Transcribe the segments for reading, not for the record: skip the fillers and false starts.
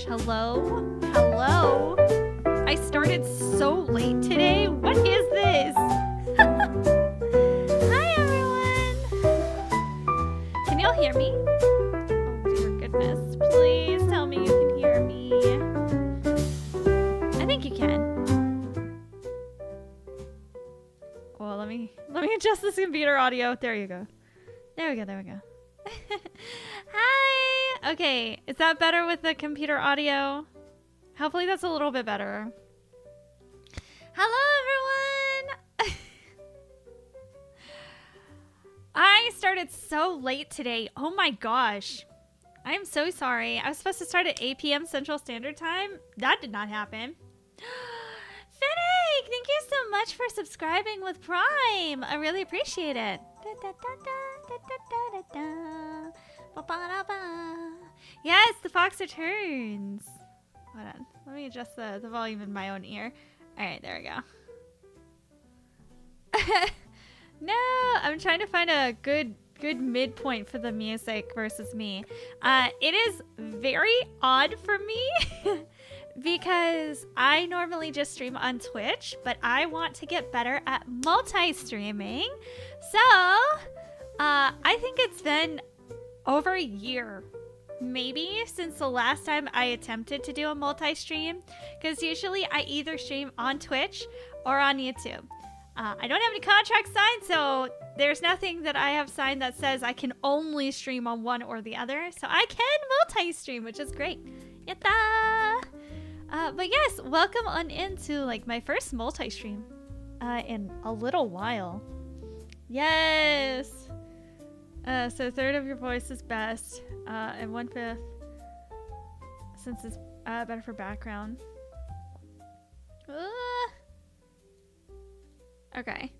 Hello? Hello? I started so late today. What is this? Hi, everyone. Can y'all hear me? Oh, dear goodness. Please tell me you can hear me. I think you can. Well, let me adjust this computer audio. There you go. There we go. Hi. Okay, is that better with the computer audio? Hopefully that's a little bit better. Hello, everyone. I started so late today. Oh my gosh. I am so sorry. I was supposed to start at 8 p.m. Central Standard Time. That did not happen. Fennec, thank you so much for subscribing with Prime. I really appreciate it. Yes, the fox returns. Hold on. Let me adjust the volume in my own ear. All right, there we go. No, I'm trying to find a good midpoint for the music versus me. It is very odd for me because I normally just stream on Twitch, but I want to get better at multi-streaming. So, I think it's been over a year, maybe, since the last time I attempted to do a multi-stream, because usually I either stream on Twitch or on YouTube. I don't have any contracts signed, so there's nothing that I have signed that says I can only stream on one or the other. So I can multi-stream, which is great. Yatta! But yes, welcome on into like my first multi-stream in a little while. Yes! So a third of your voice is best, and 1/5 since it's better for background. Okay.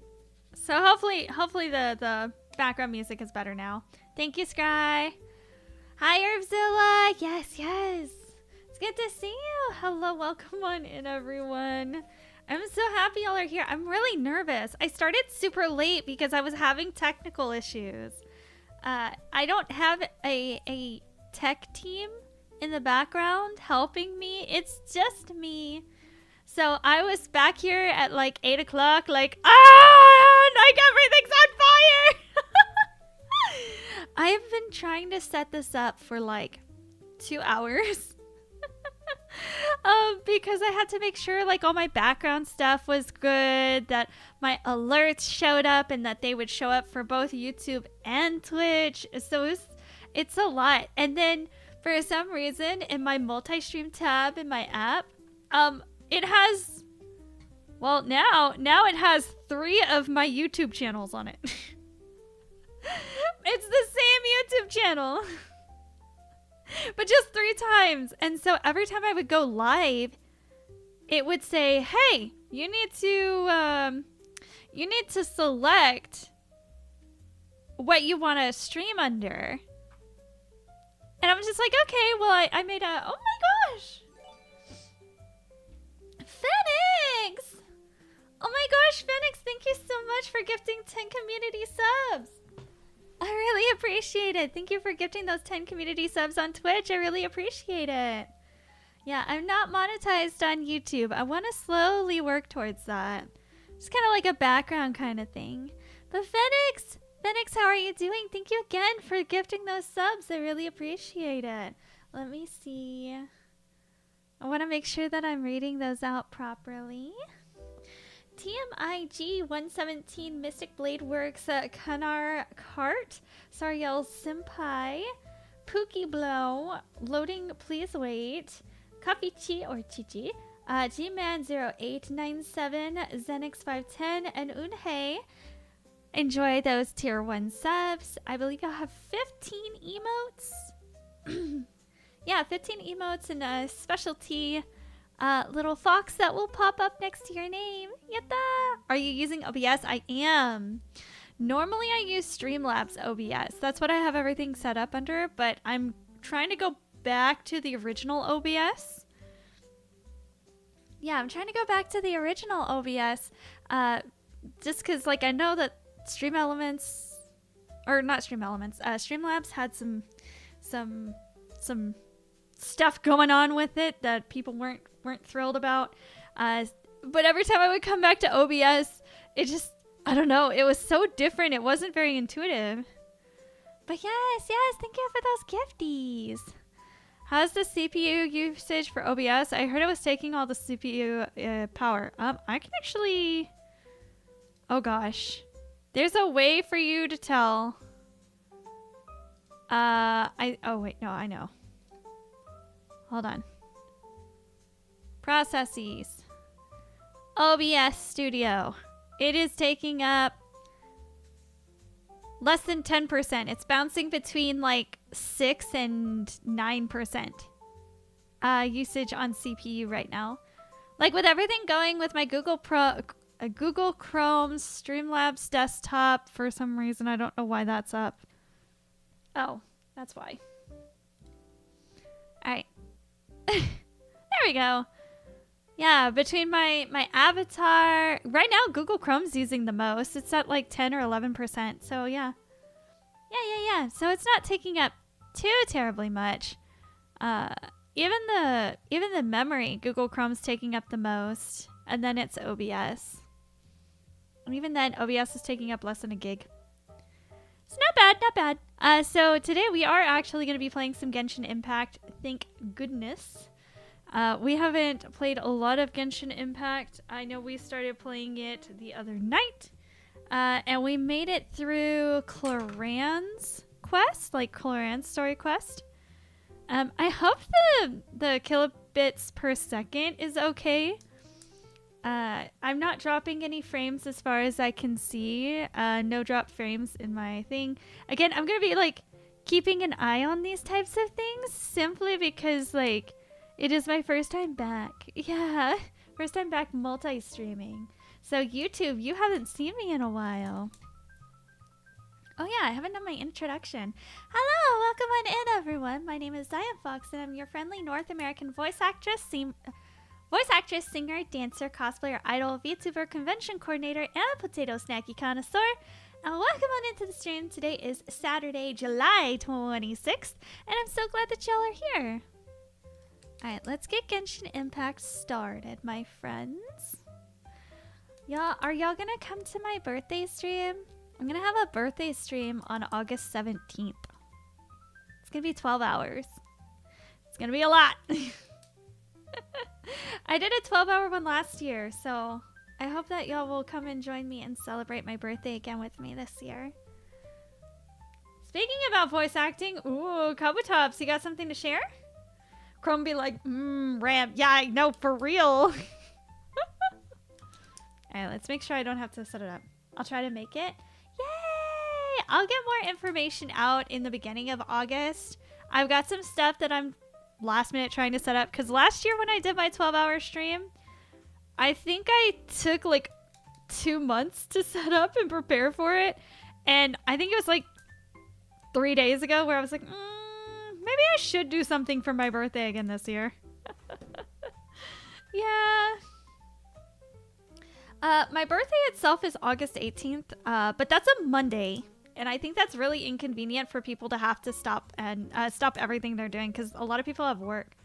So hopefully the background music is better now. Thank you, Sky. Hi, Herbzilla. Yes. It's good to see you. Hello, welcome on in, everyone. I'm so happy y'all are here. I'm really nervous. I started super late because I was having technical issues. I don't have a tech team in the background helping me. It's just me. So I was back here at like 8 o'clock, like, like everything's on fire. I have been trying to set this up for like 2 hours. Because I had to make sure like all my background stuff was good, that my alerts showed up and that they would show up for both YouTube and Twitch. So it's a lot. And then for some reason in my multi-stream tab in my app, it has, well, now it has 3 of my YouTube channels on it. It's the same YouTube channel. But just 3 times. And so every time I would go live, it would say, hey, you need to select what you want to stream under. And I'm just like, okay, well, I made a, oh my gosh. Phoenix! Oh my gosh, Phoenix, thank you so much for gifting 10 community subs. I really appreciate it. Thank you for gifting those 10 community subs on Twitch. I really appreciate it. Yeah, I'm not monetized on YouTube. I want to slowly work towards that. It's kind of like a background kind of thing. But Phoenix, how are you doing? Thank you again for gifting those subs. I really appreciate it. Let me see. I want to make sure that I'm reading those out properly. TMIG 117 Mystic Blade Works Kanar Cart Sariel Senpai Pookie Blow Loading Please Wait Coffee Chi or Chichi G-Man 0897 Zenix 510 and Unhei. Enjoy those tier 1 subs. I believe you'll have 15 emotes. Yeah, 15 emotes and a specialty little fox that will pop up next to your name. Yatta! Are you using OBS? I am. Normally I use Streamlabs OBS. That's what I have everything set up under, but I'm trying to go back to the original OBS. Yeah, I'm trying to go back to the original OBS just because like I know that Streamlabs had some stuff going on with it that people weren't thrilled about. But every time I would come back to OBS, it just, I don't know, it was so different. It wasn't very intuitive. But yes, thank you for those gifties. How's the CPU usage for OBS? I heard it was taking all the CPU power. I can actually, oh gosh. There's a way for you to tell. Oh wait, no, I know. Hold on. Processes. OBS Studio. It is taking up less than 10%. It's bouncing between like 6 and 9% usage on CPU right now. Like with everything going with my Google Chrome Streamlabs desktop, for some reason, I don't know why that's up. Oh, that's why. All right. There we go. Yeah, between my avatar, right now Google Chrome's using the most. It's at like 10 or 11%. So yeah. Yeah. So it's not taking up too terribly much. Even the memory, Google Chrome's taking up the most, and then it's OBS. And even then, OBS is taking up less than a gig. It's not bad. So today we are actually going to be playing some Genshin Impact. Thank goodness. We haven't played a lot of Genshin Impact. I know we started playing it the other night. And we made it through Cloran's quest, like Cloran's story quest. I hope the kilobits per second is okay. I'm not dropping any frames as far as I can see. No drop frames in my thing. Again, I'm going to be like keeping an eye on these types of things simply because like it is my first time back. Yeah, first time back multi-streaming. So YouTube, you haven't seen me in a while. Oh yeah, I haven't done my introduction. Hello, welcome on in everyone. My name is Xionfox and I'm your friendly North American voice actress, singer, dancer, cosplayer, idol, VTuber, convention coordinator, and potato snacky connoisseur. And welcome on into the stream. Today is Saturday, July 26th, and I'm so glad that y'all are here. Alright, let's get Genshin Impact started, my friends. Y'all, are y'all gonna come to my birthday stream? I'm gonna have a birthday stream on August 17th. It's gonna be 12 hours. It's gonna be a lot. I did a 12-hour one last year, so I hope that y'all will come and join me and celebrate my birthday again with me this year. Speaking about voice acting, ooh, Kabutops, you got something to share? Chrome be like, Ram, yeah, I know, for real. Alright, let's make sure I don't have to set it up. I'll try to make it. Yay! I'll get more information out in the beginning of August. I've got some stuff that I'm last minute trying to set up because last year when I did my 12-hour stream, I think I took like 2 months to set up and prepare for it. And I think it was like 3 days ago where I was like, maybe I should do something for my birthday again this year. Yeah. My birthday itself is August 18th, but that's a Monday. And I think that's really inconvenient for people to have to stop and stop everything they're doing because a lot of people have work.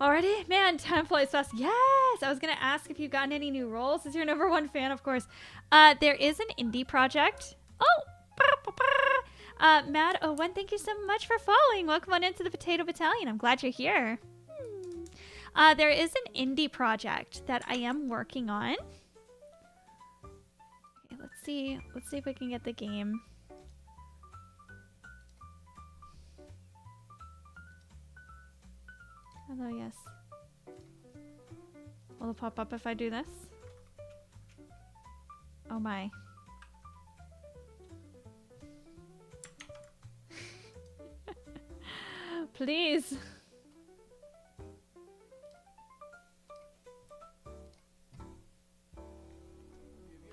Already? Man, time flies fast. Yes! I was going to ask if you've gotten any new roles. As your #1 fan, of course. There is an indie project. Oh! Mad Owen, thank you so much for following. Welcome on into the Potato Battalion. I'm glad you're here. There is an indie project that I am working on. Okay, let's see if we can get the game. Hello, yes. Will it pop up if I do this? Oh my. Please.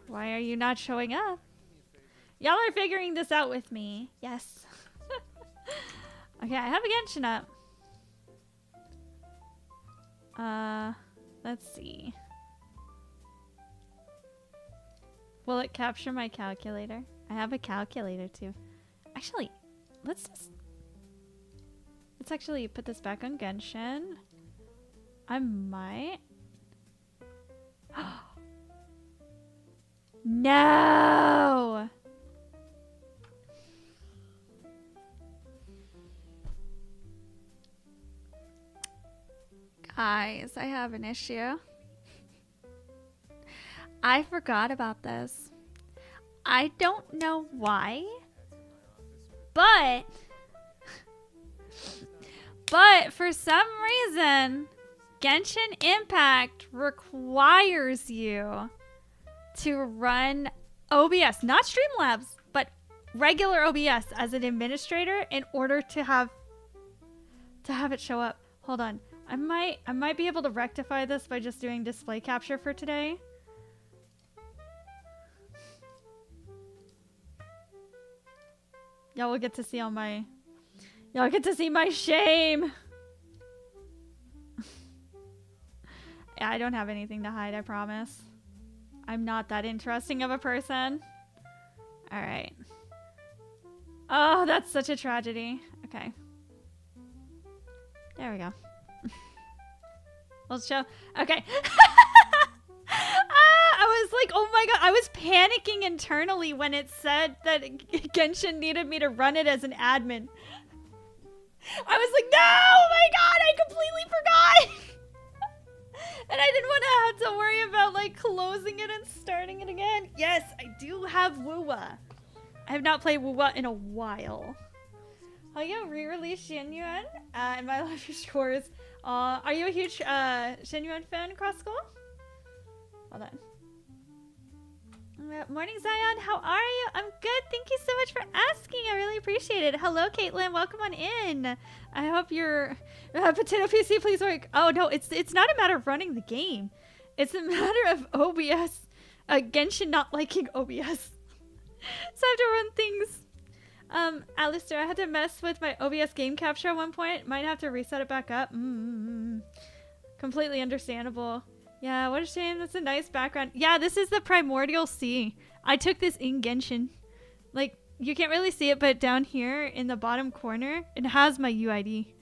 Why are you not showing up? Y'all are figuring this out with me. Yes. Okay, I have a Genshin up. Let's see. Will it capture my calculator? I have a calculator too. Actually, let's actually put this back on Genshin. I might. No! Guys, I have an issue. I forgot about this. I don't know why, but for some reason, Genshin Impact requires you to run OBS, not Streamlabs, but regular OBS as an administrator in order to have it show up. Hold on. I might be able to rectify this by just doing display capture for today. Y'all will get to see all my y'all get to see my shame. Yeah, I don't have anything to hide, I promise. I'm not that interesting of a person. All right. Oh, that's such a tragedy. Okay. There we go. Let's show. Okay. I was like, oh my god. I was panicking internally when it said that Genshin needed me to run it as an admin. I was like, no, oh my god, I completely forgot. And I didn't want to have to worry about like closing it and starting it again. Yes, I do have Wuwa. I have not played Wuwa in a while. Oh yeah, re-released Xianyuan and my life scores. Are you a huge Xianyuan fan, Crosskull? Hold on. Morning, Zion. How are you? I'm good. Thank you so much for asking. I really appreciate it. Hello, Caitlin. Welcome on in. I hope your potato PC please work. Oh no, it's not a matter of running the game. It's a matter of OBS. Genshin not liking OBS. So I have to run things. Alistair, I had to mess with my OBS game capture at one point. Might have to reset it back up. Completely understandable. Yeah, what a shame. That's a nice background. Yeah, this is the Primordial Sea. I took this in Genshin. Like, you can't really see it, but down here in the bottom corner, it has my UID.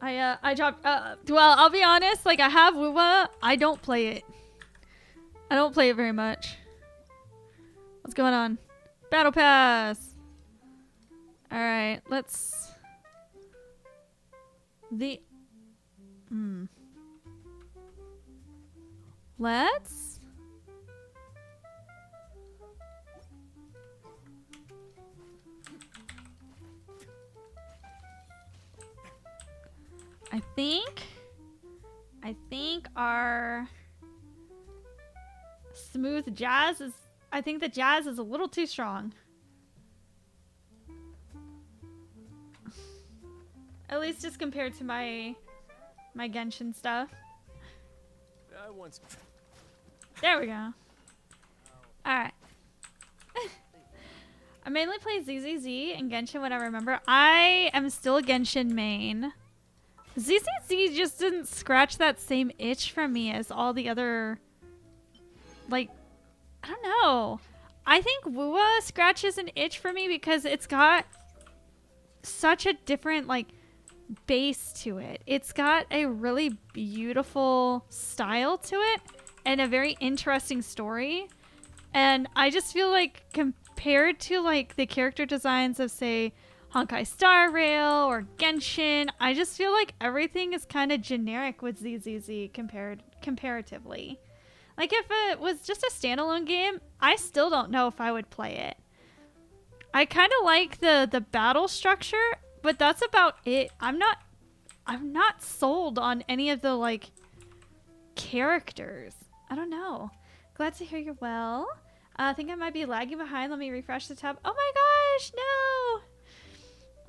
I dropped, well, I'll be honest, like, I have Wuwa. I don't play it. I don't play it very much. What's going on? Battle Pass! Alright, let's... Let's... I think our smooth jazz is... I think the jazz is a little too strong. At least just compared to my Genshin stuff. There we go. Alright. I mainly play ZZZ and Genshin when I remember. I am still a Genshin main. ZZZ just didn't scratch that same itch for me as all the other... Like, I don't know. I think Wuwa scratches an itch for me because it's got such a different, like, base to it. It's got a really beautiful style to it and a very interesting story. And I just feel like compared to, like, the character designs of, say, Honkai Star Rail or Genshin, I just feel like everything is kind of generic with ZZZ comparatively. Like, if it was just a standalone game, I still don't know if I would play it. I kind of like the battle structure, but that's about it. I'm not sold on any of the, like, characters. I don't know. Glad to hear you're well. I think I might be lagging behind. Let me refresh the tab. Oh my gosh, no!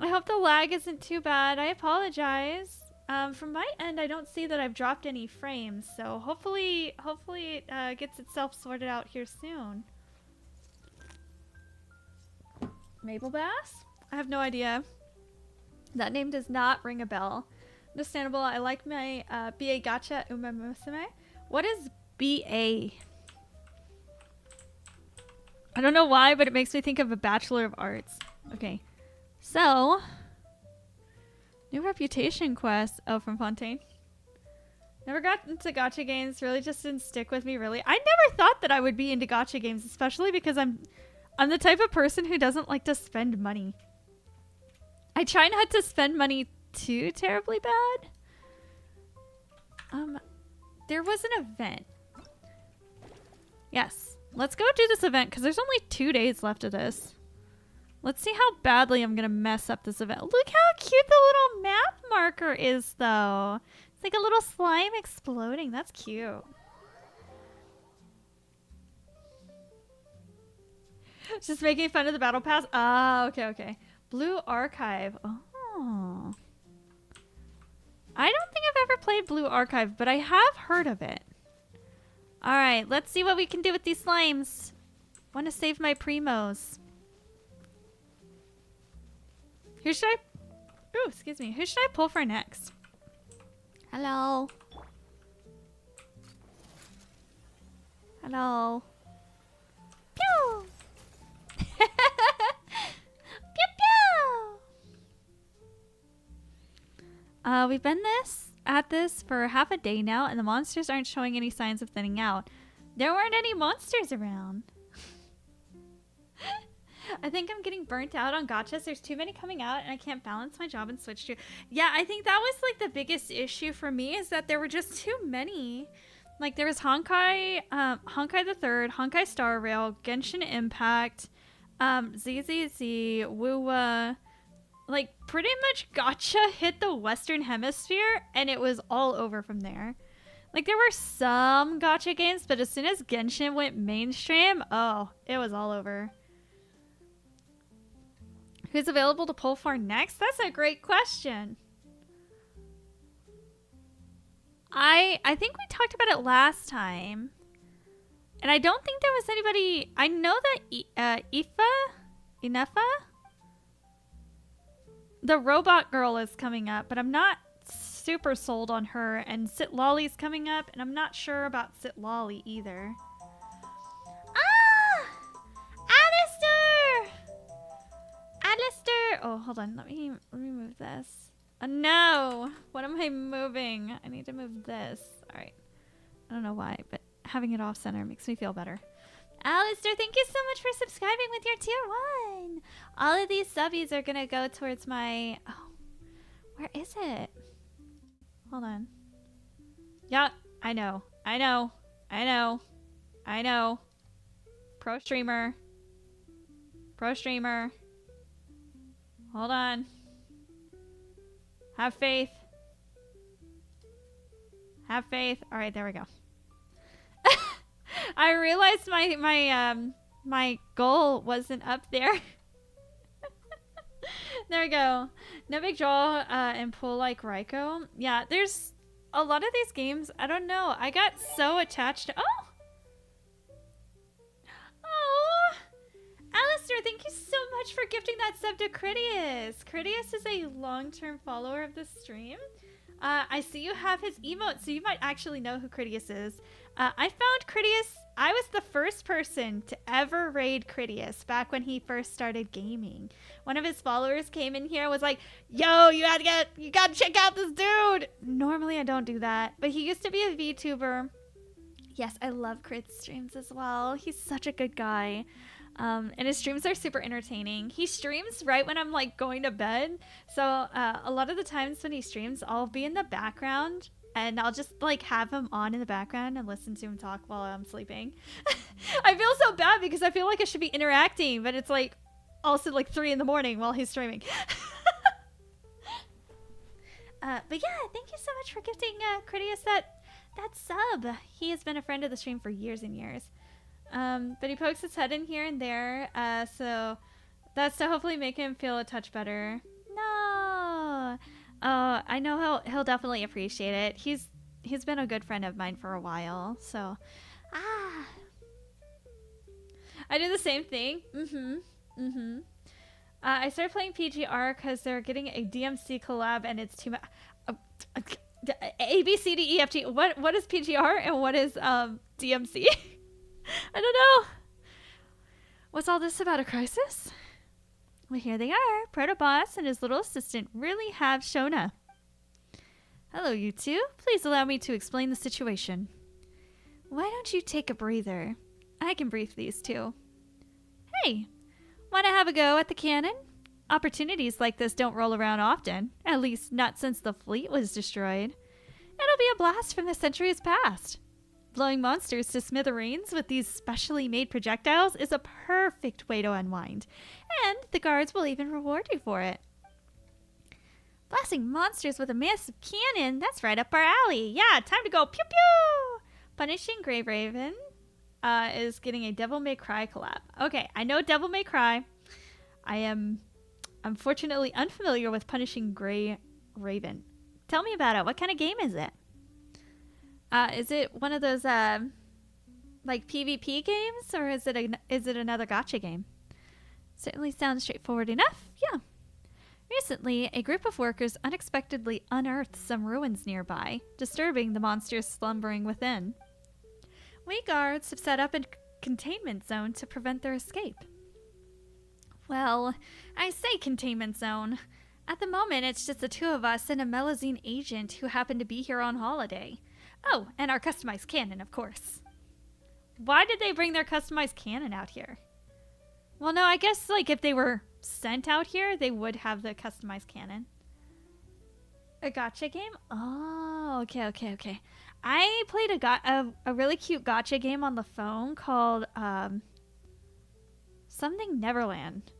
I hope the lag isn't too bad. I apologize. From my end, I don't see that I've dropped any frames, so hopefully it gets itself sorted out here soon. Maple Bass? I have no idea. That name does not ring a bell. Understandable. I like my BA Gacha Uma Musume. What is BA? I don't know why, but it makes me think of a Bachelor of Arts. Okay. So, new reputation quest. Oh, from Fontaine. Never got into gacha games. Really just didn't stick with me, really. I never thought that I would be into gacha games, especially because I'm the type of person who doesn't like to spend money. I try not to spend money too terribly bad. There was an event. Yes. Let's go do this event because there's only 2 days left of this. Let's see how badly I'm going to mess up this event. Look how cute the little map marker is, though. It's like a little slime exploding. That's cute. Just making fun of the battle pass. Ah, okay. Blue Archive. Oh. I don't think I've ever played Blue Archive, but I have heard of it. Alright, let's see what we can do with these slimes. Want to save my primos. Who should I... Ooh, excuse me. Who should I pull for next? Hello. Hello. Pew! Pew pew! We've been at this for half a day now, and the monsters aren't showing any signs of thinning out. There weren't any monsters around. I think I'm getting burnt out on gachas. There's too many coming out and I can't balance my job and switch to. Yeah, I think that was like the biggest issue for me is that there were just too many. Like there was Honkai the Third, Honkai Star Rail, Genshin Impact, ZZZ, Wuwa. Like pretty much gacha hit the Western Hemisphere and it was all over from there. Like there were some gacha games, but as soon as Genshin went mainstream, oh, it was all over. Who's available to pull for next? That's a great question. I think we talked about it last time. And I don't think there was anybody. I know that Inefa, the robot girl is coming up, but I'm not super sold on her. And Sit Lolly's coming up, and I'm not sure about Sit Lolly either. Ah! Alistair! Oh, hold on. Let me move this. No! What am I moving? I need to move this. Alright. I don't know why, but having it off center makes me feel better. Alistair, thank you so much for subscribing with your tier 1. All of these subbies are gonna go towards my... Oh, where is it? Hold on. Yeah, I know. Pro streamer. Hold on. Have faith. All right, there we go. I realized my goal wasn't up there. There we go. No big draw and pull like Raiko. Yeah, there's a lot of these games. I don't know. I got so attached to... Oh, Alistair, thank you so much for gifting that sub to Critias. Critias is a long-term follower of the stream. I see you have his emote, so you might actually know who Critias is. I found Critias. I was the first person to ever raid Critias back when he first started gaming. One of his followers came in here and was like, yo, you gotta check out this dude. Normally I don't do that, but he used to be a VTuber. Yes, I love Crit's streams as well. He's such a good guy. And his streams are super entertaining. He streams right when I'm like going to bed. So a lot of the times when he streams, I'll be in the background and I'll just like have him on in the background and listen to him talk while I'm sleeping. I feel so bad because I feel like I should be interacting, but it's like also like 3 in the morning while he's streaming. But yeah, thank you so much for gifting Critias that sub. He has been a friend of the stream for years and years. But he pokes his head in here and there, so that's to hopefully make him feel a touch better. No! Oh, I know he'll definitely appreciate it. He's been a good friend of mine for a while, so... I do the same thing. I started playing PGR because they're getting a DMC collab and it's too much... A, B, C, D, E, F, G. What is PGR and what is, DMC? I don't know. What's all this about, a crisis? Well, here they are. Protoboss and his little assistant really have shown up. Hello, you two. Please allow me to explain the situation. Why don't you take a breather? I can brief these two. Hey, want to have a go at the cannon? Opportunities like this don't roll around often, at least not since the fleet was destroyed. It'll be a blast from the centuries past. Blowing monsters to smithereens with these specially made projectiles is a perfect way to unwind, and the guards will even reward you for it. Blasting monsters with a massive cannon, that's right up our alley. Yeah, time to go pew pew! Punishing Grave Raven is getting a Devil May Cry collab. Okay, I know Devil May Cry. I am unfortunately unfamiliar with Punishing Grey Raven. Tell me about it. What kind of game is it? Is it one of those like PvP games, or is it another gacha game? Certainly sounds straightforward enough. Yeah. Recently, a group of workers unexpectedly unearthed some ruins nearby, disturbing the monsters slumbering within. We guards have set up a containment zone to prevent their escape. Well, I say containment zone. At the moment, it's just the two of us and a Melazine agent who happen to be here on holiday. Oh, and our customized cannon, of course. Why did they bring their customized cannon out here? Well, no, I guess like if they were sent out here, they would have the customized cannon. A gacha game? Oh, okay. I played a really cute gacha game on the phone called something Neverland.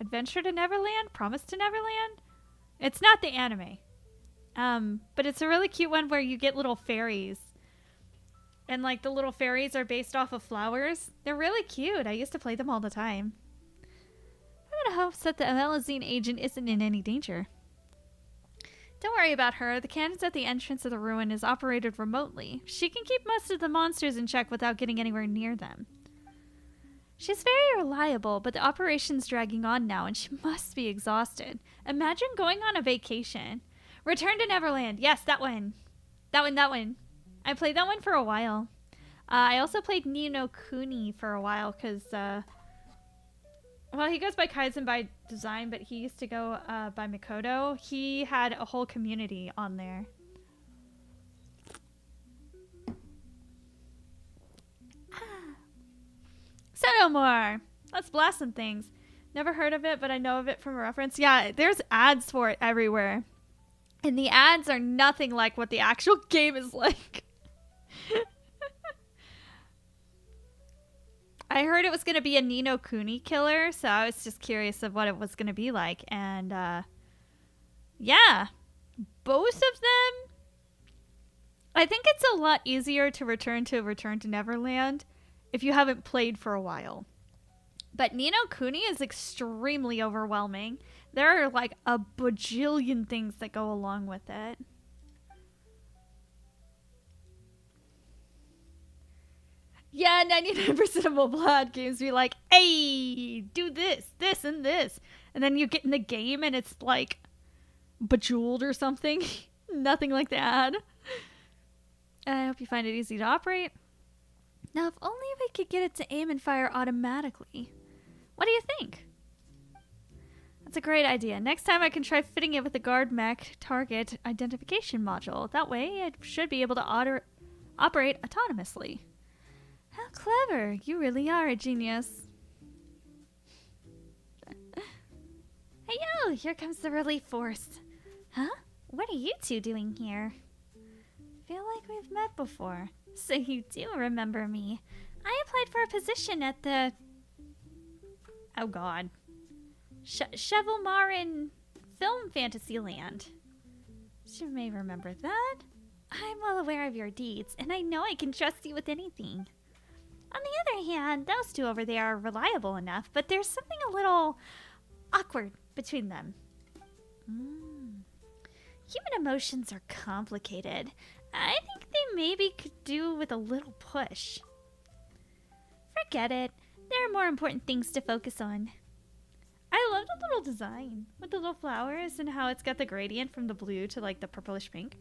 Adventure to Neverland? Promise to Neverland? It's not the anime. But it's a really cute one where you get little fairies. And like the little fairies are based off of flowers. They're really cute. I used to play them all the time. I'm gonna hope that the Amelazine agent isn't in any danger. Don't worry about her. The cannons at the entrance of the ruin is operated remotely. She can keep most of the monsters in check without getting anywhere near them. She's very reliable, but the operation's dragging on now and she must be exhausted. Imagine going on a vacation. Return to Neverland. Yes, that one. That one. I played that one for a while. I also played Ni no Kuni for a while because, well, he goes by Kaizen by design, but he used to go by Mikoto. He had a whole community on there. So no more. Let's blast some things. Never heard of it, but I know of it from a reference. Yeah, there's ads for it everywhere. And the ads are nothing like what the actual game is like. I heard it was going to be a Ni no Kuni killer, so I was just curious of what it was going to be like. And, yeah, both of them, I think it's a lot easier to Return to Neverland if you haven't played for a while. But Ni no Kuni is extremely overwhelming. There are like a bajillion things that go along with it. Yeah, 99% of mobile ad games be like, hey, do this, this, and this. And then you get in the game and it's like Bejeweled or something. Nothing like that. I hope you find it easy to operate. Now, if only we could get it to aim and fire automatically. What do you think? That's a great idea. Next time I can try fitting it with the guard mech target identification module. That way it should be able to operate autonomously. How clever. You really are a genius. Hey yo, here comes the relief force. Huh? What are you two doing here? Feel like we've met before. So you do remember me. I applied for a position at the... Oh god. Chevelmarin Film Fantasyland. You may remember that. I'm well aware of your deeds, and I know I can trust you with anything. On the other hand, those two over there are reliable enough, but there's something a little awkward between them. Human emotions are complicated. I think they maybe could do with a little push. Forget it. There are more important things to focus on. I love the little design with the little flowers and how it's got the gradient from the blue to like the purplish pink.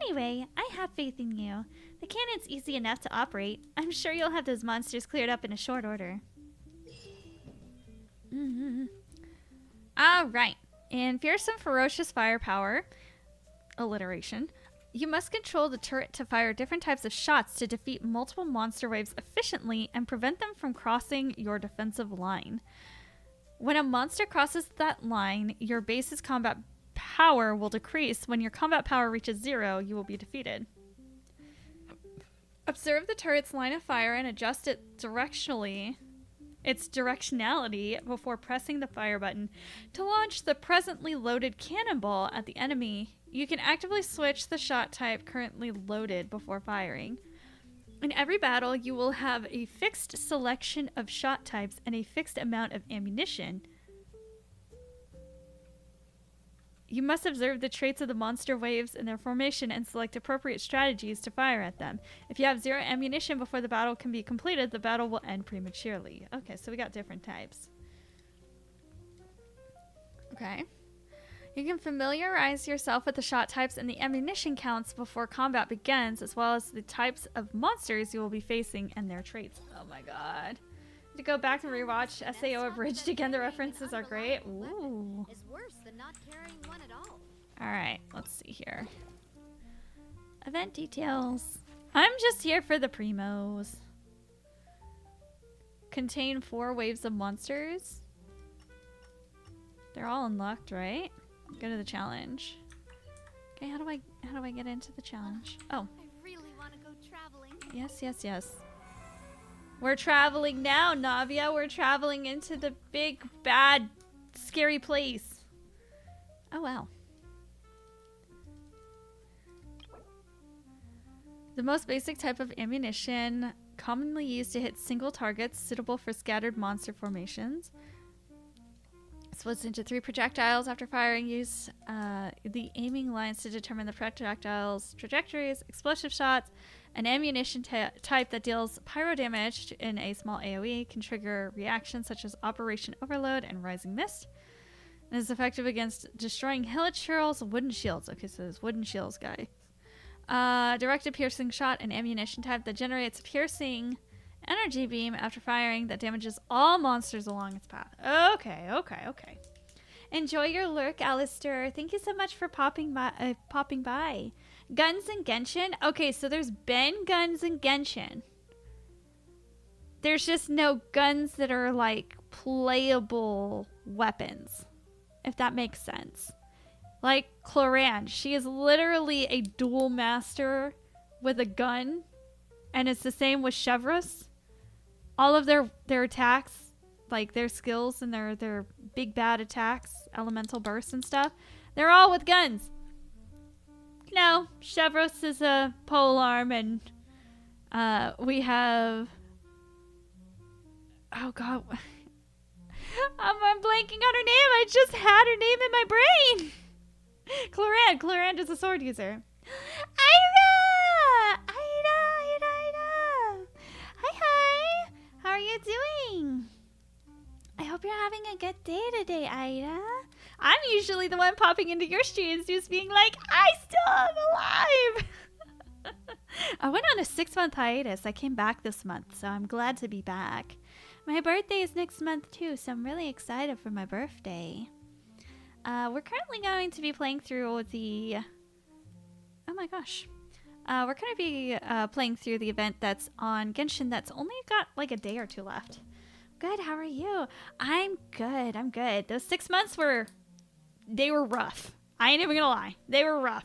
Anyway, I have faith in you. The cannon's easy enough to operate. I'm sure you'll have those monsters cleared up in a short order. Alright. In Fearsome Ferocious Firepower, alliteration, you must control the turret to fire different types of shots to defeat multiple monster waves efficiently and prevent them from crossing your defensive line. When a monster crosses that line, your base's combat power will decrease. When your combat power reaches 0, you will be defeated. Observe the turret's line of fire and adjust its directionality before pressing the fire button. To launch the presently loaded cannonball at the enemy, you can actively switch the shot type currently loaded before firing. In every battle, you will have a fixed selection of shot types and a fixed amount of ammunition. You must observe the traits of the monster waves and their formation and select appropriate strategies to fire at them. If you have 0 ammunition before the battle can be completed, the battle will end prematurely. Okay, so we got different types. Okay. You can familiarize yourself with the shot types and the ammunition counts before combat begins, as well as the types of monsters you will be facing and their traits. Oh my god. To go back and rewatch SAO Abridged again, the references are great. Ooh. Is worse than not carrying one at all. Alright, let's see here. Event details. I'm just here for the primos. contain 4 waves of monsters. They're all unlocked, right? Go to the challenge. Okay, how do I get into the challenge? Oh. I really want to go traveling. Yes, yes, yes. We're traveling now, Navia. We're traveling into the big, bad, scary place. Oh, wow. The most basic type of ammunition commonly used to hit single targets, suitable for scattered monster formations. Splits into 3 projectiles after firing. Use the aiming lines to determine the projectiles' trajectories. Explosive shots. An ammunition type that deals pyro damage in a small AoE can trigger reactions such as Operation Overload and Rising Mist. And is effective against destroying hilichurls, wooden shields. Okay, so there's wooden shields, guys. Directed piercing shot, an ammunition type that generates piercing energy beam after firing that damages all monsters along its path. Okay, okay, okay. Enjoy your lurk, Alistair. Thank you so much for popping by. Guns in Genshin? Okay, so there's been guns in Genshin. There's just no guns that are like playable weapons, if that makes sense. Like Cloran, she is literally a dual master with a gun, and it's the same with Chevreuse. All of their attacks, like their skills and their big bad attacks, elemental bursts and stuff, they're all with guns. No, Chevreuse is a polearm, and we have... Oh god. I'm blanking on her name. I just had her name in my brain. Cloran is a sword user. Ida! Hi. How are you doing? I hope you're having a good day today, Ida. I'm usually the one popping into your streams just being like, I still am alive. I went on a 6-month hiatus. I came back this month, so I'm glad to be back. My birthday is next month too, so I'm really excited for my birthday. We're currently going to be playing through the... Oh my gosh. We're going to be playing through the event that's on Genshin that's only got like a day or 2 left. Good, how are you? I'm good. Those 6 months they were rough. I ain't even gonna lie. They were rough.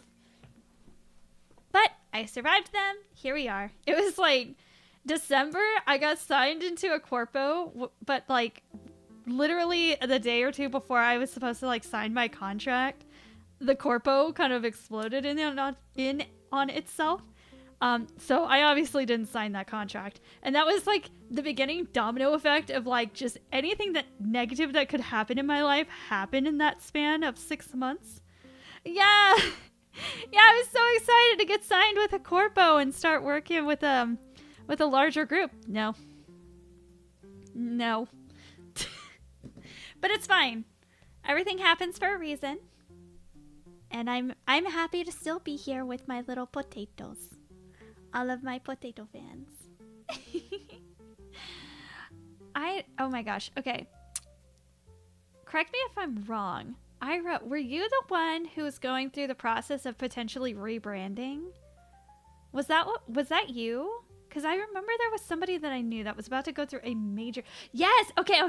But I survived them. Here we are. It was like December, I got signed into a corpo, but like literally the day or 2 before I was supposed to like sign my contract, the corpo kind of exploded in on itself. So I obviously didn't sign that contract. And that was like the beginning domino effect of like just anything that negative that could happen in my life happened in that span of 6 months. Yeah. Yeah, I was so excited to get signed with a corpo and start working with a larger group. No. But it's fine. Everything happens for a reason. And I'm happy to still be here with my little potatoes. All of my potato fans. Oh my gosh. Okay. Correct me if I'm wrong. Were you the one who was going through the process of potentially rebranding? Was that you? Because I remember there was somebody that I knew that was about to go through a major... Yes! Okay. I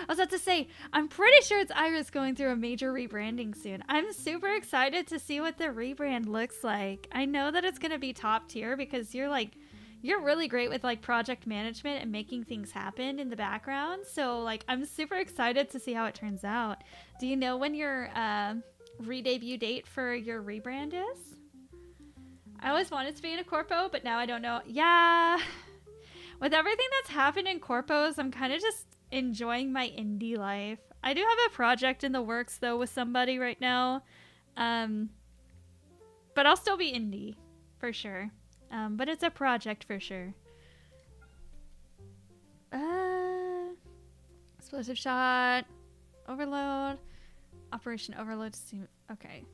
was about to say, I'm pretty sure it's Iris going through a major rebranding soon. I'm super excited to see what the rebrand looks like. I know that it's going to be top tier because you're really great with like project management and making things happen in the background. So like, I'm super excited to see how it turns out. Do you know when your re-debut date for your rebrand is? I always wanted to be in a corpo, but now I don't know. Yeah. With everything that's happened in corpos, I'm kind of just enjoying my indie life. I do have a project in the works, though, with somebody right now. But I'll still be indie, for sure. But it's a project, for sure. Explosive shot. Overload. Operation Overload. Okay.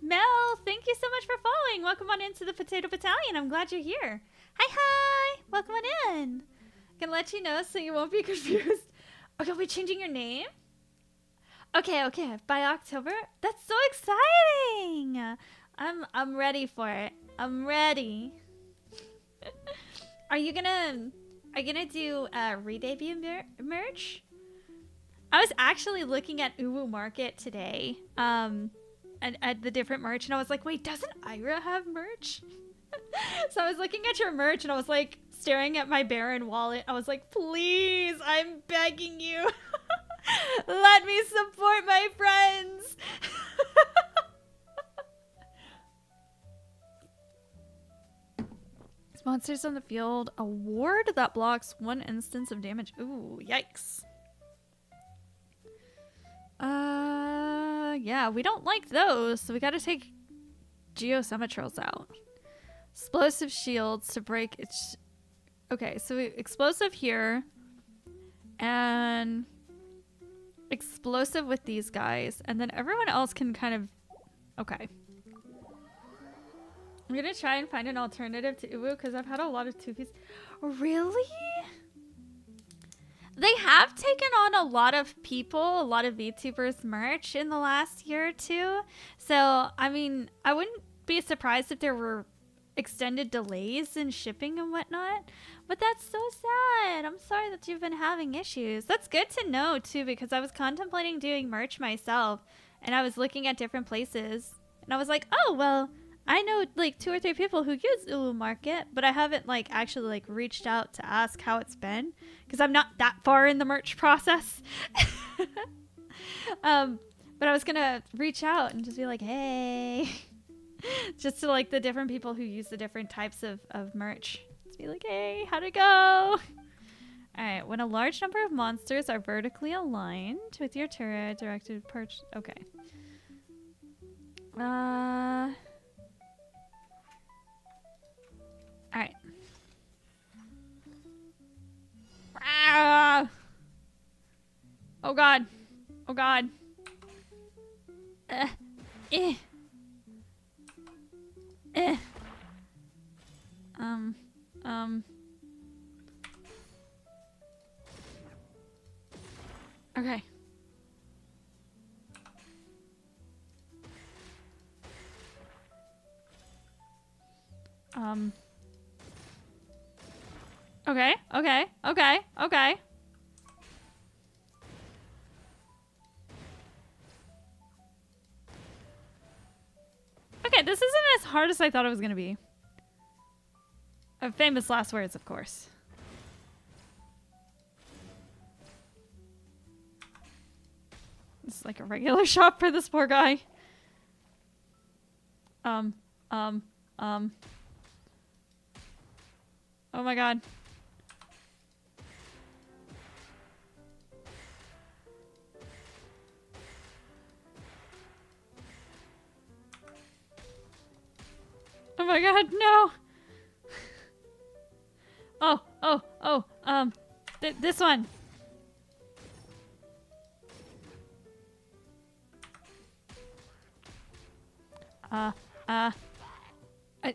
Mel, thank you so much for following. Welcome on into the Potato Battalion. I'm glad you're here. Hi. Welcome on in. I can let you know so you won't be confused. Okay, we changing your name? Okay. By October? That's so exciting. I'm ready for it. I'm ready. Are you gonna are gonna do re-debut merch. I was actually looking at Uwu Market today, at the different merch, and I was like, wait, doesn't Ira have merch? So I was looking at your merch, and I was like staring at my Baron wallet. I was like, please, I'm begging you, let me support my friends. Monsters on the field. A ward that blocks 1 instance of damage. Ooh, yikes. Yeah, we don't like those, so we gotta take Geosymmetrals out. Explosive shields to break its... Okay, so explosive here. And... explosive with these guys. And then everyone else can kind of... Okay. I'm gonna try and find an alternative to Uwu because I've had a lot of 2Ps. Really? They have taken on a lot of people, a lot of VTubers merch in the last year or two. So, I mean, I wouldn't be surprised if there were extended delays in shipping and whatnot. But that's so sad. I'm sorry that you've been having issues. That's good to know, too, because I was contemplating doing merch myself. And I was looking at different places. And I was like, oh, well... I know like 2 or 3 people who use Uwu Market, but I haven't like actually like reached out to ask how it's been because I'm not that far in the merch process. But I was gonna reach out and just be like, hey, just to like the different people who use the different types of merch. Just be like, hey, how'd it go? All right, when a large number of monsters are vertically aligned with your turret directed perch. Okay. Alright. Ah! Oh god. Oh god. Eh. Eh. Okay. Okay, okay, okay, okay. Okay, this isn't as hard as I thought it was gonna be. Famous last words, of course. It's like a regular shop for this poor guy. Oh my god. Oh my god, no! This one!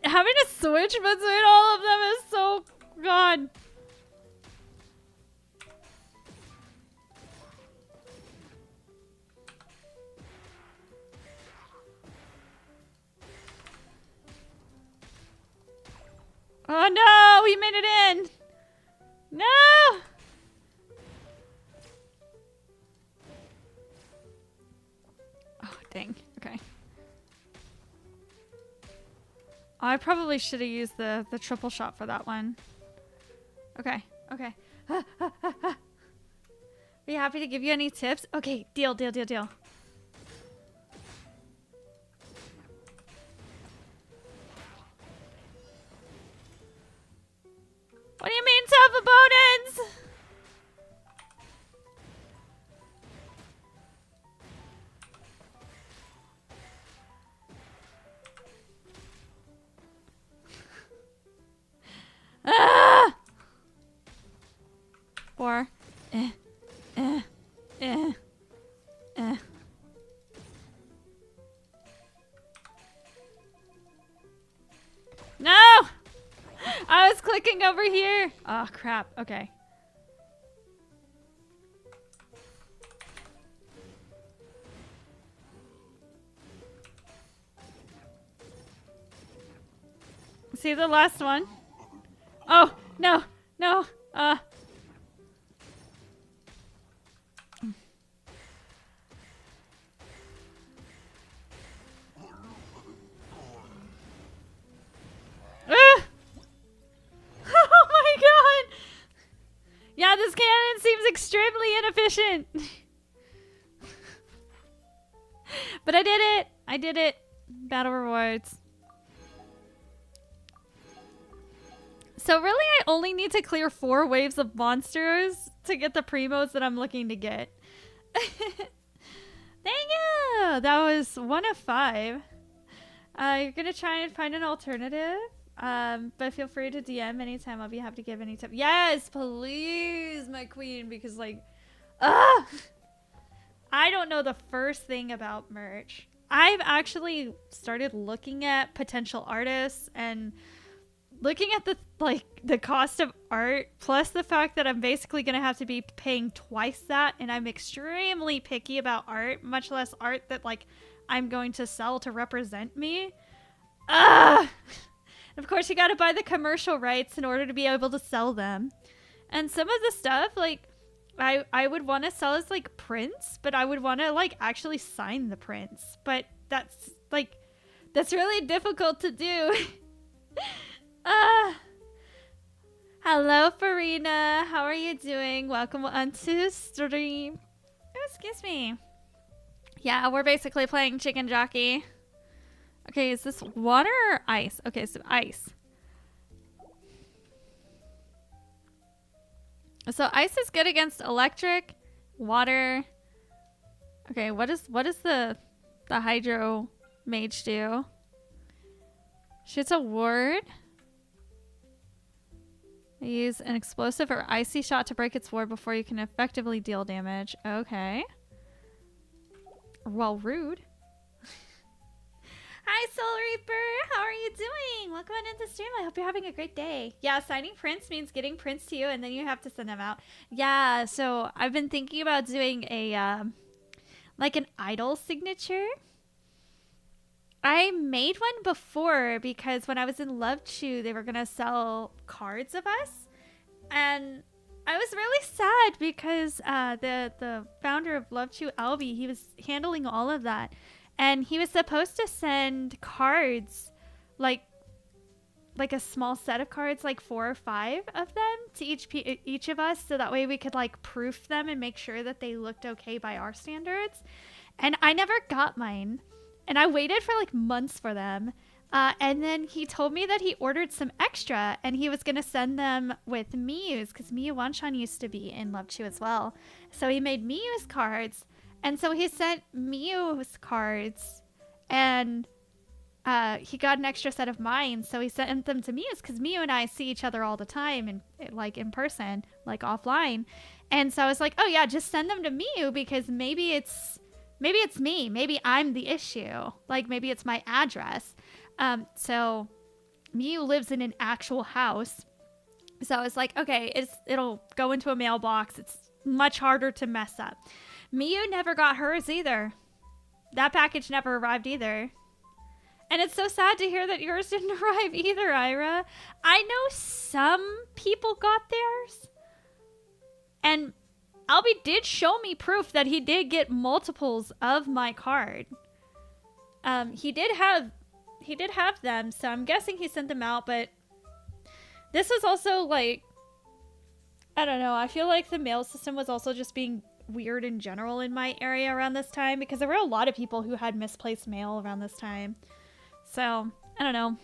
Having to switch between all of them is so... God. Oh no, he made it in. No. Oh, dang. Okay. I probably should have used the triple shot for that one. Okay. Okay. Be happy to give you any tips? Okay, deal. What do you mean tough opponents? Ah! 4. No! I was clicking over here. Oh, crap. Okay. See the last one? Oh, no. Oh my god! Yeah, this cannon seems extremely inefficient. But I did it! I did it. Battle rewards. So really, I only need to clear 4 waves of monsters to get the primos that I'm looking to get. Thank you! That was 1 of 5. You're gonna try and find an alternative. But feel free to DM anytime. I'll be happy to give any tip. Yes, please, my queen, because like, I don't know the first thing about merch. I've actually started looking at potential artists and looking at the cost of art, plus the fact that I'm basically gonna have to be paying twice that, and I'm extremely picky about art, much less art that like I'm going to sell to represent me. Of course, you gotta buy the commercial rights in order to be able to sell them. And some of the stuff, like, I would want to sell as, like, prints, but I would want to, like, actually sign the prints. But that's, like, that's really difficult to do. Hello, Farina. How are you doing? Welcome onto stream. Oh, excuse me. Yeah, we're basically playing chicken jockey. Okay, is this water or ice? Okay, so ice. So ice is good against electric, water. Okay, what is the hydro mage do? Shoots a ward. Use an explosive or icy shot to break its ward before you can effectively deal damage. Okay. Well, rude. Hi, Soul Reaper. How are you doing? Welcome on into stream. I hope you're having a great day. Yeah, signing prints means getting prints to you, and then you have to send them out. Yeah, so I've been thinking about doing a, like an idol signature. I made one before because when I was in Love Chew, they were going to sell cards of us. And I was really sad because the founder of Love Chew, Albie, he was handling all of that. And he was supposed to send cards, like a small set of cards, like 4 or 5 of them to each of us. So that way we could like proof them and make sure that they looked okay by our standards. And I never got mine. And I waited for like months for them. And then he told me that he ordered some extra and he was going to send them with Miyu's because Miyu Wanchan used to be in Love Chew as well. So he made Miyu's cards. And so he sent Miyu's cards and he got an extra set of mine. So he sent them to Miyu's because Miyu and I see each other all the time and like in person, like offline. And so I was like, oh yeah, just send them to Miyu because maybe it's me. Maybe I'm the issue. Like maybe it's my address. So Miyu lives in an actual house. So I was like, okay, it'll go into a mailbox. It's much harder to mess up. Miyu never got hers either. That package never arrived either. And it's so sad to hear that yours didn't arrive either, Ira. I know some people got theirs. And Albie did show me proof that he did get multiples of my card. He did have them, so I'm guessing he sent them out, but this was also like, I don't know, I feel like the mail system was also just being weird in general in my area around this time because there were a lot of people who had misplaced mail around this time. So, I don't know.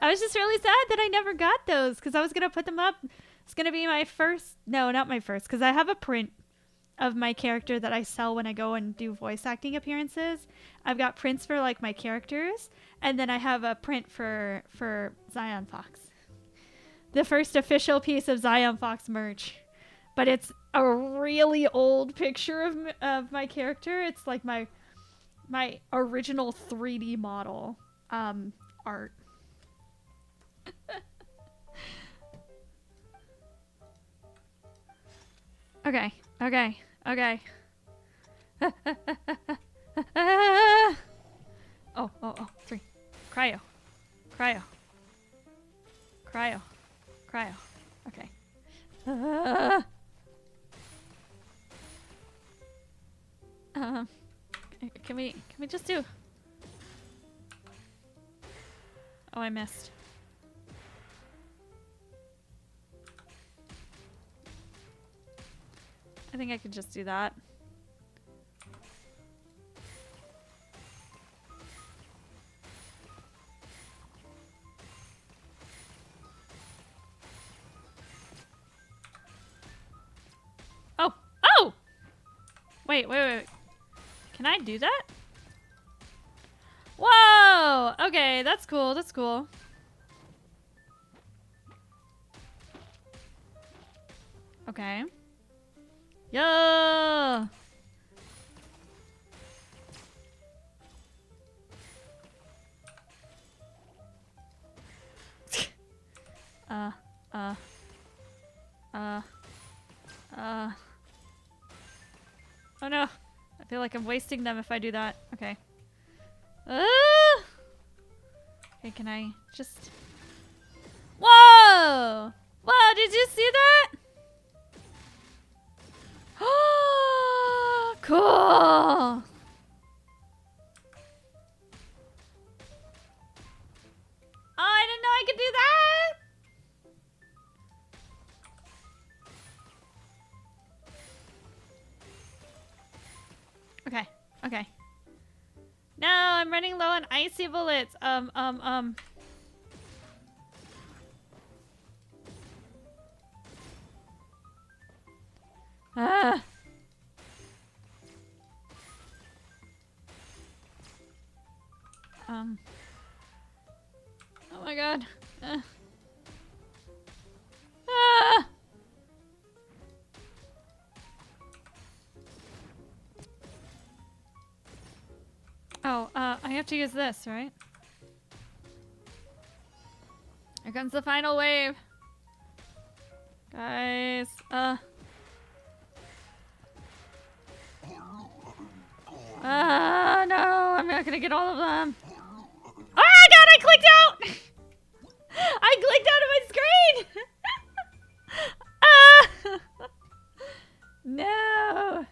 I was just really sad that I never got those because I was going to put them up. It's going to be my first, no, not my first, because I have a print of my character that I sell when I go and do voice acting appearances. I've got prints for like my characters, and then I have a print for Xionfox. The first official piece of Xionfox merch. But it's a really old picture of my character. It's like my original 3D model art. Okay. Oh, 3. Cryo. Okay. Can we just do? Oh, I missed. I think I could just do that. Oh! Oh! Wait. Can I do that? Whoa! Okay, that's cool. That's cool. Okay. Yo! Oh no. I feel like I'm wasting them if I do that. Okay. Okay, can I just... Whoa! Whoa, did you see that? Cool! Oh, I didn't know I could do that! Okay, okay. No, I'm running low on icy bullets. Ah. Oh my god. Ah. Oh, I have to use this, right? Here comes the final wave. Guys, no, I'm not gonna get all of them. Oh my god, I clicked out! I clicked out of my screen! No!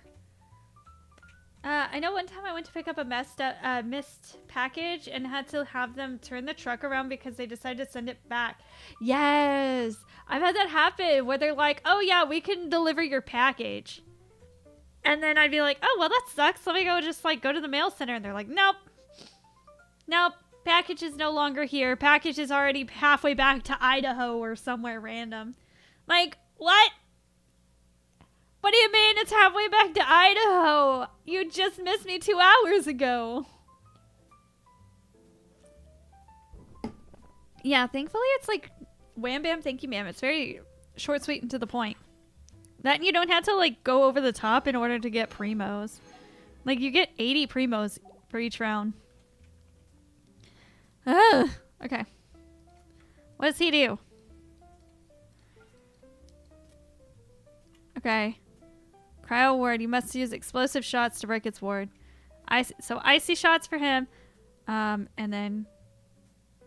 I know one time I went to pick up a missed package and had to have them turn the truck around because they decided to send it back. Yes! I've had that happen where they're like, oh yeah, we can deliver your package. And then I'd be like, oh, well, that sucks. Let me go just like go to the mail center. And they're like, nope. Nope. Package is no longer here. Package is already halfway back to Idaho or somewhere random. Like, what? What do you mean it's halfway back to Idaho? You just missed me 2 hours ago. Yeah, thankfully it's like wham bam, thank you ma'am. It's very short, sweet, and to the point. That you don't have to like go over the top in order to get primos. Like you get 80 primos for each round. Okay. What does he do? Okay. Cryo ward. You must use explosive shots to break its ward. So icy shots for him. And then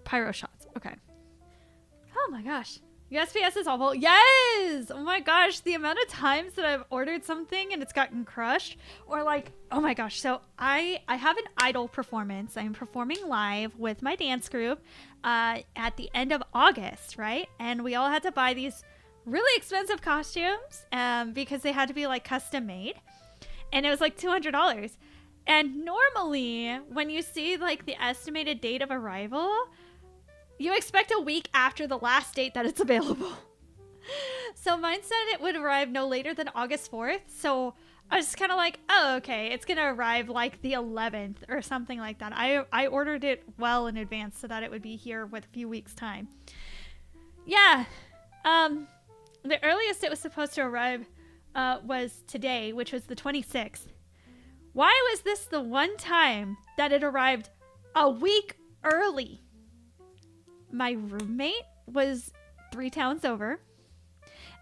pyro shots. Okay. Oh my gosh. USPS is awful. Yes! Oh my gosh, the amount of times that I've ordered something and it's gotten crushed. Or like, oh my gosh. So I have an idol performance. I'm performing live with my dance group at the end of August, right? And we all had to buy these really expensive costumes because they had to be like custom made. And it was like $200. And normally when you see like the estimated date of arrival, you expect a week after the last date that it's available. So mine said it would arrive no later than August 4th. So I was just kind of like, oh, okay, it's going to arrive like the 11th or something like that. I ordered it well in advance so that it would be here with a few weeks time. Yeah. The earliest it was supposed to arrive was today, which was the 26th. Why was this the one time that it arrived a week early? My roommate was 3 towns over,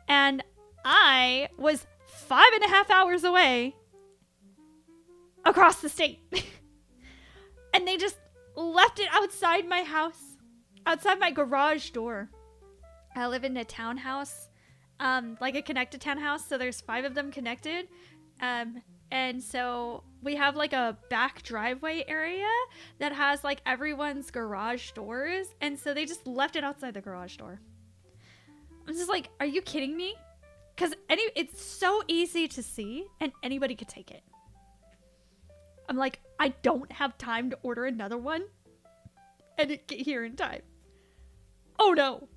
and I was 5.5 hours away across the state. And they just left it outside my house, outside my garage door. I live in a townhouse, like a connected townhouse. So there's 5 of them connected. And so we have like a back driveway area that has like everyone's garage doors. And so they just left it outside the garage door. I'm just like, are you kidding me? Because it's so easy to see and anybody could take it. I'm like, I don't have time to order another one and it get here in time. Oh no.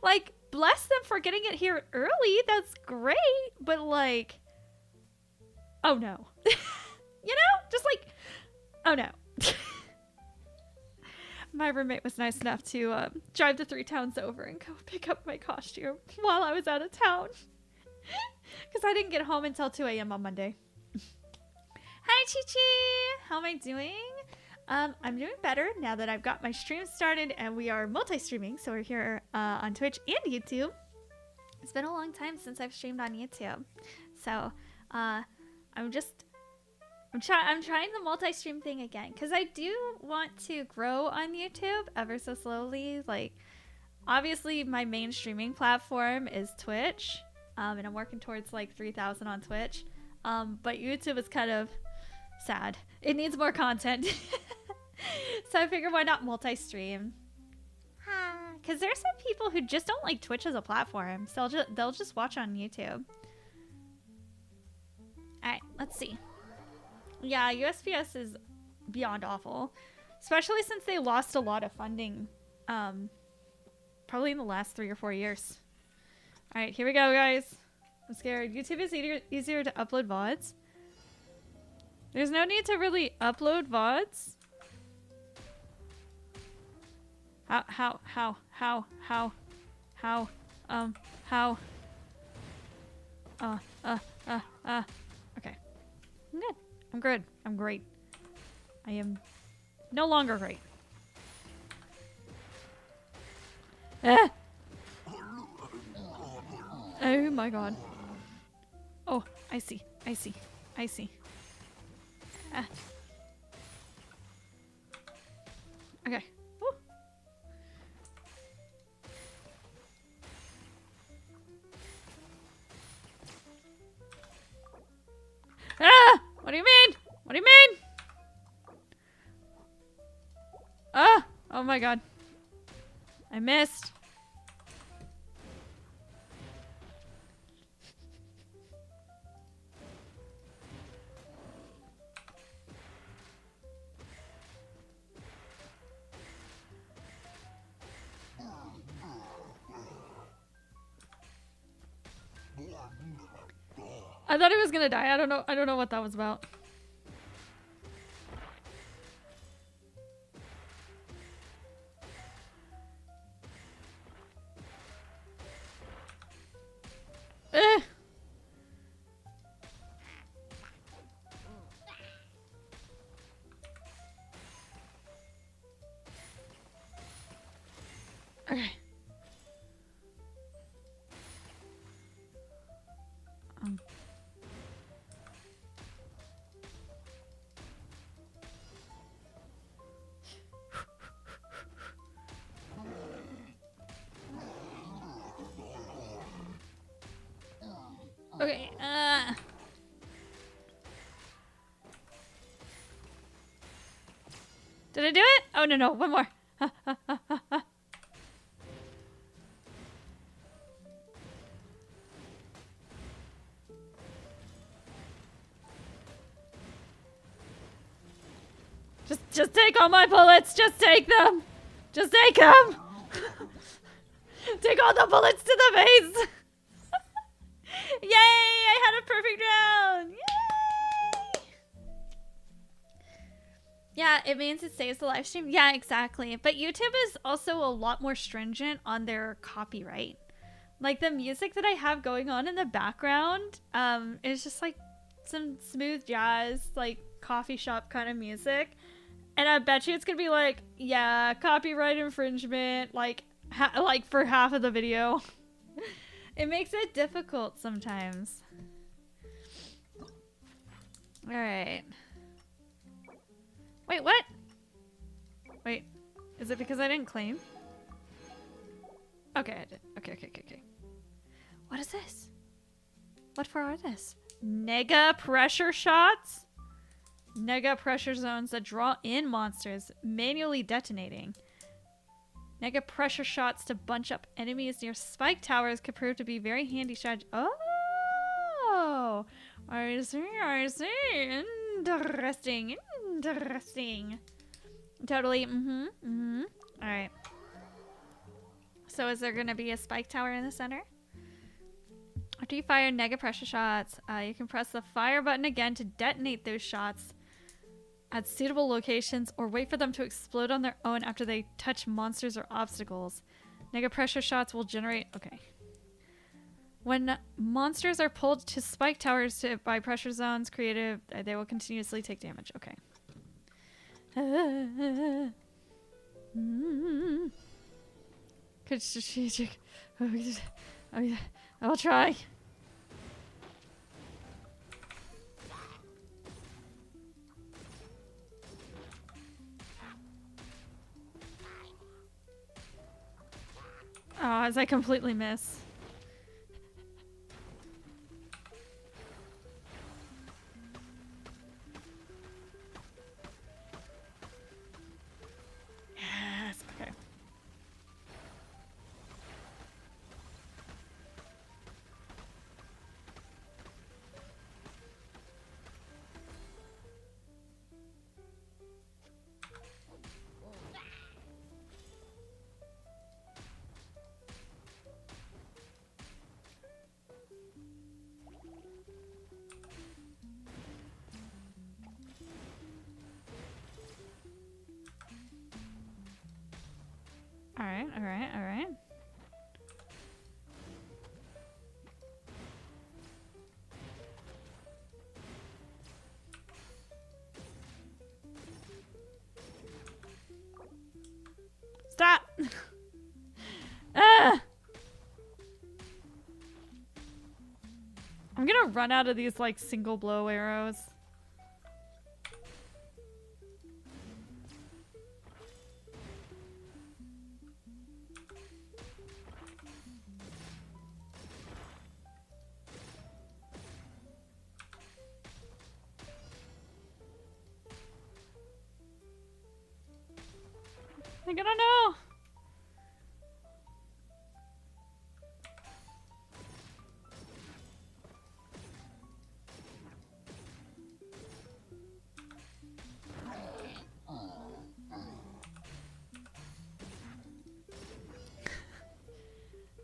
Like, bless them for getting it here early. That's great. But like, oh no. You know? Just like, oh no. My roommate was nice enough to drive the 3 towns over and go pick up my costume while I was out of town. Because I didn't get home until 2 a.m. on Monday. Hi, Chi-Chi! How am I doing? I'm doing better now that I've got my stream started and we are multi-streaming. So we're here on Twitch and YouTube. It's been a long time since I've streamed on YouTube. So I'm trying the multi-stream thing again because I do want to grow on YouTube ever so slowly. Like, obviously my main streaming platform is Twitch, and I'm working towards like 3,000 on Twitch. But YouTube is kind of sad. It needs more content. So I figured, why not multi-stream? Because there's some people who just don't like Twitch as a platform, so they'll just watch on YouTube. Alright, let's see. Yeah, USPS is beyond awful. Especially since they lost a lot of funding. Probably in the last 3 or 4 years. Alright, here we go, guys. I'm scared. YouTube is easier to upload VODs. There's no need to really upload VODs. How? Okay. I'm good. I'm good. I'm great. I am no longer great. Ah! Oh my god. Oh, I see. I see. I see. Ah. Okay. Woo. Ah! What do you mean? What do you mean? Ah! Oh my god. I missed. I thought he was gonna die. I don't know what that was about. Eh. Okay. Okay, did I do it? Oh, no, one more. Just take all my bullets. Just take them. Just take them. Take all the bullets to the face. Yay! I had a perfect round. Yay! Yeah, it means it saves the live stream. Yeah, exactly. But YouTube is also a lot more stringent on their copyright. Like the music that I have going on in the background is just like some smooth jazz, like coffee shop kind of music. And I bet you it's gonna be like, yeah, copyright infringement, like for half of the video. It makes it difficult sometimes. All right. Wait, what? Wait, is it because I didn't claim? Okay, I did. Okay. What is this? What for are this? Nega pressure shots? Nega pressure zones that draw in monsters, manually detonating. Nega pressure shots to bunch up enemies near spike towers could prove to be very handy strategy. Oh! I see. Interesting. Totally. Alright. So is there going to be a spike tower in the center? After you fire nega pressure shots, you can press the fire button again to detonate those shots at suitable locations or wait for them to explode on their own after they touch monsters or obstacles. Nega pressure shots will generate... Okay. When monsters are pulled to spike towers by pressure zones created, they will continuously take damage. Okay. Good strategic. I'll try. Oh, as I completely miss. Yes, okay. All right. Stop! Ah! I'm gonna run out of these, like, single blow arrows. I don't know.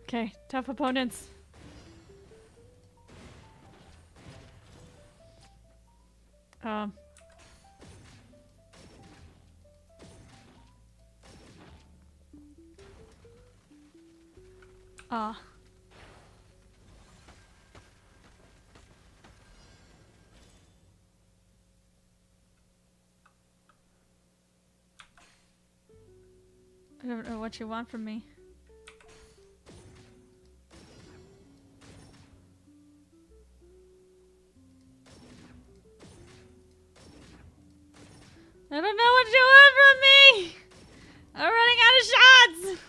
Okay, tough opponents. I don't know what you want from me. I don't know what you want from me! I'm running out of shots!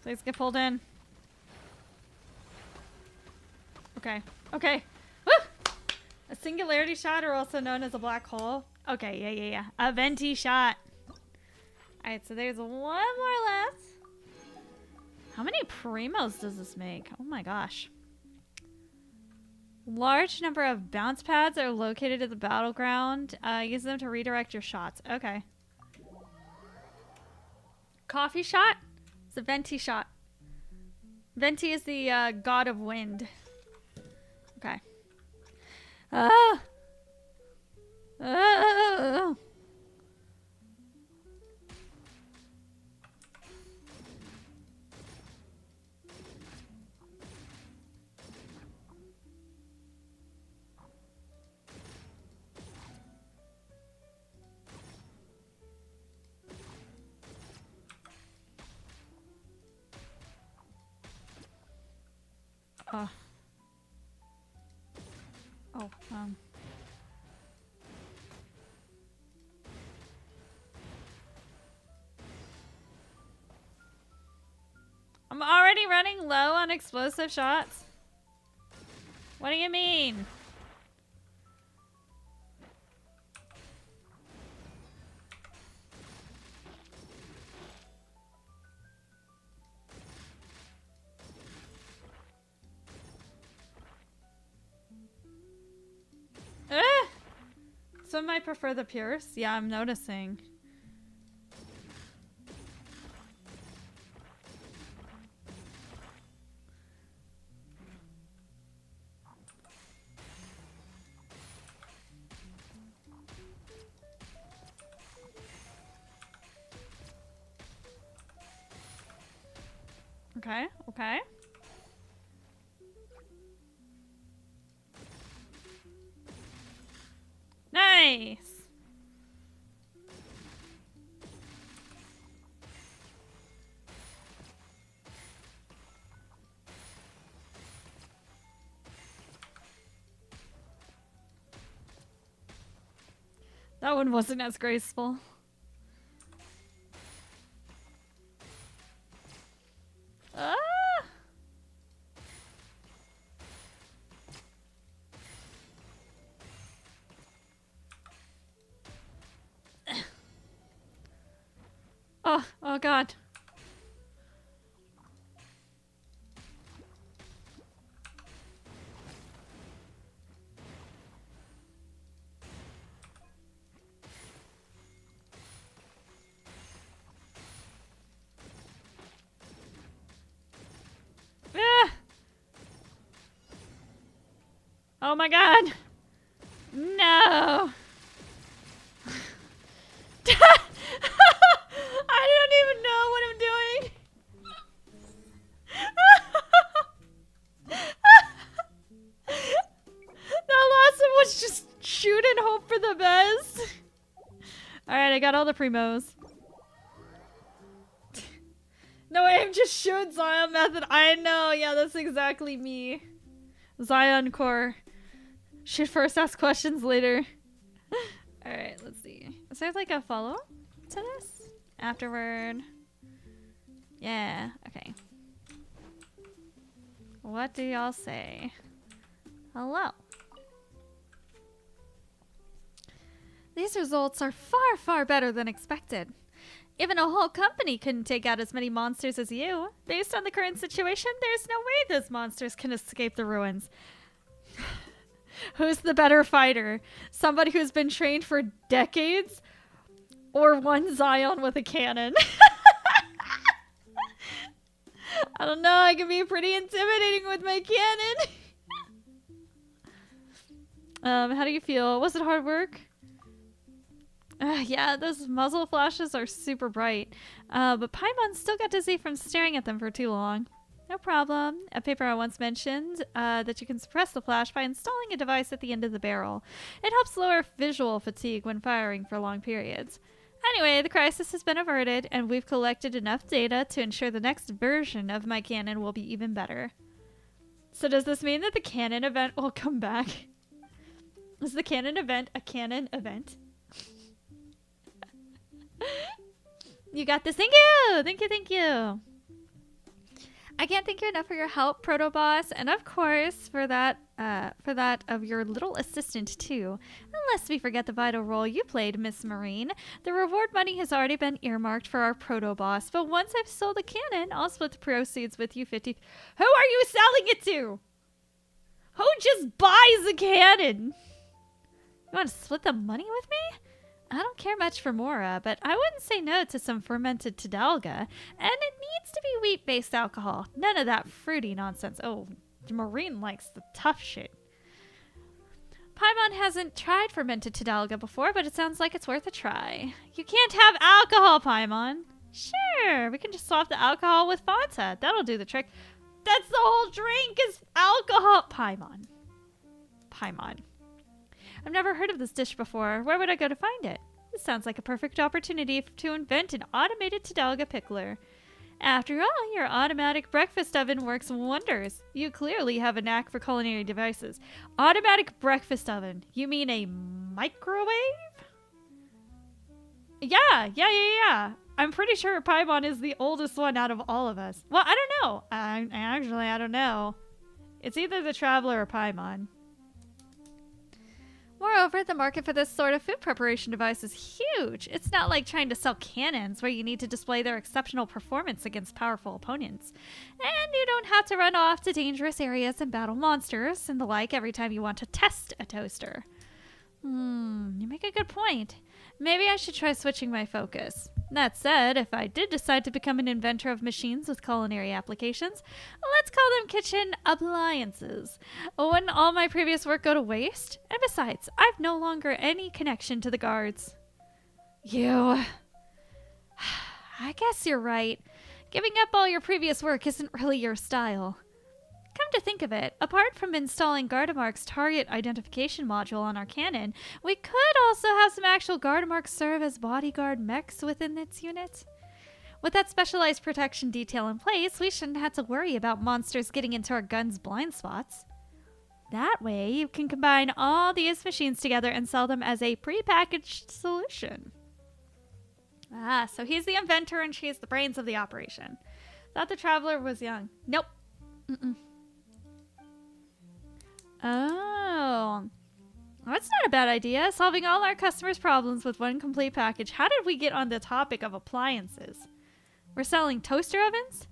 Please get pulled in. Okay. Woo! A singularity shot, or also known as a black hole. Okay, yeah. A venti shot. Alright, so there's one more left. How many primos does this make? Oh my gosh. Large number of bounce pads are located at the battleground. Use them to redirect your shots. Okay. Coffee shot? It's a venti shot. Venti is the god of wind. Okay. Oh, I'm already running low on explosive shots. What do you mean? Some might prefer the Pierce. Yeah, I'm noticing. Okay, okay. Nice! That one wasn't as graceful. Ah! Oh god. Ah! Oh my god. No. I don't even know what I'm doing. That last one was just shoot and hope for the best. Alright, I got all the primos. No, aim, just shoot Zion method. I know, yeah, that's exactly me. Zion core. Shoot first, ask questions later. Alright, let's see. Is there like a follow to this? Afterward. Yeah, okay. What do y'all say? Hello. These results are far, far better than expected. Even a whole company couldn't take out as many monsters as you. Based on the current situation, there's no way those monsters can escape the ruins. Who's the better fighter? Somebody who's been trained for decades? Or one Zion with a cannon? I don't know, I can be pretty intimidating with my cannon. How do you feel? Was it hard work? Yeah, those muzzle flashes are super bright. But Paimon still got dizzy from staring at them for too long. No problem. A paper I once mentioned that you can suppress the flash by installing a device at the end of the barrel. It helps lower visual fatigue when firing for long periods. Anyway, the crisis has been averted, and we've collected enough data to ensure the next version of my cannon will be even better. So does this mean that the cannon event will come back? Is the cannon event a canon event? You got this. Thank you! Thank you, thank you. I can't thank you enough for your help, Proto Boss, and of course for that of your little assistant too. Unless we forget the vital role you played, Miss Marine. The reward money has already been earmarked for our Proto Boss, but once I've sold the cannon, I'll split the proceeds with you 50. Who are you selling it to? Who just buys a cannon? You want to split the money with me? I don't care much for Mora, but I wouldn't say no to some fermented Tidalga. And it needs to be wheat-based alcohol. None of that fruity nonsense. Oh, Marine likes the tough shit. Paimon hasn't tried fermented Tidalga before, but it sounds like it's worth a try. You can't have alcohol, Paimon. Sure, we can just swap the alcohol with Fanta. That'll do the trick. That's the whole drink is alcohol. Paimon. Paimon. I've never heard of this dish before. Where would I go to find it? This sounds like a perfect opportunity to invent an automated Tidalga pickler. After all, your automatic breakfast oven works wonders. You clearly have a knack for culinary devices. Automatic breakfast oven. You mean a microwave? Yeah. I'm pretty sure Paimon is the oldest one out of all of us. Well, I don't know. I don't know. It's either the Traveler or Paimon. Moreover, the market for this sort of food preparation device is huge. It's not like trying to sell cannons where you need to display their exceptional performance against powerful opponents. And you don't have to run off to dangerous areas and battle monsters and the like every time you want to test a toaster. You make a good point. Maybe I should try switching my focus. That said, if I did decide to become an inventor of machines with culinary applications, let's call them kitchen appliances. Wouldn't all my previous work go to waste? And besides, I've no longer any connection to the guards. I guess you're right. Giving up all your previous work isn't really your style. Come to think of it, apart from installing Gardemark's target identification module on our cannon, we could also have some actual Gardemarks serve as bodyguard mechs within its unit. With that specialized protection detail in place, we shouldn't have to worry about monsters getting into our guns' blind spots. That way, you can combine all these machines together and sell them as a prepackaged solution. So he's the inventor and she's the brains of the operation. Thought the Traveler was young. Nope. Oh, that's not a bad idea. Solving all our customers' problems with one complete package. How did we get on the topic of appliances? We're selling toaster ovens?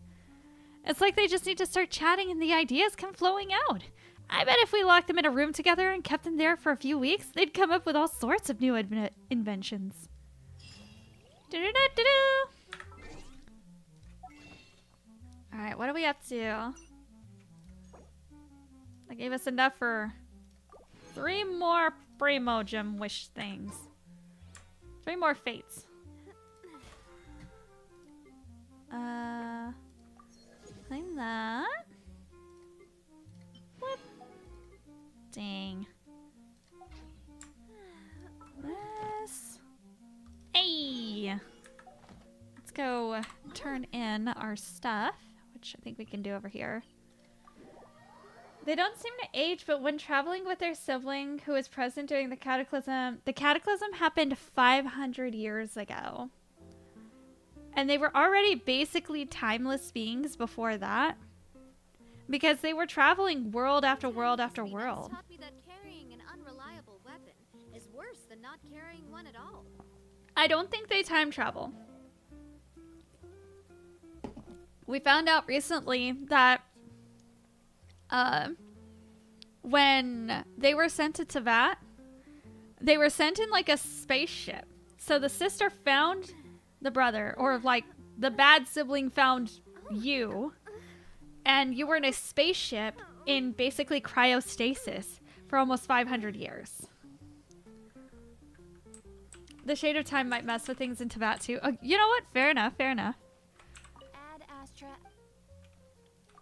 It's like they just need to start chatting and the ideas come flowing out. I bet if we locked them in a room together and kept them there for a few weeks, they'd come up with all sorts of new inventions. Alright, what are we up to? That gave us enough for 3 more Primogem wish things. 3 more fates. Like that. What? Dang. This. Hey! Let's go turn in our stuff, which I think we can do over here. They don't seem to age, but when traveling with their sibling who was present during the cataclysm happened 500 years ago. And they were already basically timeless beings before that. Because they were traveling world after world after world. Taught me that carrying an unreliable weapon is worse than not carrying one at all. I don't think they time travel. We found out recently that when they were sent to Teyvat, they were sent in like a spaceship. So the sister found the brother, or like the bad sibling found you, and you were in a spaceship in basically cryostasis for almost 500 years. The Shade of Time might mess with things in Teyvat too. Oh, you know what? Fair enough. Ad Astra.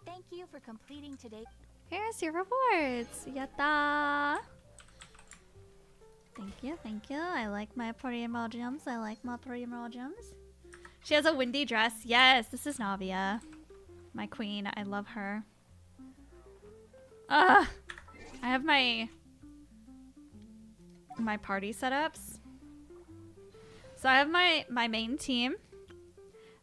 Thank you for completing today. Here's your rewards. Yatta! Thank you. I like my pretty emerald gems. She has a windy dress. Yes, this is Navia. My queen. I love her. I have my party setups. So I have my main team.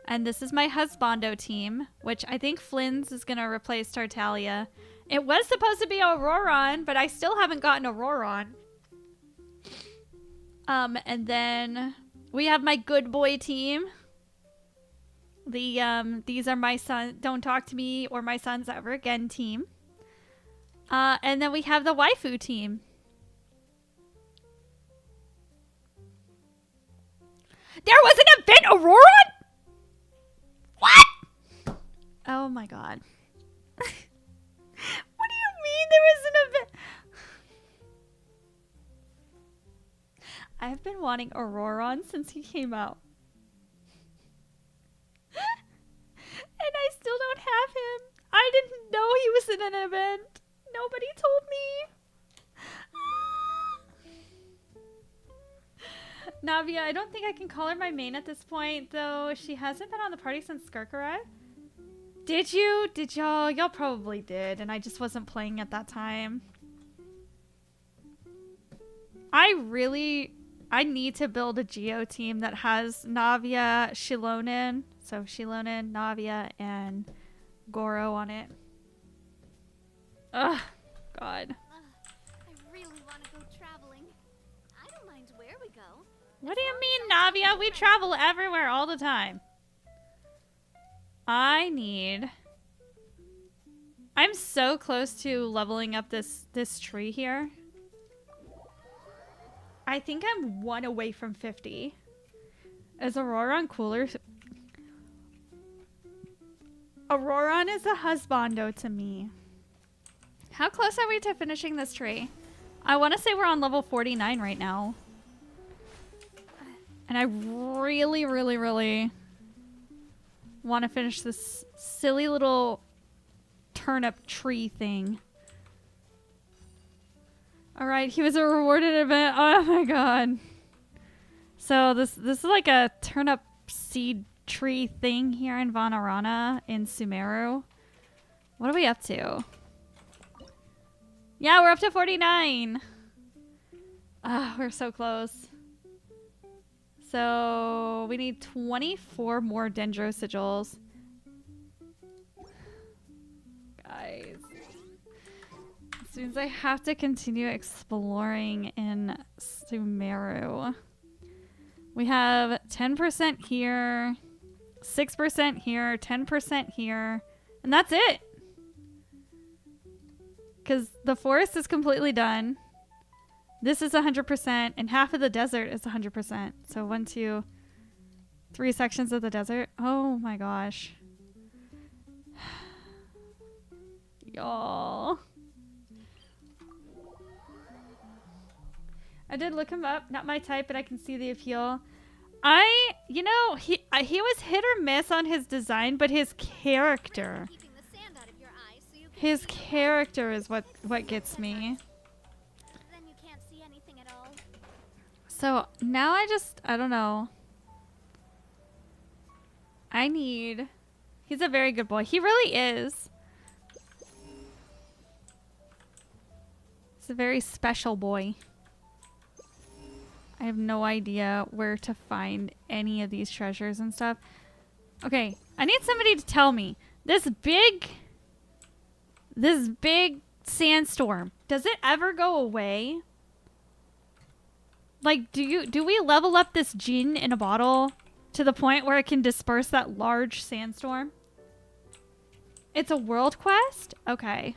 And this is my husbando team, which I think Flynn's is going to replace Tartaglia. It was supposed to be Auroron, but I still haven't gotten Auroron. And then we have my good boy team. These are my son, don't talk to me or my sons ever again team. And then we have the waifu team. There was an event, Auroron? What? Oh my god. What do you mean there was an event? I've been wanting Auroron since he came out. And I still don't have him. I didn't know he was in an event. Nobody told me. Navia, I don't think I can call her my main at this point, though she hasn't been on the party since Skirk arrived. Did you? Did y'all? Y'all probably did, and I just wasn't playing at that time. I need to build a Geo team that has Navia, Shilonen, so Shilonen, Navia, and Goro on it. Ugh, God. I really want to go traveling. I don't mind where we go. What do you mean, Navia? We travel everywhere all the time. I'm so close to leveling up this tree here. I think I'm 1 away from 50. Is Auroron cooler? Auroron is a husbando to me. How close are we to finishing this tree? I want to say we're on level 49 right now. And I really, really, really want to finish this silly little turnip tree thing. All right, he was a rewarded event. Oh my god. So this is like a turnip seed tree thing here in Vanarana in Sumeru. What are we up to? Yeah, we're up to 49. Ah, we're so close. So we need 24 more Dendro sigils. Guys. This means I have to continue exploring in Sumeru. We have 10% here, 6% here, 10% here, and that's it. Because the forest is completely done. This is 100%, and half of the desert is 100%. So 1, 2, 3 sections of the desert. Oh my gosh. Y'all. I did look him up. Not my type, but I can see the appeal. You know, he was hit or miss on his design, but his character. His character is what gets me. Then you can't see anything at all. So now I don't know. He's a very good boy. He really is. He's a very special boy. I have no idea where to find any of these treasures and stuff. Okay, I need somebody to tell me. This big sandstorm, does it ever go away? Like, do we level up this gin in a bottle to the point where it can disperse that large sandstorm? It's a world quest? Okay.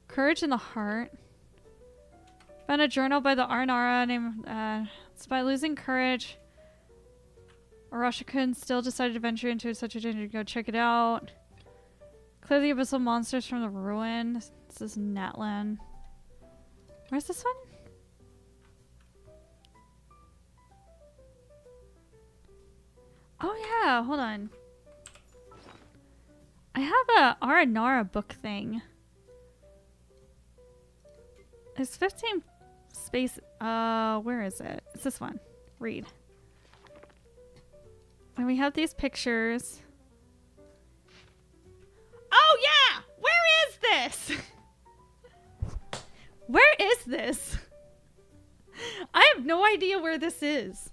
Courage in the Heart. Found a journal by the Arnara named, it's by losing courage. Arashikun still decided to venture into such a danger to go check it out. Clear the abyssal monsters from the ruin. This is Natlan. Where's this one? Oh yeah, hold on. I have a Aranara book thing. There's 15 space. Where is it? It's this one. Read. And we have these pictures. Oh yeah! Where is this? Where is this? I have no idea where this is.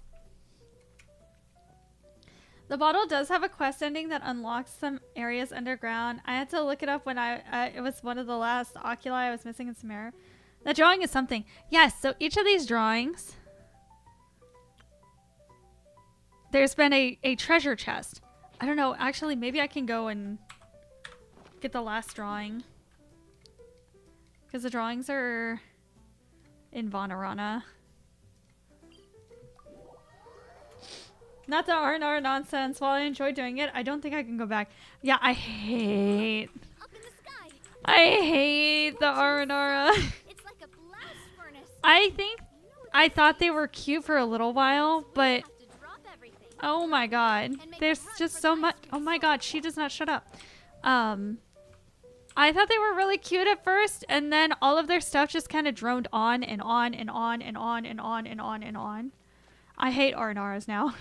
The bottle does have a quest ending that unlocks some areas underground. I had to look it up when it was one of the last oculi I was missing in Sumeru. The drawing is something. Yes, so each of these drawings, there's been a treasure chest. I don't know. Actually, maybe I can go and get the last drawing. Because the drawings are in Vanarana. Not the R&R nonsense. While I enjoy doing it, I don't think I can go back. Yeah, I hate the R&R. It's like a blast furnace. I thought they were cute for a little while, but oh my god. There's just so much. Oh my god, she does not shut up. I thought they were really cute at first, and then all of their stuff just kind of droned on and on and on and on and on and on and on. I hate R&Rs now.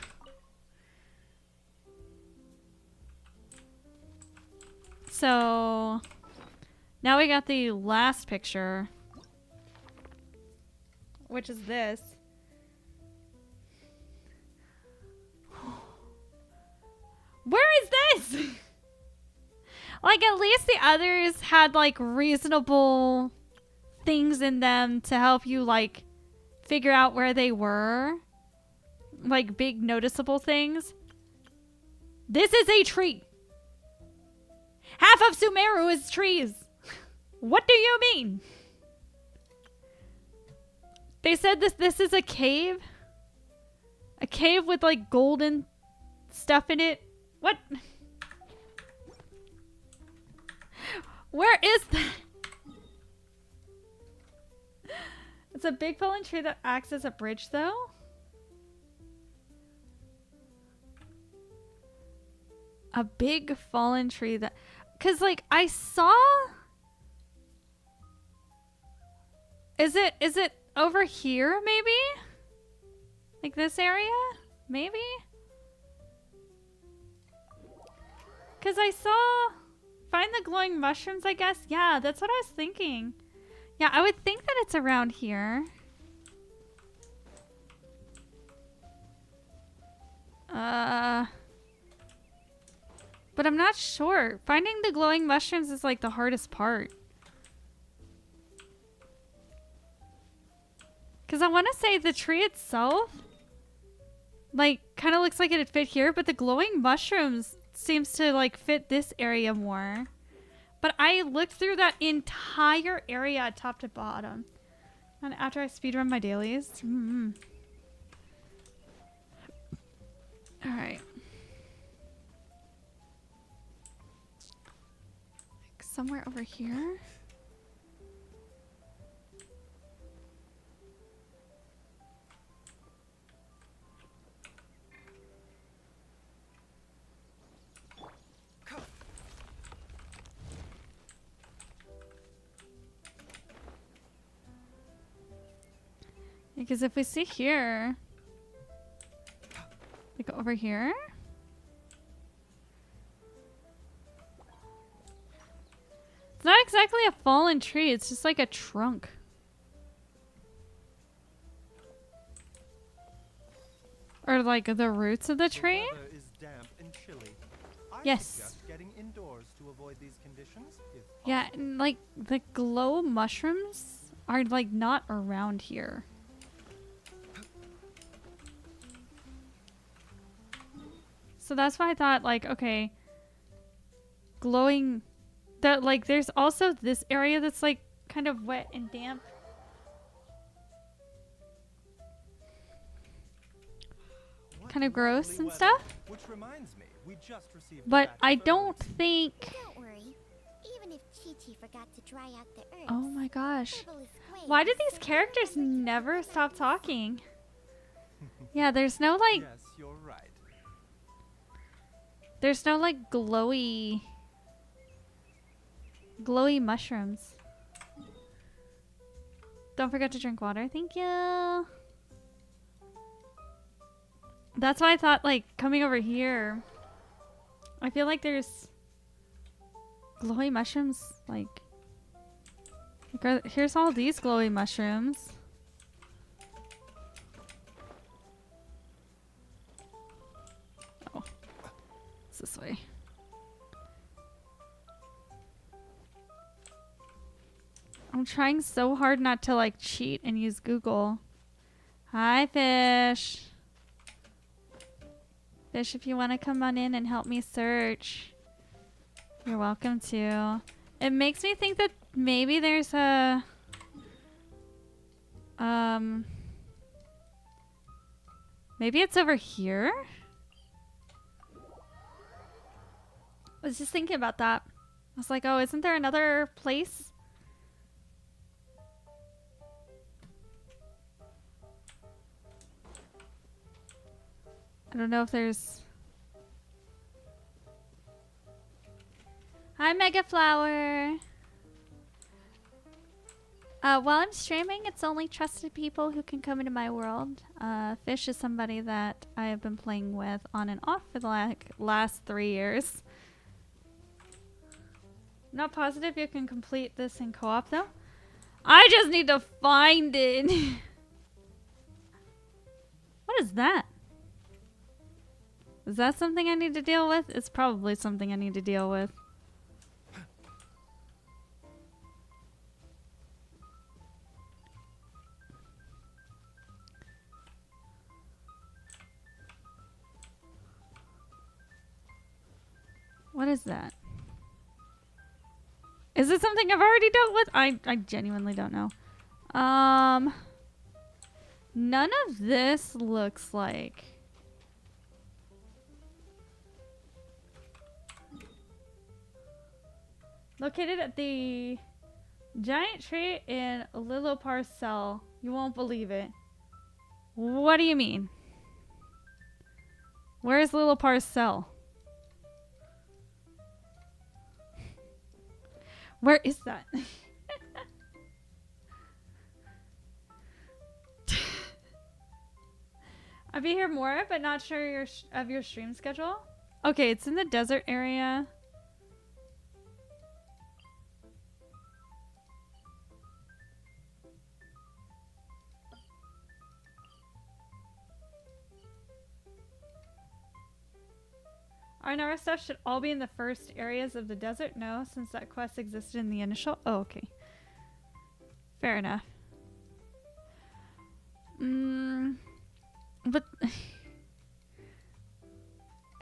So now we got the last picture, which is this. Where is this? Like, at least the others had, like, reasonable things in them to help you, like, figure out where they were. Like, big noticeable things. This is a tree. Half of Sumeru is trees. What do you mean? They said this is a cave. A cave with, like, golden stuff in it. What? Where is that? It's a big fallen tree that acts as a bridge, though. A big fallen tree that... Because, like, I saw... Is it over here, maybe? Like this area? Maybe? Because I saw... Find the glowing mushrooms, I guess? Yeah, that's what I was thinking. Yeah, I would think that it's around here. But I'm not sure. Finding the glowing mushrooms is like the hardest part. Because I want to say the tree itself, like, kind of looks like it'd fit here, but the glowing mushrooms seems to, like, fit this area more. But I looked through that entire area top to bottom. And after I speedrun my dailies. Alright. Like somewhere over here. Because if we see here, like over here, it's not exactly a fallen tree, it's just like a trunk. Or like the roots of the tree. The weather is damp and chilly. I Yes. suggest getting indoors to avoid these conditions, if Yeah, possible. and like the glow mushrooms are like not around here. So that's why I thought, like, okay, glowing, that, like, there's also this area that's, like, kind of wet and damp. What Kind of gross lovely and weather. stuff. Which reminds me, we just received But back I the don't birds. think... Don't worry. Even if Chi-Chi forgot to dry out the earth. Oh my gosh. Frivolous Queen Why do will these certainly characters remember to never keep the stop birds. talking? Yeah, there's no, like, Yes, you're right. there's no, like, glowy mushrooms. Don't forget to drink water. Thank you. That's why I thought, like, coming over here, I feel like there's glowy mushrooms, like here's all these glowy mushrooms. Oh, it's this way. I'm trying so hard not to, like, cheat and use Google. Hi, Fish. Fish, if you want to come on in and help me search, you're welcome to. It makes me think that maybe there's a... Maybe it's over here? I was just thinking about that. I was like, oh, isn't there another place? I don't know if there's... Hi, Mega Flower. While I'm streaming, it's only trusted people who can come into my world. Fish is somebody that I have been playing with on and off for the last 3 years. Not positive you can complete this in co-op though. I just need to find it. What is that? Is that something I need to deal with? It's probably something I need to deal with. What is that? Is it something I've already dealt with? I genuinely don't know. None of this looks like... Located at the giant tree in Lillopar cell. You won't believe it. What do you mean? Where's Lillopar's cell? Where is that? I'll be here more, but not sure of your stream schedule. Okay, it's in the desert area. Our Nara stuff should all be in the first areas of the desert? No, since that quest existed in the initial... Oh, okay. Fair enough. But...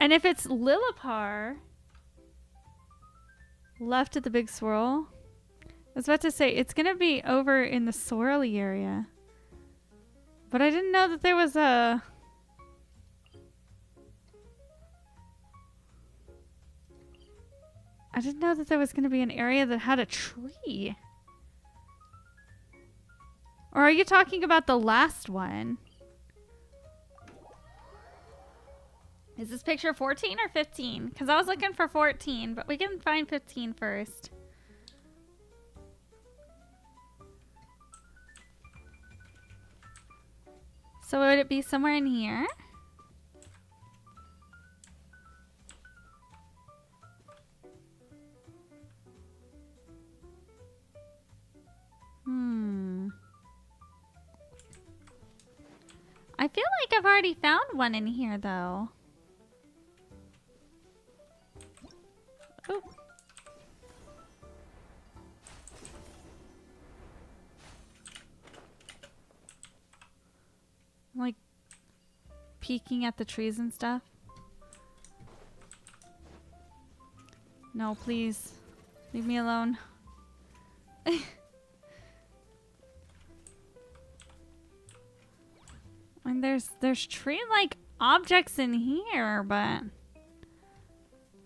And if it's Lillipar... Left at the big swirl... I was about to say, it's gonna be over in the swirly area. But I didn't know that there was a... I didn't know that there was going to be an area that had a tree. Or are you talking about the last one? Is this picture 14 or 15? Because I was looking for 14, but we can find 15 first. So would it be somewhere in here? I feel like I've already found one in here, though. Oh. Like, peeking at the trees and stuff. No, please. Leave me alone. And there's tree-like objects in here, but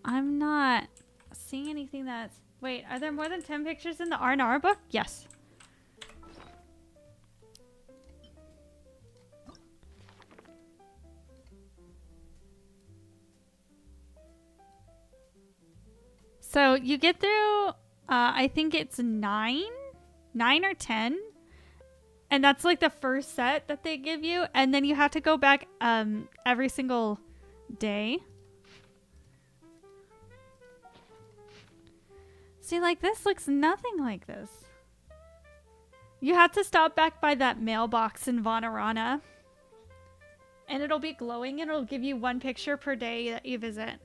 I'm not seeing anything that's... Wait, are there more than 10 pictures in the R&R book? Yes. So you get through, I think it's 9 or 10. And that's like the first set that they give you. And then you have to go back every single day. See, like this looks nothing like this. You have to stop back by that mailbox in Vanarana. And it'll be glowing and it'll give you 1 picture per day that you visit.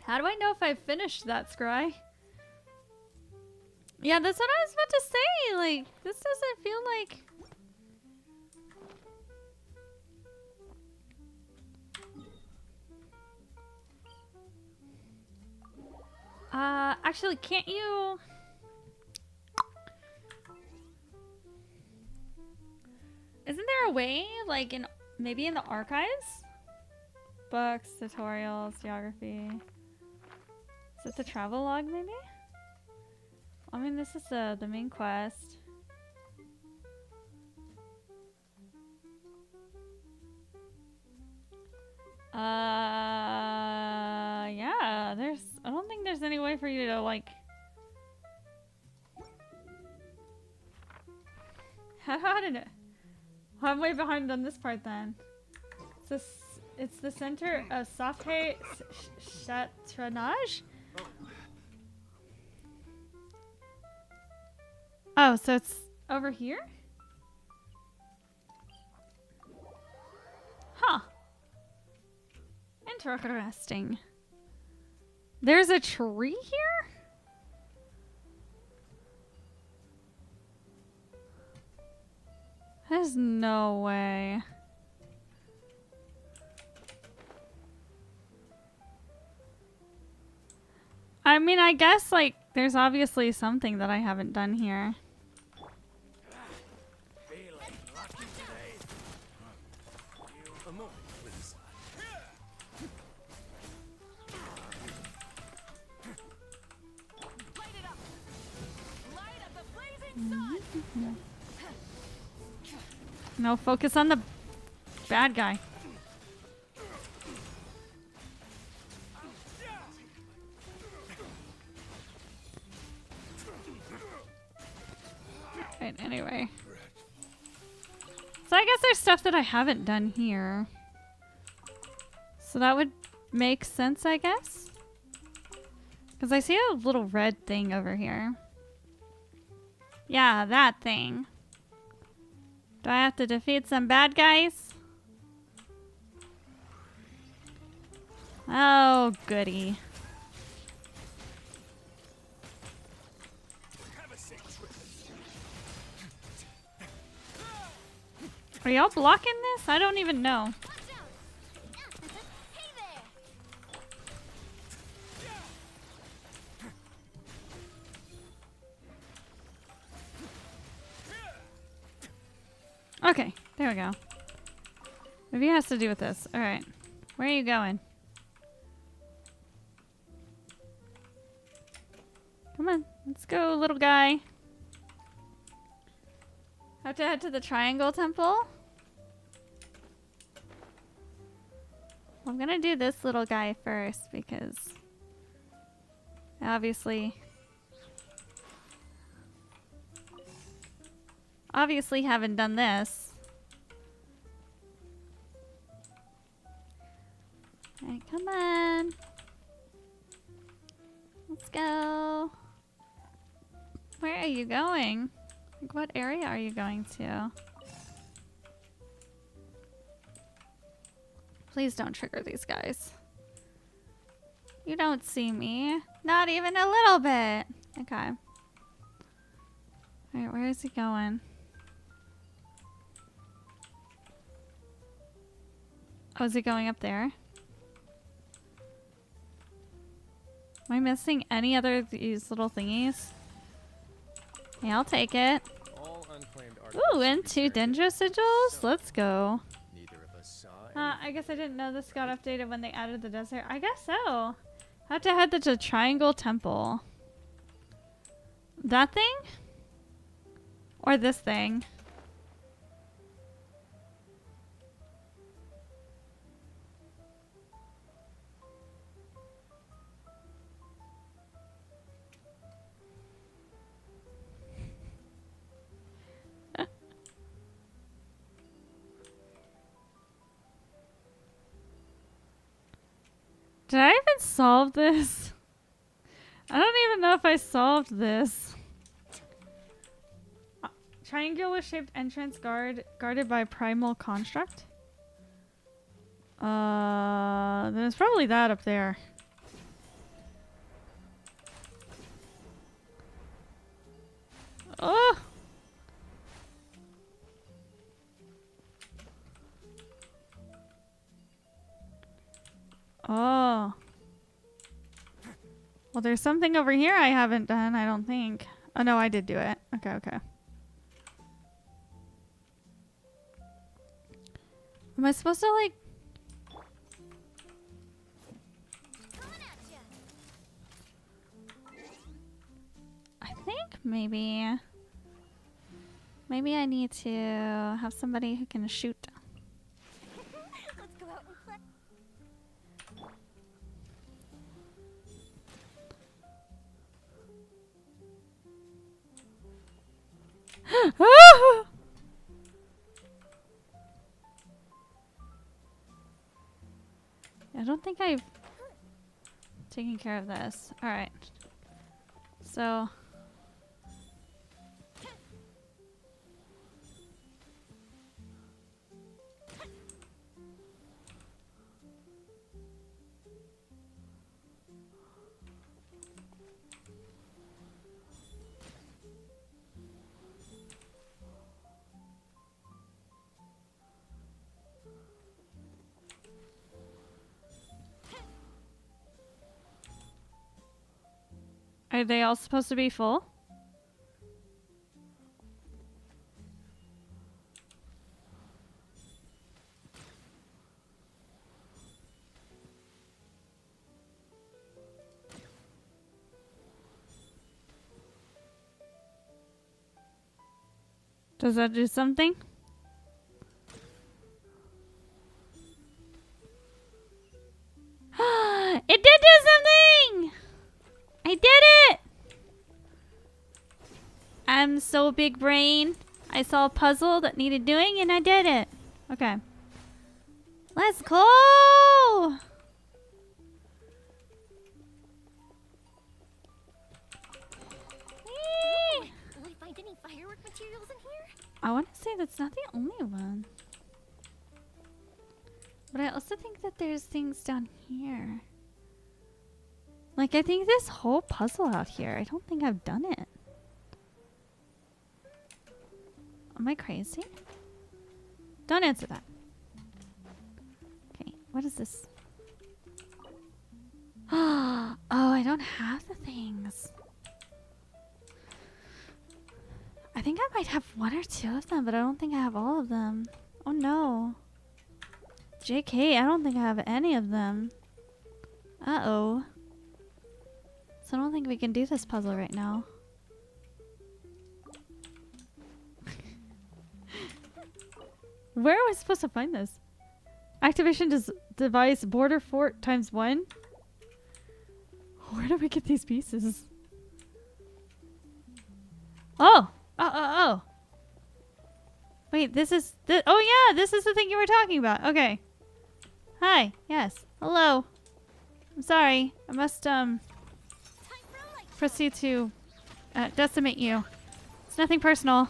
How do I know if I've finished that, Scry? Yeah, that's what I was about to say. Like, this doesn't feel like... Actually, can't you... Isn't there a way, like, maybe in the archives? Books, tutorials, geography. Is it the travel log, maybe? I mean, this is the main quest. Yeah, I don't think there's any way for you to, like... How did it... I'm way behind on this part, then. It's the center of Safhe Shatranaj. Oh, so it's over here? Huh. Interesting. There's a tree here? There's no way. I mean, I guess, like, there's obviously something that I haven't done here. Feeling lucky today? A moment, please. Light it up. Light up the blazing sun. No, focus on the bad guy. Right, anyway. So I guess there's stuff that I haven't done here. So that would make sense, I guess. Because I see a little red thing over here. Yeah, that thing. Do I have to defeat some bad guys? Oh, goody. Are y'all blocking this? I don't even know. Watch out! Hey there! Okay, there we go. Maybe it has to do with this. Alright. Where are you going? Come on. Let's go, little guy. Have to head to the Triangle Temple. I'm gonna do this little guy first because obviously haven't done this. Alright, come on. Let's go. Where are you going? Like, what area are you going to? Please don't trigger these guys. You don't see me. Not even a little bit. Okay. Alright, where is he going? Oh, is he going up there? Am I missing any other of these little thingies? Yeah, I'll take it. All unclaimed Ooh, and 2 Dendro sigils? Let's go. Neither of us saw I guess I didn't know this got updated when they added the desert. I guess so. Have to head to the Triangle Temple. That thing? Or this thing? Did I even solve this? I don't even know if I solved this. Triangular shaped entrance guarded by primal construct? Then it's probably that up there. Oh! Oh. Well, there's something over here I haven't done, I don't think. Oh, no, I did do it. Okay, okay. Am I supposed to, like... Coming at ya! I think maybe... Maybe I need to have somebody who can shoot. Let's go out and play. don't think I've taken care of this. Alright. So... Are they all supposed to be full? Does that do something? It did do something! I did it! I'm so big brain. I saw a puzzle that needed doing and I did it. Okay. Let's go! Whee! Will we find any firework materials in here? I want to say that's not the only one. But I also think that there's things down here. Like, I think this whole puzzle out here, I don't think I've done it. Am I crazy? Don't answer that. Okay, what is this? Oh, I don't have the things. I think I might have one or two of them, but I don't think I have all of them. Oh no. JK, I don't think I have any of them. Uh-oh. So I don't think we can do this puzzle right now. Where am I supposed to find this? Activation device border fort ×1? Where do we get these pieces? Oh! Oh. Wait, this is... oh yeah, this is the thing you were talking about. Okay. Hi. Yes. Hello. I'm sorry. I must, proceed to decimate you. It's nothing personal.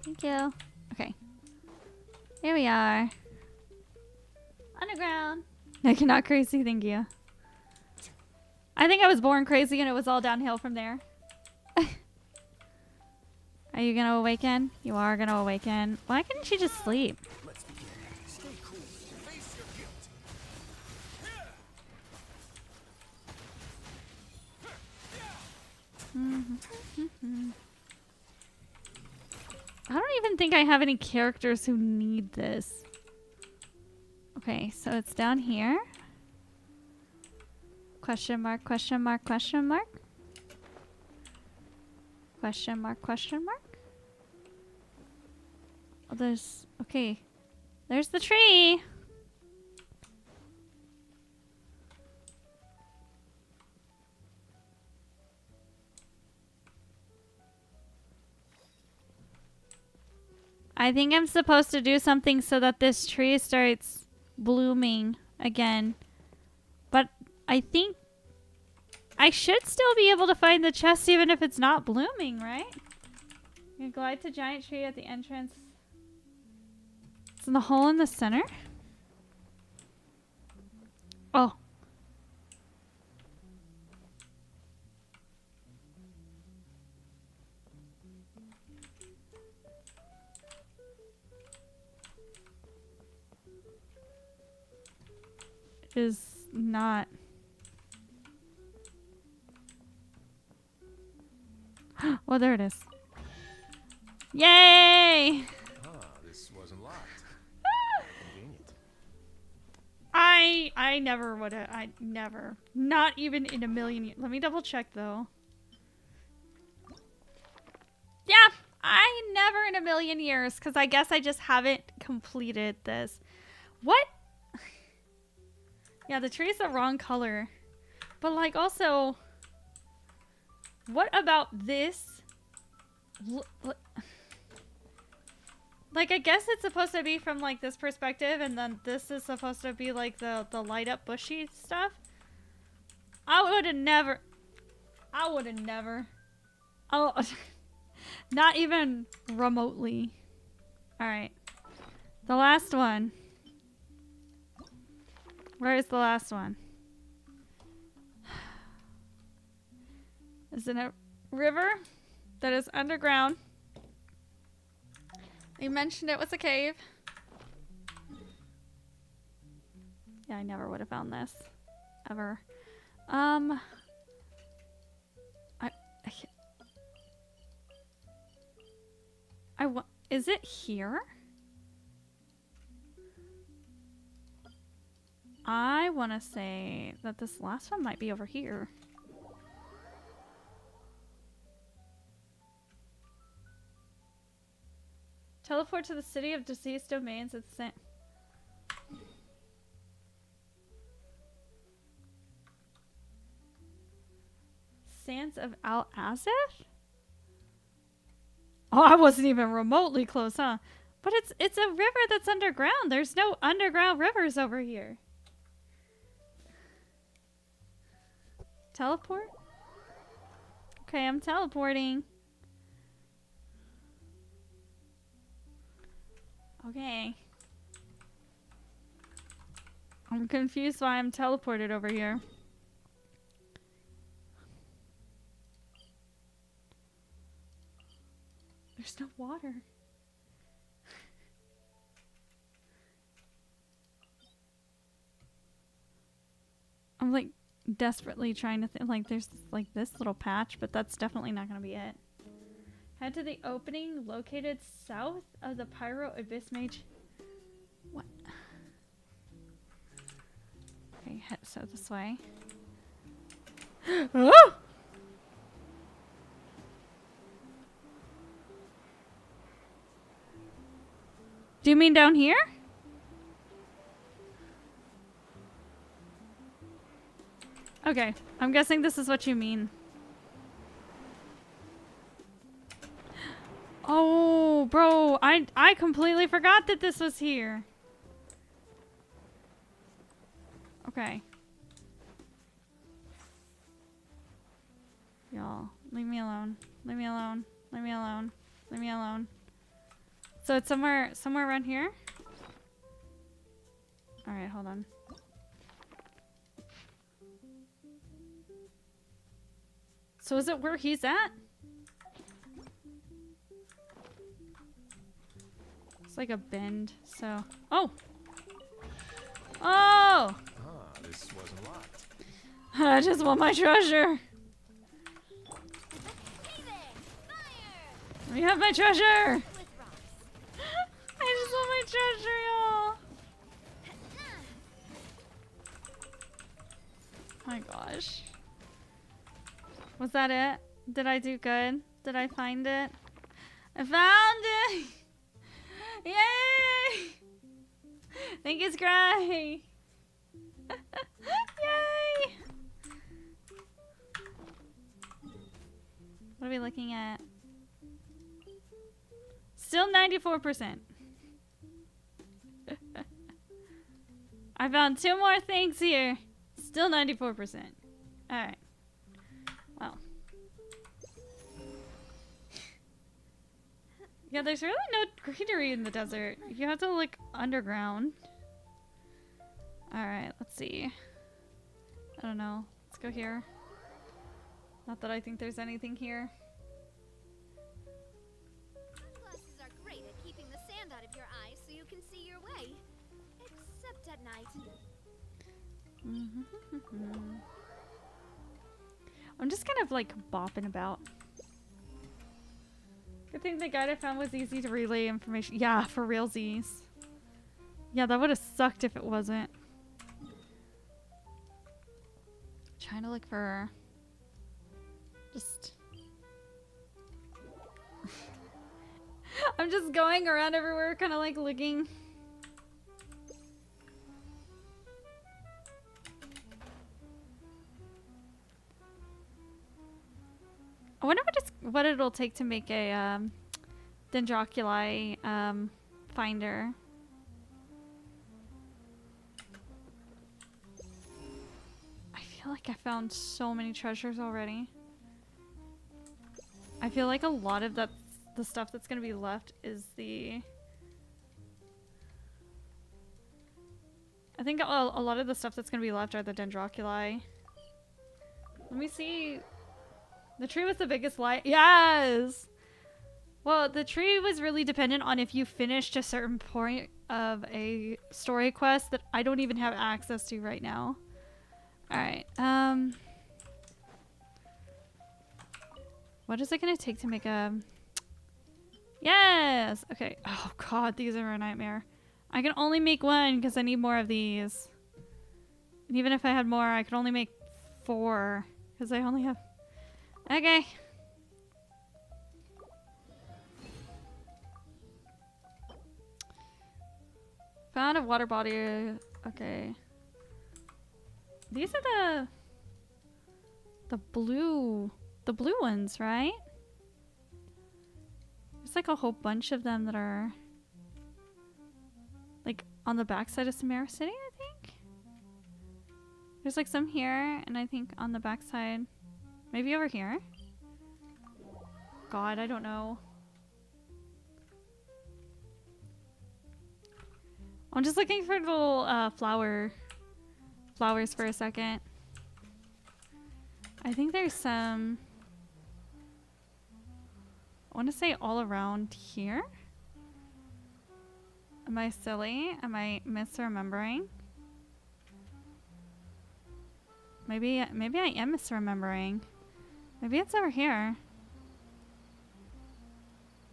Thank you. Okay. Here we are. Underground. No, you're not crazy. Thank you. I think I was born crazy and it was all downhill from there. Are you gonna awaken? You are gonna awaken. Why couldn't you just sleep? Let's begin. Stay cool. Face your guilt. I don't even think I have any characters who need this. Okay, so it's down here. Question mark, question mark, question mark. Question mark, question mark. Oh, there's... Okay. There's the tree. I think I'm supposed to do something so that this tree starts blooming again. But I think I should still be able to find the chest even if it's not blooming, right? You glide to giant tree at the entrance. It's in the hole in the center? Oh. Is not. Well, there it is. Yay! Ah, this wasn't locked. Convenient. I never would have. I never. Not even in a million years. Let me double check though. Yeah, I never in a million years, because I guess I just haven't completed this. What? Yeah, the tree's the wrong color. But like also, what about this Like, I guess it's supposed to be from, like, this perspective, and then this is supposed to be, like, the light up bushy stuff. I would have never. Oh, not even remotely. Alright. The last one. Where is the last one? Is it a river that is underground? You mentioned it was a cave. Yeah, I never would have found this. Ever. Is it here? I want to say that this last one might be over here. Teleport to the city of deceased domains at the same. Sands of Al Azif? Oh, I wasn't even remotely close, huh? But it's a river that's underground. There's no underground rivers over here. Teleport? Okay, I'm teleporting. Okay. I'm confused why I'm teleported over here. There's no water. I'm like desperately trying to think, like there's like this little patch, but that's definitely not gonna be it. Head to the opening located south of the Pyro Abyss Mage. What? Okay, so this way. Oh! Do you mean down here? Okay, I'm guessing this is what you mean. Oh, bro, I completely forgot that this was here. Okay. Y'all, leave me alone. Leave me alone. Leave me alone. Leave me alone. So it's somewhere around here? Alright, hold on. So is it where he's at? It's like a bend, so... Oh! Oh! Ah, this wasn't locked. I just want my treasure! We have my treasure! I just want my treasure, y'all! My gosh. Was that it? Did I do good? Did I find it? I found it! Yay! Thank you, Scry! Yay! What are we looking at? Still 94%. I found 2 more things here. Still 94%. Alright. Well. Yeah, there's really no greenery in the desert. You have to look underground. Alright, let's see. I don't know. Let's go here. Not that I think there's anything here. Sunglasses are great at keeping the sand out of your eyes so you can see your way. Except at night. I'm just kind of like bopping about. Good thing the guide I found was easy to relay information. Yeah, for realsies. Yeah, that would have sucked if it wasn't. Trying to look for... Just... I'm just going around everywhere, kind of like looking. I wonder what it'll take to make a Dendroculi finder. I feel like I found so many treasures already. I feel like a lot of the stuff that's gonna be left is the... I think a lot of the stuff that's gonna be left are the Dendroculi. Let me see. The tree was the biggest lie. Yes! Well, the tree was really dependent on if you finished a certain point of a story quest that I don't even have access to right now. Alright, what is it gonna take to make a... Yes! Okay. Oh god, these are a nightmare. I can only make one because I need more of these. And even if I had more, I could only make 4 because I only have... Okay. Found a water body. Okay. These are the blue ones, right? There's like a whole bunch of them that are like on the backside of Samara City, I think. There's like some here, and I think on the backside, maybe over here. God, I don't know. I'm just looking for little flowers for a second. I think there's some, I want to say all around here. Am I silly? Am I misremembering? Maybe I am misremembering. Maybe it's over here.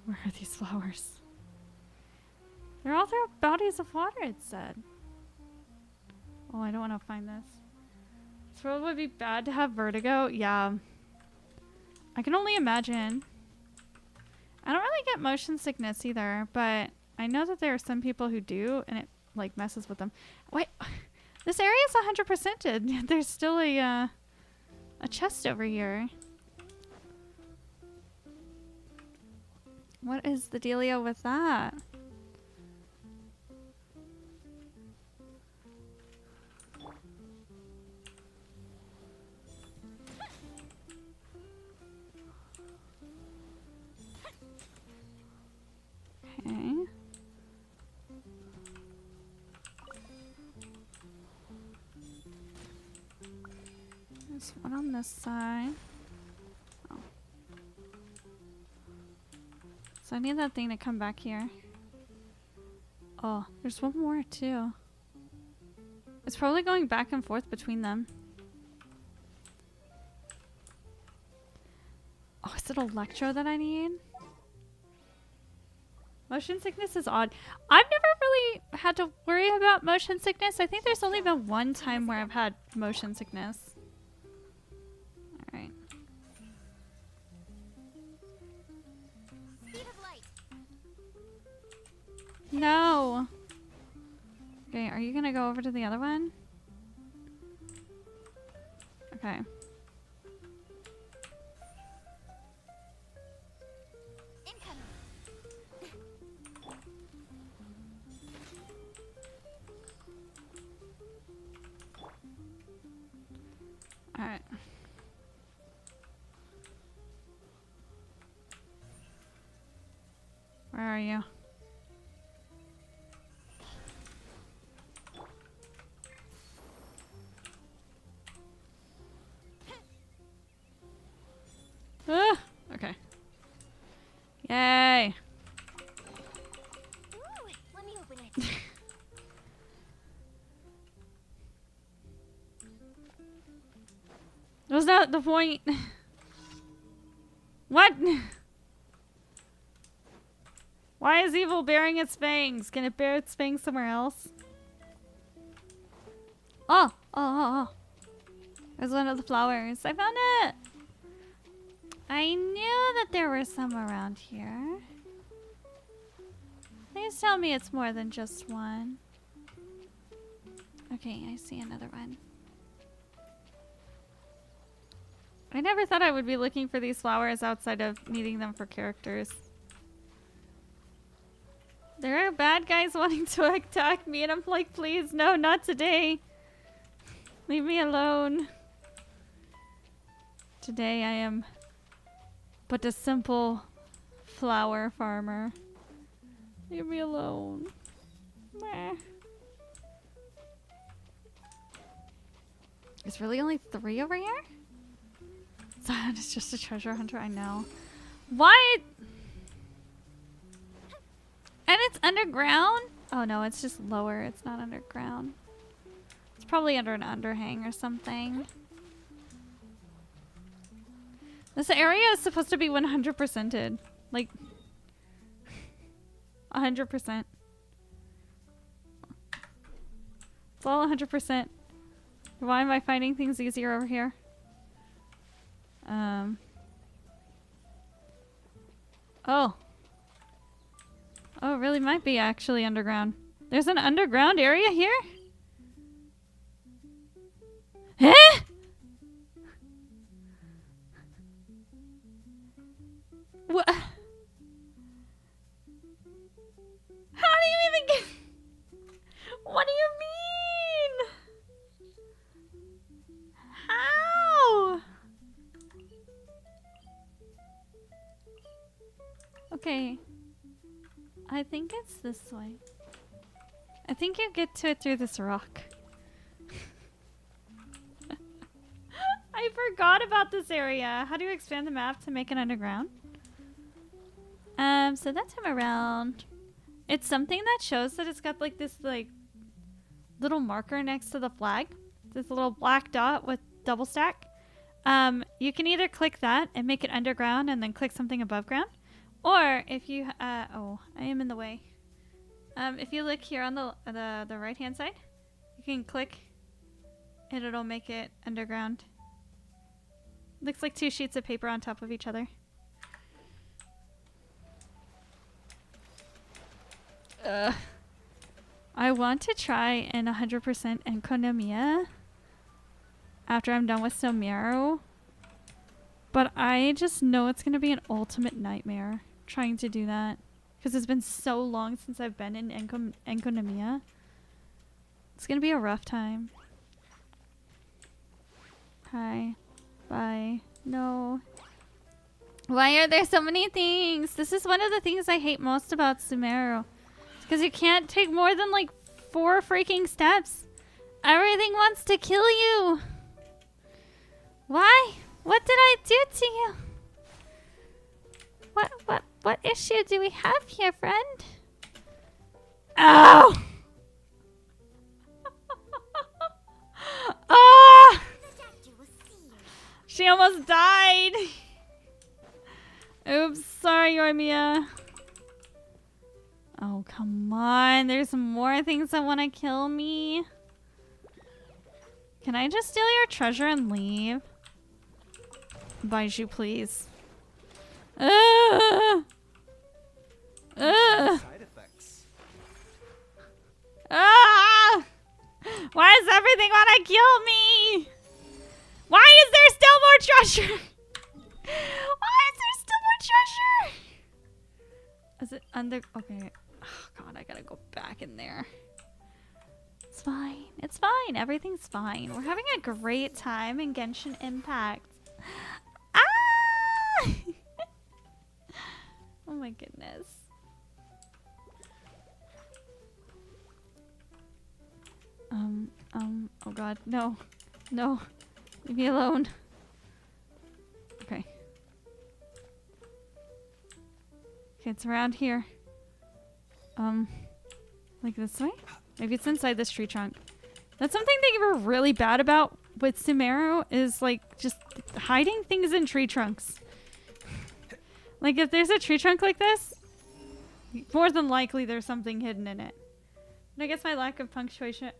Where are these flowers? They're all through bodies of water, it said. Oh, I don't want to find this. This world would be bad to have vertigo. Yeah. I can only imagine. I don't really get motion sickness either, but I know that there are some people who do, and it like messes with them. Wait, this area is 100%ed. There's still a chest over here. What is the dealio with that? Okay. There's one on this side. Oh. So I need that thing to come back here. Oh, there's one more too. It's probably going back and forth between them. Oh, is it Electro that I need? Motion sickness is odd. I've never really had to worry about motion sickness. I think there's only been one time where I've had motion sickness. Alright. Speed of light. No! Okay, are you gonna go over to the other one? Okay. Incoming. Alright. Where are you? Ah, okay. Yay! Ooh, let me open it. Was that the point? What? Why is evil bearing its fangs? Can it bear its fangs somewhere else? Oh. There's one of the flowers. I found it! I knew that there were some around here. Please tell me it's more than just one. Okay, I see another one. I never thought I would be looking for these flowers outside of needing them for characters. There are bad guys wanting to attack me and I'm like, please, no, not today. Leave me alone. Today I am but a simple flower farmer. Leave me alone. Meh. There's really only 3 over here? It's just a treasure hunter, I know. What? And it's underground? Oh no, it's just lower. It's not underground. It's probably under an underhang or something. This area is supposed to be 100%ed. Like, 100%. It's all 100%. Why am I finding things easier over here? Oh. Oh, it really might be actually underground. There's an underground area here? Eh? What? How do you even get... What do you mean? How? Okay. I think it's this way. I think you get to it through this rock. I forgot about this area. How do you expand the map to make it underground? So that's him around. It's something that shows that it's got like this like little marker next to the flag. This little black dot with double stack. You can either click that and make it underground and then click something above ground. Or if you, oh, I am in the way. If you look here on the right hand side, you can click and it'll make it underground. Looks like 2 sheets of paper on top of each other. I want to try in 100% Enkonomiya after I'm done with Sumeru. But I just know it's going to be an ultimate nightmare trying to do that. Because it's been so long since I've been in Enkonomiya. It's going to be a rough time. Hi. Bye. No. Why are there so many things? This is one of the things I hate most about Sumeru. Because you can't take more than like 4 freaking steps. Everything wants to kill you. Why? What did I do to you? What issue do we have here, friend? Oh! Ah! She almost died. Oops, sorry, Yoimiya. Oh, come on. There's more things that want to kill me. Can I just steal your treasure and leave? Baiju, please. Side effects. Ah! Why does everything want to kill me? Why is there still more treasure? Why is there still more treasure? Is it under... Okay. Oh, God, I gotta go back in there. It's fine. It's fine. Everything's fine. We're having a great time in Genshin Impact. Ah! Oh my goodness. Oh God, no. No. Leave me alone. Okay. Okay, it's around here. Like this way? Maybe it's inside this tree trunk. That's something they were really bad about with Sumeru is like just hiding things in tree trunks. Like if there's a tree trunk like this, more than likely there's something hidden in it. And I guess my lack of punctuation.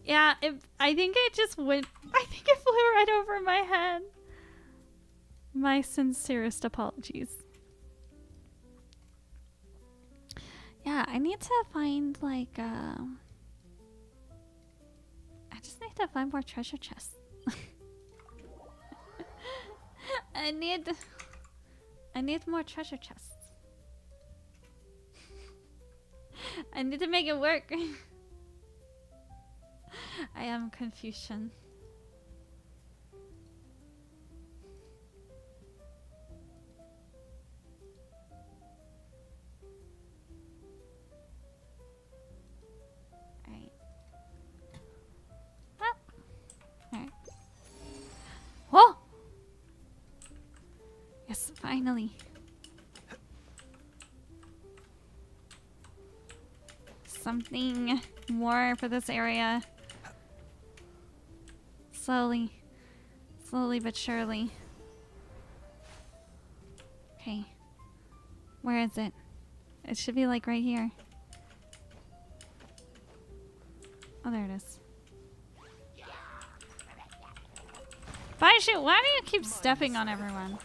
Yeah, I think it just went. I think it flew right over my head. My sincerest apologies. Yeah, I need to find like just need to find more treasure chests. I need more treasure chests. I need to make it work. I am Confucian. Alright. Ah. Alright. Whoa! Yes, finally. Something more for this area. Slowly but surely. Okay. Where is it? It should be like right here. Oh, there it is. Baishu, why do you keep stepping on everyone?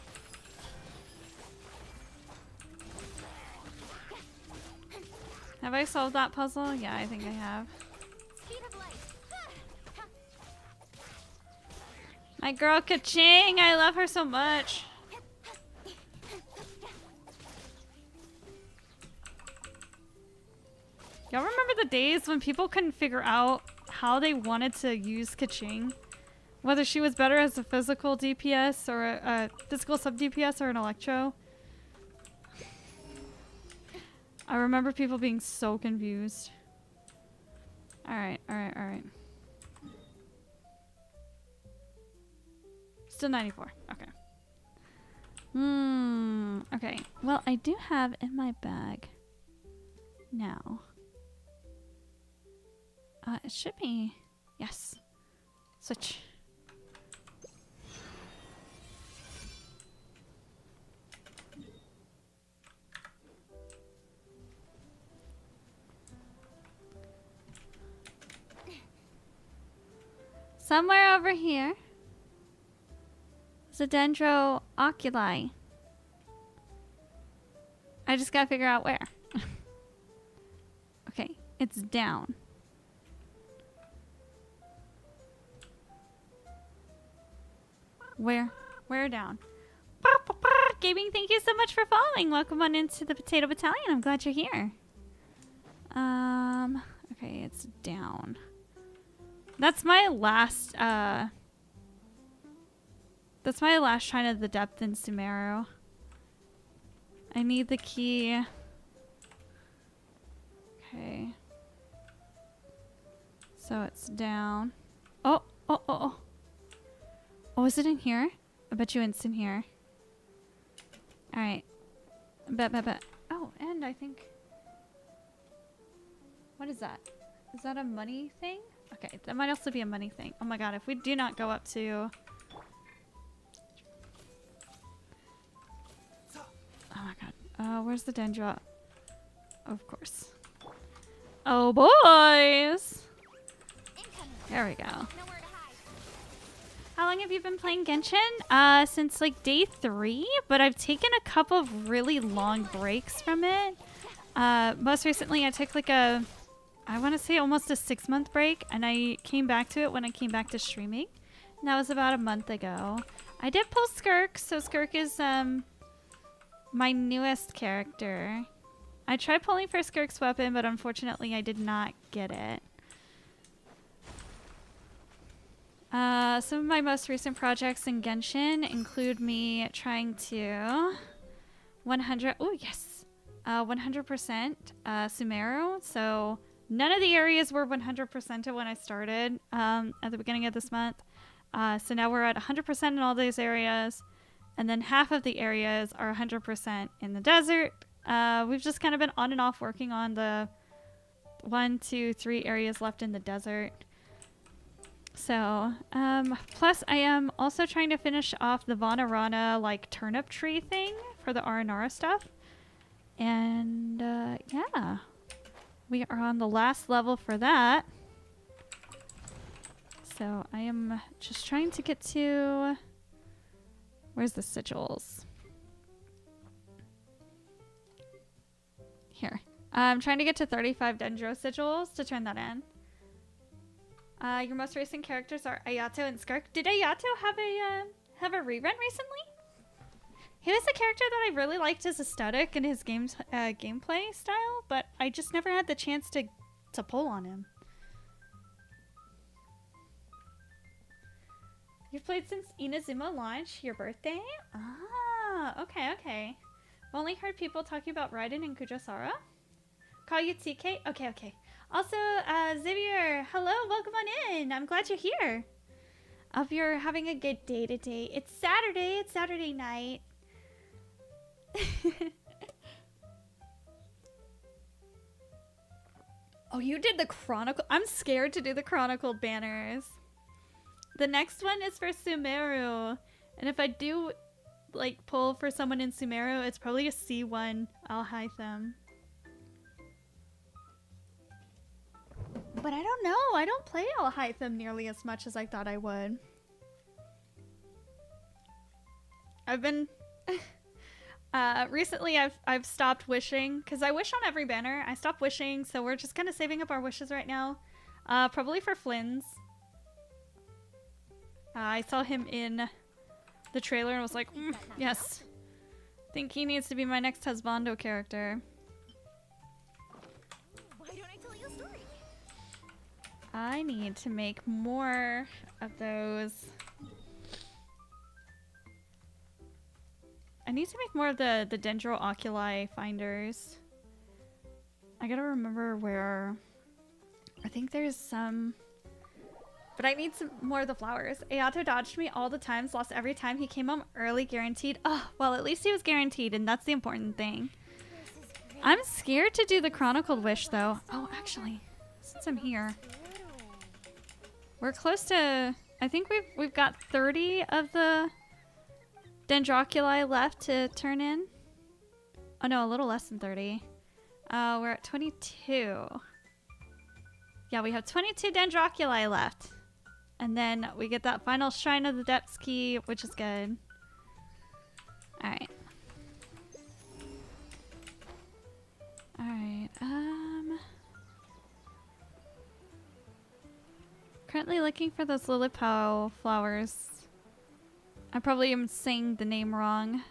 Have I solved that puzzle? Yeah, I think I have. Speed of light. My girl Kaching, I love her so much. Y'all remember the days when people couldn't figure out how they wanted to use Kaching? Whether she was better as a physical DPS or a physical sub DPS or an electro? I remember people being so confused. Alright. Still 94. Okay. Okay. Well, I do have in my bag now. It should be... Yes. Switch. Somewhere over here is a dendro oculi. I just gotta figure out where. Okay, it's down. Where? Where down? Gaming, thank you so much for following. Welcome on into the Potato Battalion. I'm glad you're here. Okay, it's down. That's my last, that's my last shrine of the depth in Sumeru. I need the key. Okay. So it's down. Oh. Oh, is it in here? I bet you it's in here. Alright. Bet. Oh, and I think... What is that? Is that a money thing? Okay, that might also be a money thing. Oh my god, if we do not go up to... Oh my god. Where's the dendro? Of course. Oh, boys! There we go. Nowhere to hide. How long have you been playing Genshin? Since like day 3, but I've taken a couple of really long breaks from it. Most recently I took like I want to say almost a 6-month break, and I came back to it when I came back to streaming. And that was about a month ago. I did pull Skirk, so Skirk is my newest character. I tried pulling for Skirk's weapon, but unfortunately I did not get it. Some of my most recent projects in Genshin include me trying to 100% Sumeru. So none of the areas were 100%ed when I started at the beginning of this month. So now we're at 100% in all these areas, and then half of the areas are 100% in the desert. We've just kind of been on and off working on the 1, 2, 3 areas left in the desert. So, plus I am also trying to finish off the Vanarana, like, turnip tree thing for the Aranara stuff. And, yeah. We are on the last level for that. So, I am just trying to get to... Where's the sigils? Here. I'm trying to get to 35 dendro sigils to turn that in. Your most recent characters are Ayato and Skirk. Did Ayato have a rerun recently? He was a character that I really liked his aesthetic and his gameplay style, but I just never had the chance to pull on him. You've played since Inazuma launch, your birthday? Ah, okay, okay. I've only heard people talking about Raiden and Kujasara. Call you TK? Okay, okay. Also, Xavier, hello, welcome on in. I'm glad you're here. Hope you're having a good day today. It's Saturday night. Oh, you did the Chronicle. I'm scared to do the Chronicle banners. The next one is for Sumeru. And if I do, like, pull for someone in Sumeru, it's probably a C1 Alhaitham. But I don't know. I don't play Alhaitham nearly as much as I thought I would. I've been... recently I've stopped wishing, because I wish on every banner. I stopped wishing, so we're just kind of saving up our wishes right now. Probably for Flynn's. I saw him in the trailer and was like, yes. Think he needs to be my next husbando character. Why don't I tell you a story? I need to make more of those. I need to make more of the Dendro Oculi finders. I gotta remember where. I think there's some. But I need some more of the flowers. Ayato dodged me all the times, lost every time. He came home early, guaranteed. Oh, well, at least he was guaranteed, and that's the important thing. I'm scared to do the Chronicled Wish, though. Oh, actually, since I'm here. We're close to... I think we've got 30 of the Dendroculi left to turn in. Oh, no, a little less than 30. We're at 22. Yeah, we have 22 Dendroculi left. And then we get that final Shrine of the Depths key, which is good. Alright. Alright, currently looking for those Lilipao flowers. I probably am saying the name wrong.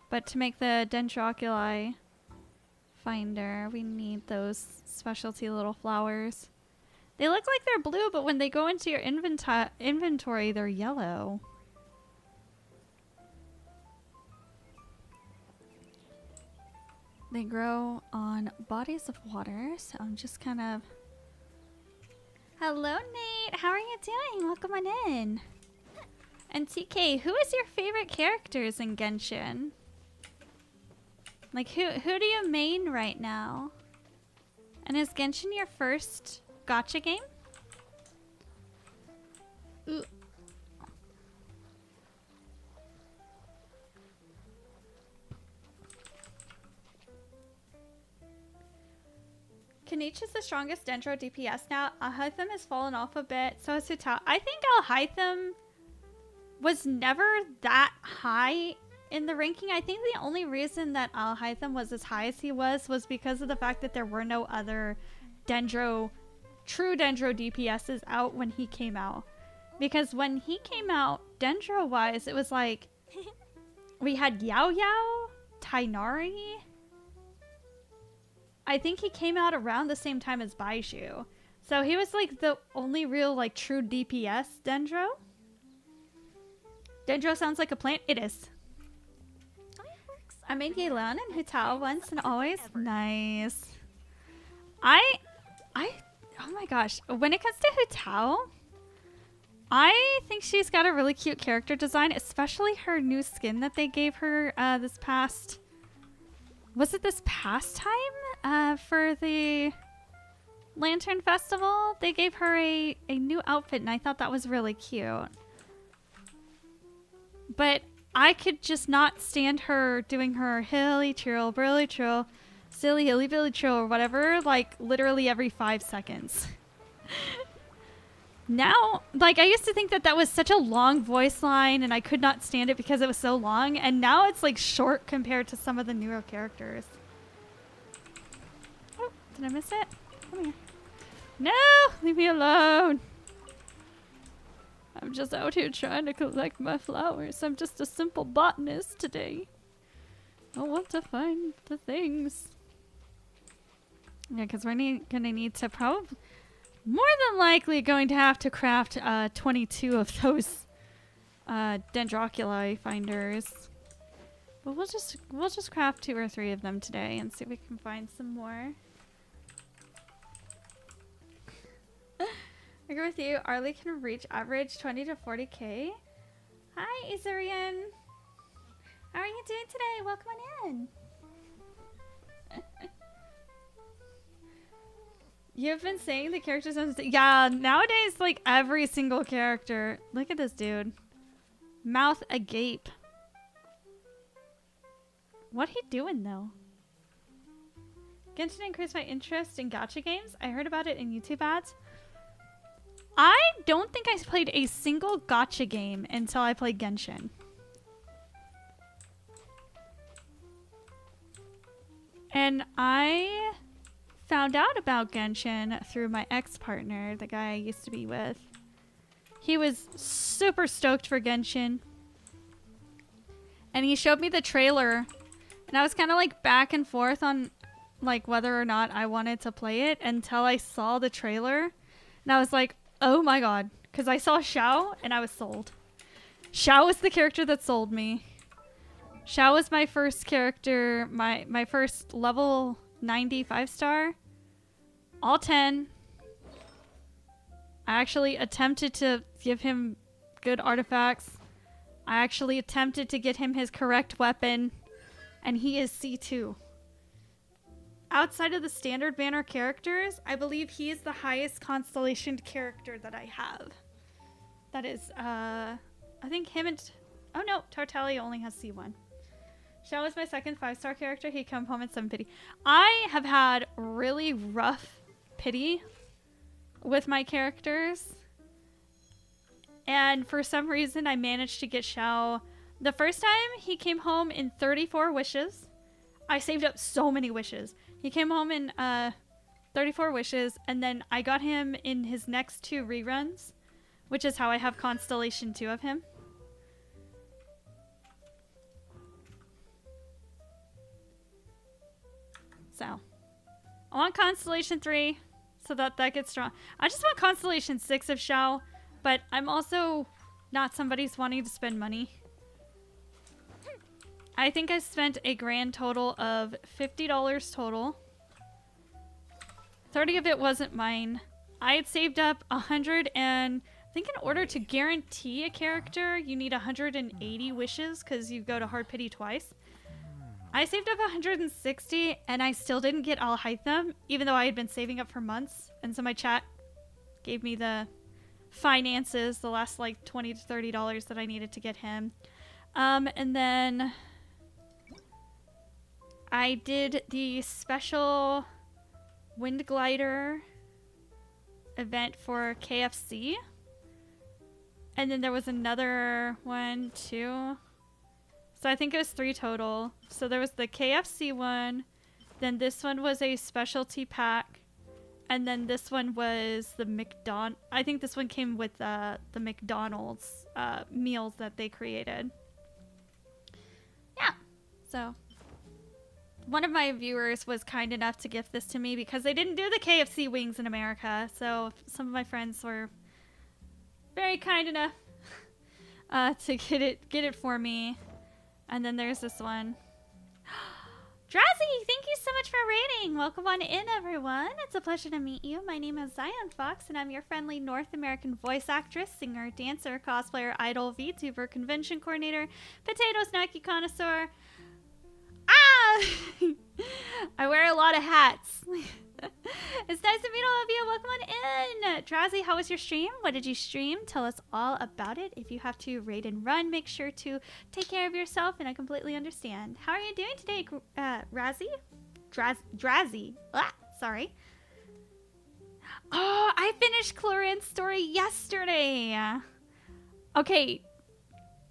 But to make the Dendroculi finder, we need those specialty little flowers. They look like they're blue, but when they go into your inventory, they're yellow. They grow on bodies of water, so I'm just kind of... Hello, Nate! How are you doing? Welcome on in. And TK, who is your favorite characters in Genshin? Like, who do you main right now? And is Genshin your first... Gacha game? Ooh. Kanich is the strongest Dendro DPS now. Alhaitham has fallen off a bit. So has Hutao. I think Alhaitham was never that high in the ranking. I think the only reason that Alhaitham was as high as he was because of the fact that there were no other true Dendro DPSs out when he came out. Because when he came out, Dendro-wise, it was like... we had Yao Yao, Tainari. I think he came out around the same time as Baishu. So he was like the only real like true DPS Dendro. Dendro sounds like a plant. It is. I made Yelan and Hutao once and always. Nice. Oh my gosh. When it comes to Hutao, I think she's got a really cute character design, especially her new skin that they gave her this past... Was it this past time? For the Lantern Festival? They gave her a new outfit and I thought that was really cute. But I could just not stand her doing her hilly trill, burly trill, silly hilly billy trill or whatever, like literally every 5 seconds. Now, like I used to think that that was such a long voice line and I could not stand it because it was so long, and now it's like short compared to some of the newer characters. Oh, did I miss it? Come here. No! Leave me alone! I'm just out here trying to collect my flowers. I'm just a simple botanist today. I want to find the things. Yeah, because we're gonna need to probably, more than likely, going to have to craft 22 of those Dendroculi finders. But we'll just craft 2 or 3 of them today and see if we can find some more. I agree with you. Arlie can reach average 20 to 40k. Hi, Isarian. How are you doing today? Welcome on in. You've been saying the characters on... Yeah, nowadays, like, every single character... Look at this dude. Mouth agape. What he doing, though? Genshin increased my interest in gacha games. I heard about it in YouTube ads. I don't think I played a single gacha game until I played Genshin. And I found out about Genshin through my ex-partner, the guy I used to be with. He was super stoked for Genshin. And he showed me the trailer. And I was kind of like back and forth on like whether or not I wanted to play it until I saw the trailer. And I was like, oh my god. Because I saw Xiao and I was sold. Xiao was the character that sold me. Xiao was my first character, my first level 95 star. All 10. I actually attempted to give him good artifacts. I actually attempted to get him his correct weapon. And he is C2. Outside of the standard banner characters, I believe he is the highest constellation character that I have. That is, I think him and... Oh no, Tartaglia only has C1. Xiao was my second 5-star character. He come home in 7 pity. I have had really rough pity with my characters. And for some reason, I managed to get Xiao. The first time, he came home in 34 wishes. I saved up so many wishes. He came home in 34 wishes, and then I got him in his next 2 reruns, which is how I have Constellation 2 of him. So, I want Constellation 3 so that gets strong. I just want Constellation 6 of Xiao, but I'm also not somebody who's wanting to spend money. I think I spent a grand total of $50 total. 30 of it wasn't mine. I had saved up 100 and I think in order to guarantee a character, you need 180 wishes because you go to hard pity twice. I saved up 160 and I still didn't get Al Haitham, even though I had been saving up for months. And so my chat gave me the finances, the last like $20 to $30 that I needed to get him. And then I did the special Wind Glider event for KFC. And then there was another 1, 2... So I think it was 3 total. So there was the KFC one, then this one was a specialty pack, and then this one was the I think this one came with the McDonald's meals that they created. Yeah. So one of my viewers was kind enough to gift this to me because they didn't do the KFC wings in America. So some of my friends were very kind enough to get it for me. And then there's this one. Drazzy, thank you so much for rating. Welcome on in, everyone. It's a pleasure to meet you. My name is Xionfox, and I'm your friendly North American voice actress, singer, dancer, cosplayer, idol, VTuber, convention coordinator, potato snacky connoisseur. Ah! I wear a lot of hats. It's nice to meet all of you. Welcome on in. Drazzy, how was your stream? What did you stream? Tell us all about it. If you have to raid and run, make sure to take care of yourself, and I completely understand. How are you doing today, Drazzy? Ah, sorry. Oh, I finished Clorin's story yesterday. Okay,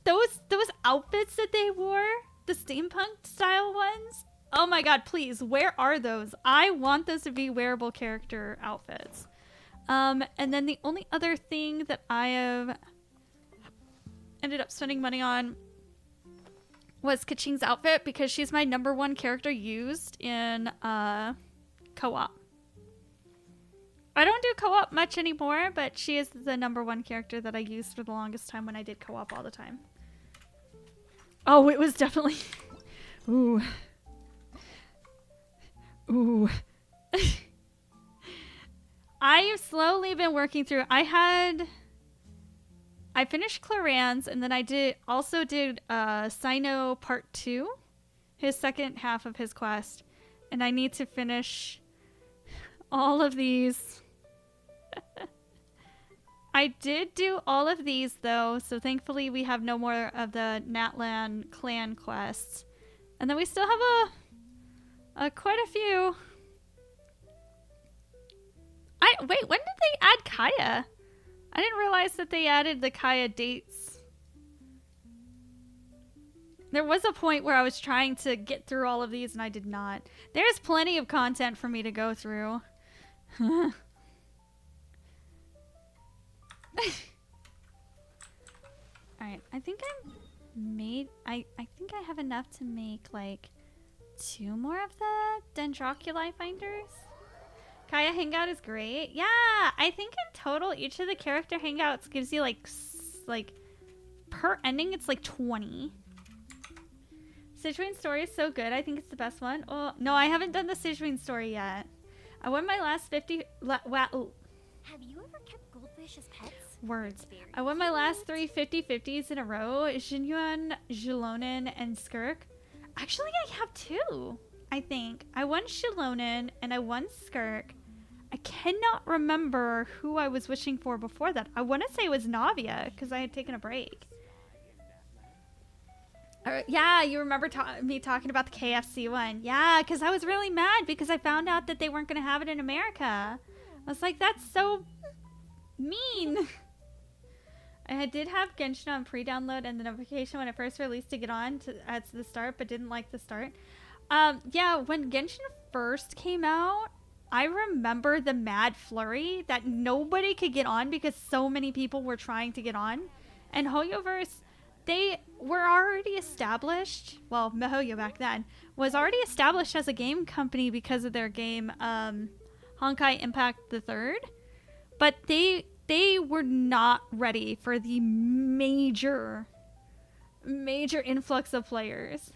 those outfits that they wore, the steampunk style ones. Oh my god, please, where are those? I want those to be wearable character outfits. And then the only other thing that I have ended up spending money on was Kaching's outfit because she's my #1 character used in co-op. I don't do co-op much anymore, but she is the #1 character that I used for the longest time when I did co-op all the time. Oh, it was definitely... Ooh. Ooh. I've slowly been working through... I finished Claran's, and then I also did Sino Part 2, his second half of his quest. And I need to finish all of these. I did do all of these, though, so thankfully we have no more of the Natlan clan quests. And then we still have quite a few. Wait, when did they add Kaya? I didn't realize that they added the Kaya dates. There was a point where I was trying to get through all of these and I did not. There's plenty of content for me to go through. Alright, I think I think I have enough to make like 2 more of the Dendroculi finders. Kaya Hangout is great. Yeah, I think in total each of the character hangouts gives you like per ending it's like 20. Sidgewayne story is so good. I think it's the best one. Oh, no, I haven't done the Sidgewayne story yet. I won my last 50 Have you ever kept goldfish as pets? words. I won my last 3 50-50s in a row. Xinyuan, Xilonen, and Skirk. Actually, I have 2, I think. I won Xilonen and I won Skirk. I cannot remember who I was wishing for before that. I want to say it was Navia because I had taken a break. Yeah, you remember me talking about the KFC one. Yeah, because I was really mad because I found out that they weren't going to have it in America. I was like, that's so mean. I did have Genshin on pre-download and the notification when it first released to get on to add to the start, but didn't like the start. Yeah, when Genshin first came out, I remember the mad flurry that nobody could get on because so many people were trying to get on. And Hoyoverse, they were already established. Well, MiHoYo back then was already established as a game company because of their game Honkai Impact the Third. But they were not ready for the major influx of players.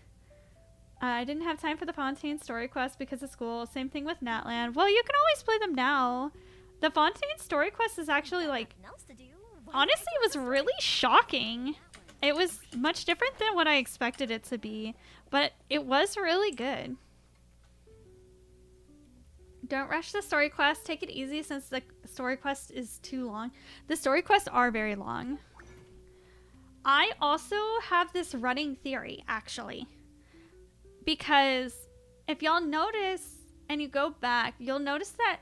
I didn't have time for the Fontaine story quest because of school. Same thing with Natland. Well, you can always play them now. The Fontaine story quest is actually like, honestly, it was really shocking. It was much different than what I expected it to be, but it was really good. Don't rush the story quest. Take it easy since the story quest is too long. The story quests are very long. I also have this running theory, actually. Because if y'all notice and you go back, you'll notice that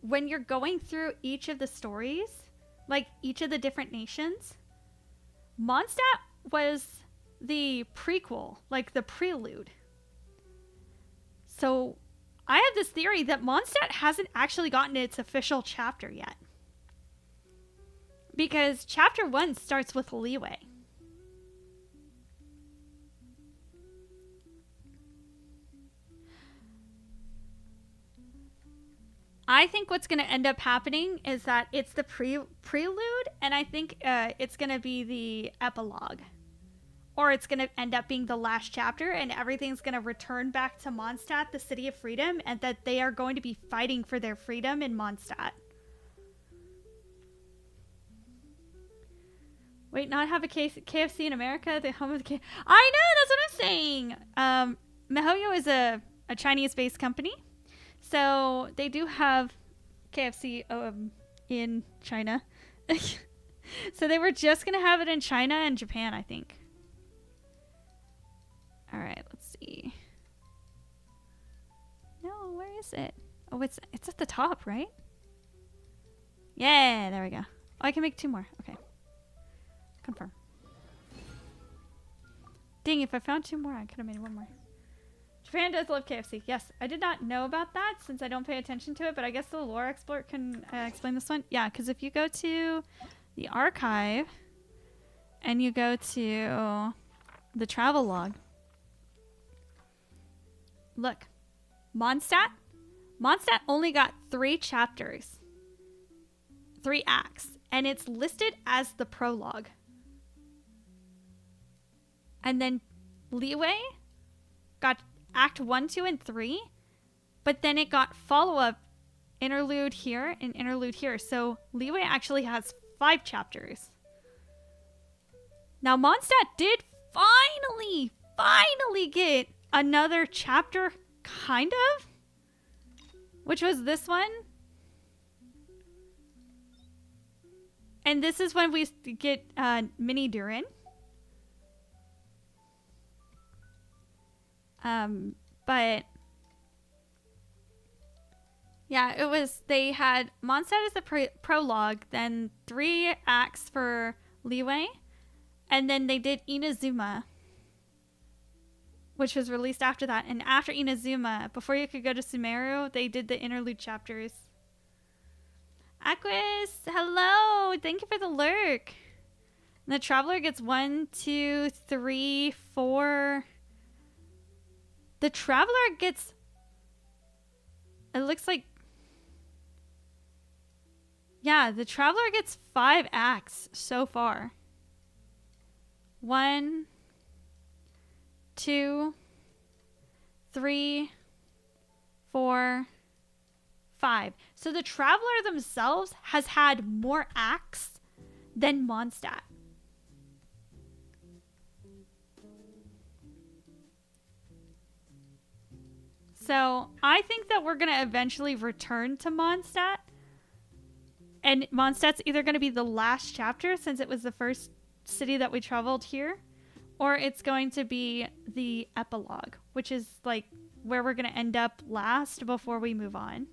when you're going through each of the stories, like each of the different nations, Mondstadt was the prequel, like the prelude. So I have this theory that Mondstadt hasn't actually gotten its official chapter yet. Because chapter 1 starts with Leeway. I think what's going to end up happening is that it's the prelude, and I think it's going to be the epilogue. Or it's going to end up being the last chapter, and everything's going to return back to Mondstadt, the City of Freedom, and that they are going to be fighting for their freedom in Mondstadt. Wait, not have a KFC in America? The home of the I know, that's what I'm saying! MiHoYo is a Chinese-based company. So they do have KFC in China. So they were just going to have it in China and Japan, I think. All right, let's see. No, where is it? Oh, it's at the top, right? Yeah, there we go. Oh, I can make 2 more. Okay. Confirm. Dang, if I found 2 more, I could have made 1 more. Japan does love KFC. Yes, I did not know about that since I don't pay attention to it, but I guess the lore expert can explain this one. Yeah, because if you go to the archive and you go to the travel log. Look, Mondstadt only got 3 chapters, 3 acts, and it's listed as the prologue. And then Leeway got act 1, 2, and 3, but then it got follow-up interlude here and interlude here. So Leeway actually has 5 chapters. Now Mondstadt did finally get another chapter, kind of, which was this one. And this is when we get Mini Durin. But yeah, it was, they had Mondstadt as the prologue, then 3 acts for Leeway, and then they did Inazuma, which was released after that. And after Inazuma, before you could go to Sumeru, they did the interlude chapters. Aquis, hello! Thank you for the lurk. And the Traveler gets 1, 2, 3, 4. The Traveler gets, it looks like, yeah, the Traveler gets 5 acts so far. 1, 2, 3, 4, 5. So the Traveler themselves has had more acts than Mondstadt. So I think that we're going to eventually return to Mondstadt. And Mondstadt's either going to be the last chapter, since it was the first city that we traveled here, or it's going to be the epilogue, which is like where we're going to end up last before we move on.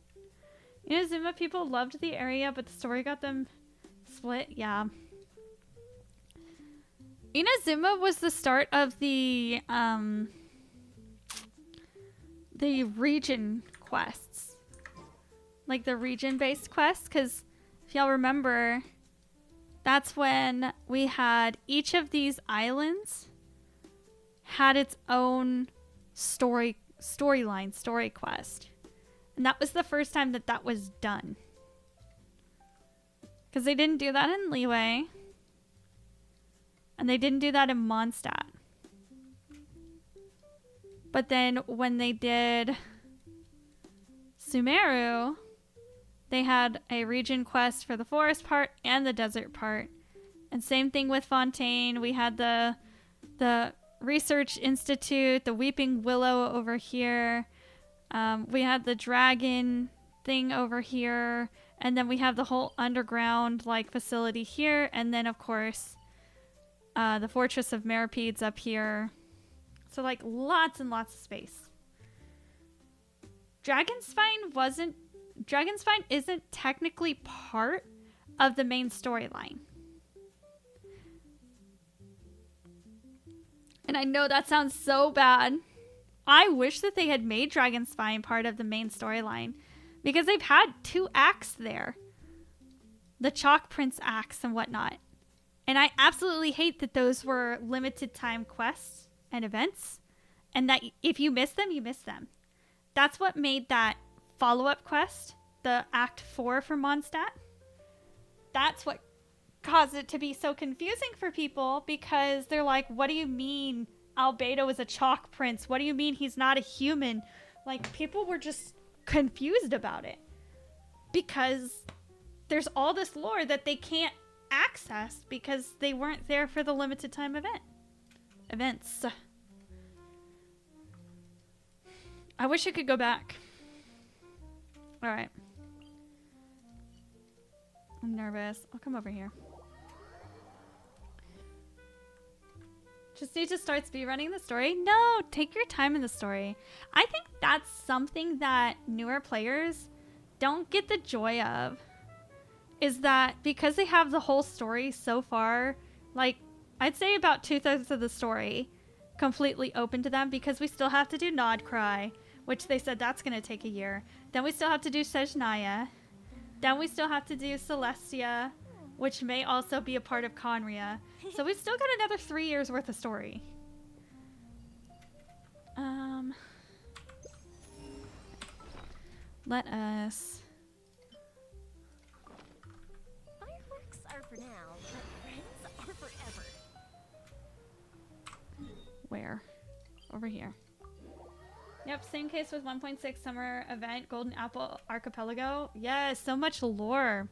Inazuma people loved the area, but the story got them split. Yeah. Inazuma was the start of the region quests, like the region-based quests, because if y'all remember, that's when we had each of these islands had its own story quest, and that was the first time that that was done, because they didn't do that in Leeway, and they didn't do that in Mondstadt. But then when they did Sumeru, they had a region quest for the forest part and the desert part. And same thing with Fontaine. We had the Research Institute, the Weeping Willow over here. We had the dragon thing over here. And then we have the whole underground like facility here. And then, of course, the Fortress of Maripedes up here. So, like, lots and lots of space. Dragonspine isn't technically part of the main storyline. And I know that sounds so bad. I wish that they had made Dragonspine part of the main storyline, because they've had 2 acts there. The Chalk Prince acts and whatnot. And I absolutely hate that those were limited time quests and events, and that if you miss them, you miss them. That's what made that follow-up quest, the Act 4 for Mondstadt, that's what caused it to be so confusing for people, because they're like, what do you mean Albedo is a Chalk Prince? What do you mean he's not a human? Like, people were just confused about it, because there's all this lore that they can't access because they weren't there for the limited time events. I wish I could go back. Alright. I'm nervous. I'll come over here. Just need to start speedrunning the story? No, take your time in the story. I think that's something that newer players don't get the joy of. Is that because they have the whole story so far, like, I'd say about 2/3 of the story completely open to them, because we still have to do Nod Cry, which they said that's going to take a year. Then we still have to do Sejnaya. Then we still have to do Celestia. which may also be a part of Conria. So we've still got another 3 years worth of story. Let us... Fireworks are for now, but friends are forever. Where? Over here. Yep, same case with 1.6 summer event, Golden Apple Archipelago. Yes, so much lore.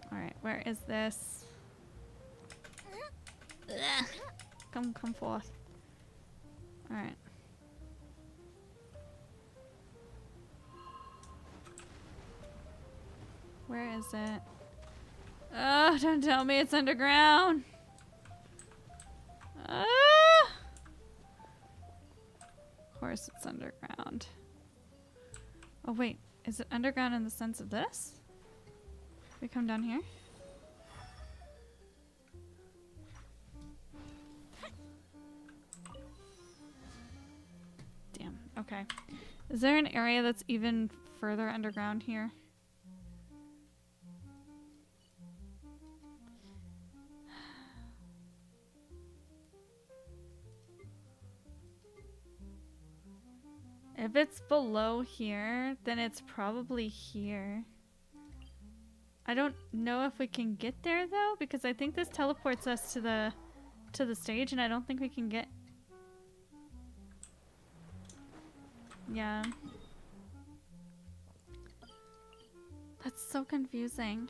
Alright, where is this? Ugh. Come forth. Alright. Where is it? Oh, don't tell me it's underground. Of course it's underground. Oh wait, is it underground in the sense of this? We come down here? Damn, okay. Is there an area that's even further underground here? If it's below here, then it's probably here. I don't know if we can get there though, because I think this teleports us to the stage, and I don't think we can get. Yeah. That's so confusing.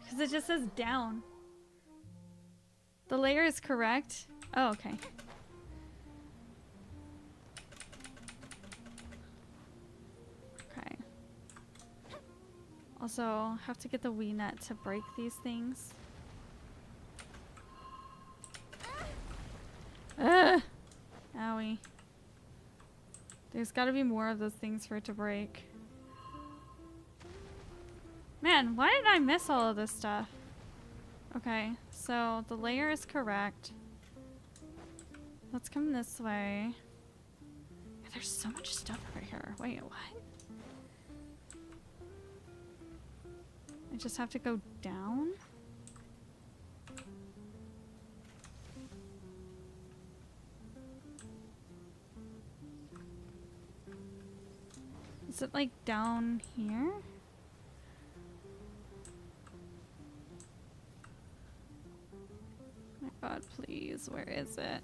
Because it just says down. The layer is correct. Oh, okay. Okay. Also, have to get the Wii Net to break these things. Ugh! Owie. There's gotta be more of those things for it to break. Man, why did I miss all of this stuff? Okay, so the layer is correct. Let's come this way. Yeah, there's so much stuff over here. Wait, what? I just have to go down? Is it like down here? My God, please, where is it?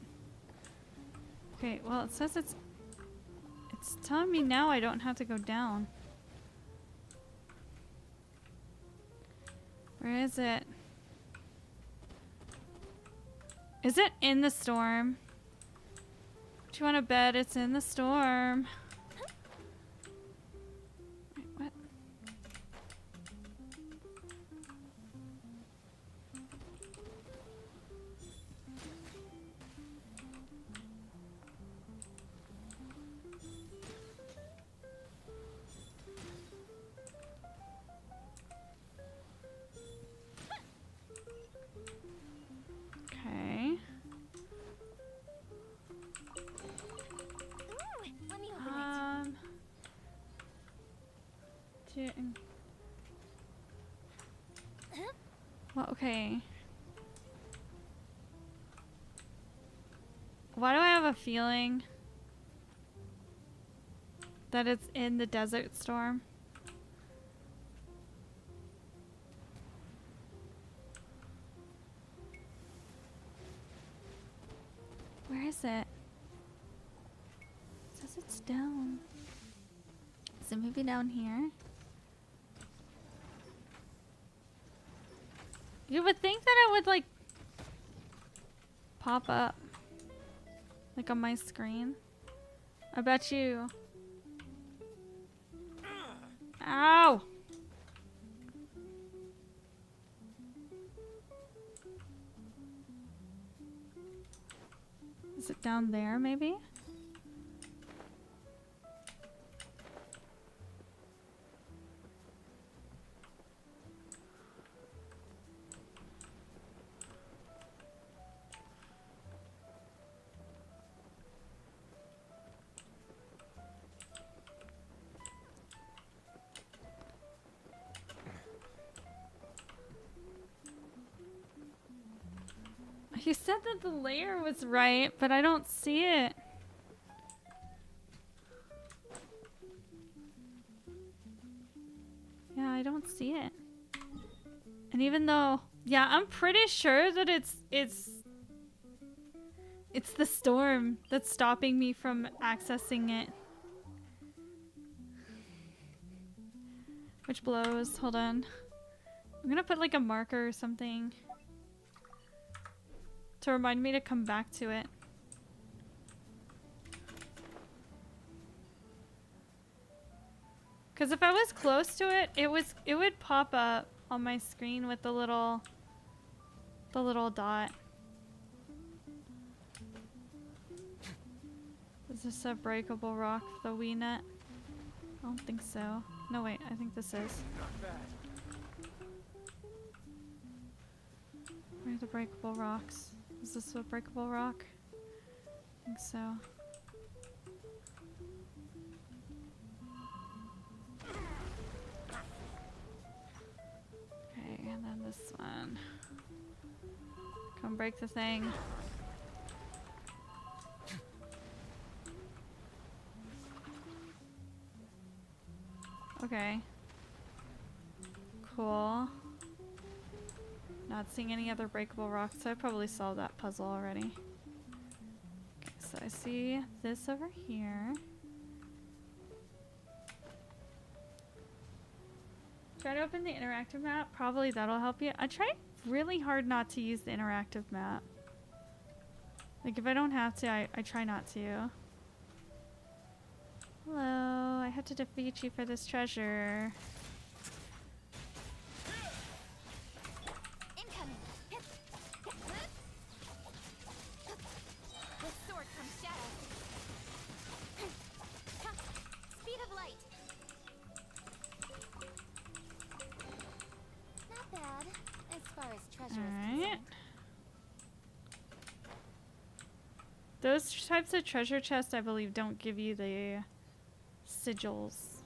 Okay, well it says it's telling me now I don't have to go down. Where is it? Is it in the storm? Do you want to bet it's in the storm? Wait, what? Okay. Let me open Well, okay. Why do I have a feeling that it's in the desert storm? Where is it? It says it's down. Is it maybe down here? You would think that it would like pop up like on my screen. I bet you. Ow! Is it down there maybe? You said that the layer was right, but I don't see it. Yeah, I don't see it. And even though, yeah, I'm pretty sure that it's the storm that's stopping me from accessing it. Which blows. Hold on. I'm gonna put like a marker or something to remind me to come back to it. Because if I was close to it, it would pop up on my screen with the little dot. Is this a breakable rock, the Wii net? I don't think so. No, wait, I think this is. Not bad. Where are the breakable rocks? Is this a breakable rock? I think so. Okay, and then this one. Come break the thing. Okay. Cool. Not seeing any other breakable rocks, so I probably solved that puzzle already. Okay, so I see this over here. Try to open the interactive map. Probably that'll help you. I try really hard not to use the interactive map. Like if I don't have to, I try not to. Hello, I have to defeat you for this treasure. Incoming. With sword comes shadow. Speed of light. Not bad, as far as treasure is Alright. concerned. Those types of treasure chests, I believe, don't give you the sigils.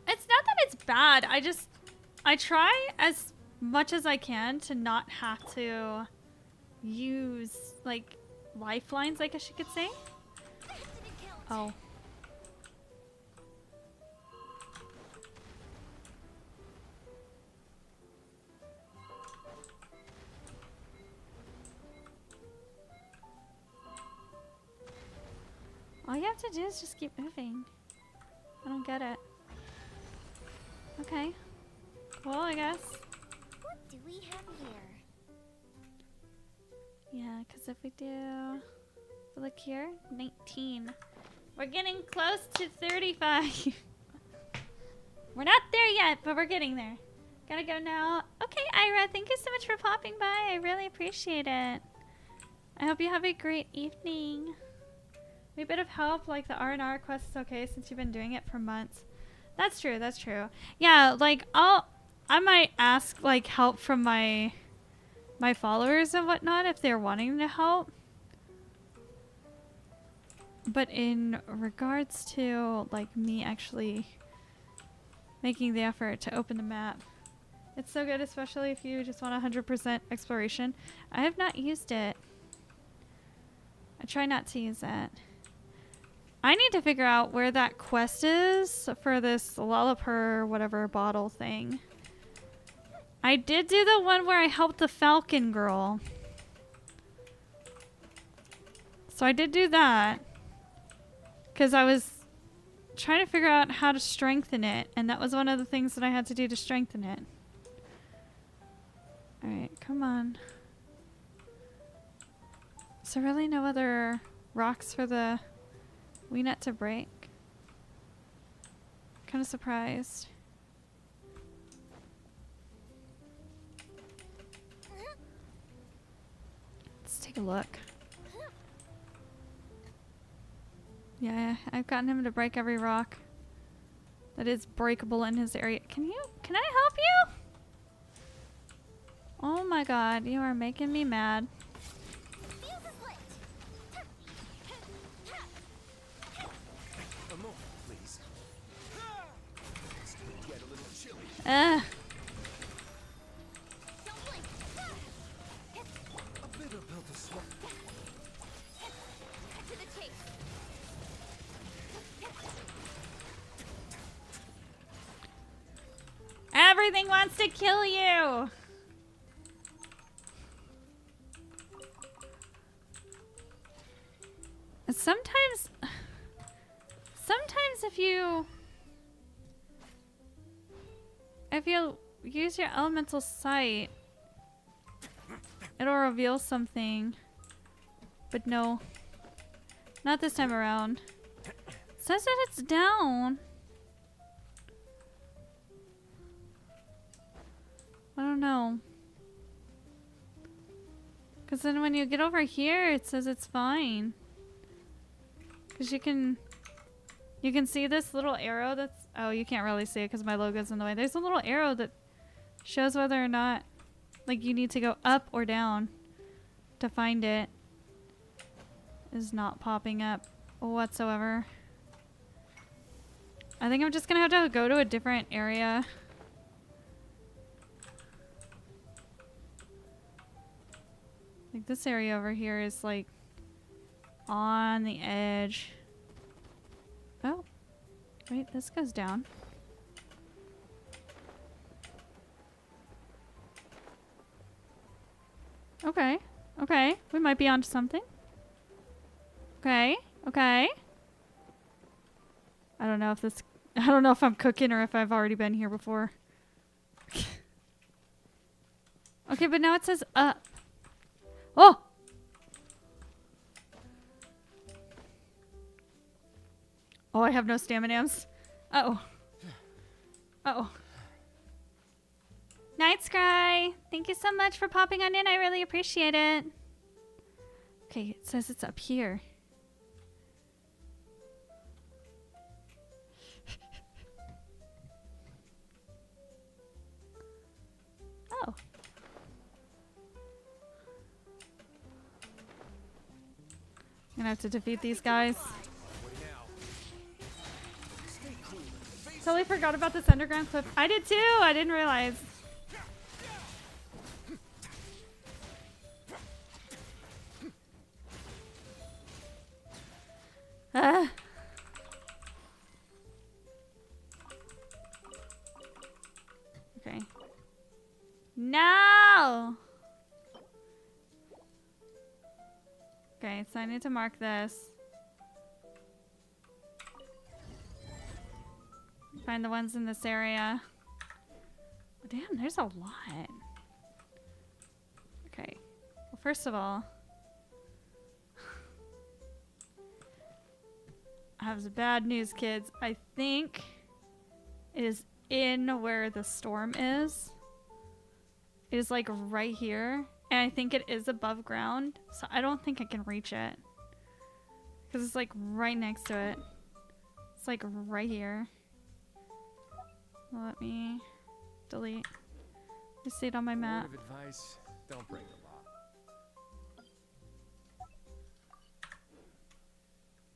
It's not that it's bad. I try as much as I can to not have to use, like, lifelines, I guess you could say. Oh. All you have to do is just keep moving. I don't get it. Okay. Cool, I guess. What do we have here? Yeah, because if we do... Look here. 19. We're getting close to 35. We're not there yet, but we're getting there. Gotta go now. Okay, Ira, thank you so much for popping by. I really appreciate it. I hope you have a great evening. Maybe a bit of help, like the R&R quest is okay since you've been doing it for months. That's true, that's true. Yeah, like I might ask like help from my followers and whatnot if they're wanting to help. But in regards to like me actually making the effort to open the map, it's so good, especially if you just want 100% exploration. I have not used it. I try not to use it. I need to figure out where that quest is for this Lollipur whatever bottle thing. I did do the one where I helped the falcon girl. So I did do that. Because I was trying to figure out how to strengthen it. And that was one of the things that I had to do to strengthen it. Alright, come on. Is there really no other rocks for the Wii net to break? Kind of surprised. Let's take a look. Yeah, I've gotten him to break every rock that is breakable in his area. Can I help you? Oh my god, you are making me mad. A moment, please. It's gonna get a little chilly. Ugh. Don't Everything wants to kill you. Sometimes if you use your elemental sight, it'll reveal something. But no, not this time around. It says that it's down. I don't know. Because then when you get over here, it says it's fine. Because you can see this little arrow that's... Oh, you can't really see it because my logo's in the way. There's a little arrow that shows whether or not like you need to go up or down to find it. Is not popping up whatsoever. I think I'm just gonna have to go to a different area. Like this area over here is like on the edge. Oh, wait, this goes down. Okay, okay, we might be onto something. Okay, okay. I don't know if I'm cooking or if I've already been here before. Okay, but now it says up. Oh! Oh, I have no stamina. Uh-oh. Uh-oh. Night Scry! Thank you so much for popping on in. I really appreciate it. Okay, it says it's up here. Oh. I'm gonna have to defeat these guys. Totally forgot about this underground cliff. I did too. I didn't realize. Okay. No! Okay, so I need to mark this. Find the ones in this area. Oh, damn, there's a lot. Okay. Well, first of all, I have some bad news, kids. I think it is in where the storm is. It is like right here. And I think it is above ground. So I don't think I can reach it. Because it's like right next to it. It's like right here. Let me delete. I see it on my map. Word of advice, don't break the law.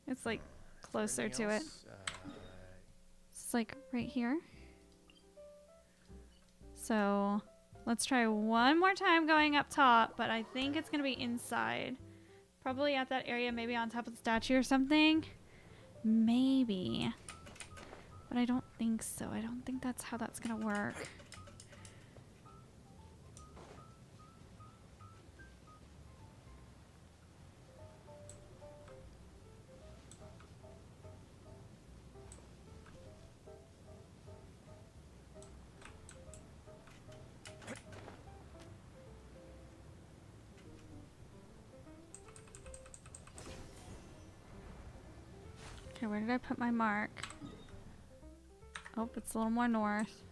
It's like closer to it. Anything else? It's like right here. So let's try one more time going up top, but I think it's gonna be inside. Probably at that area, maybe on top of the statue or something. Maybe. But I don't think so. I don't think that's how that's gonna work. Okay, where did I put my mark? Oh, it's a little more north.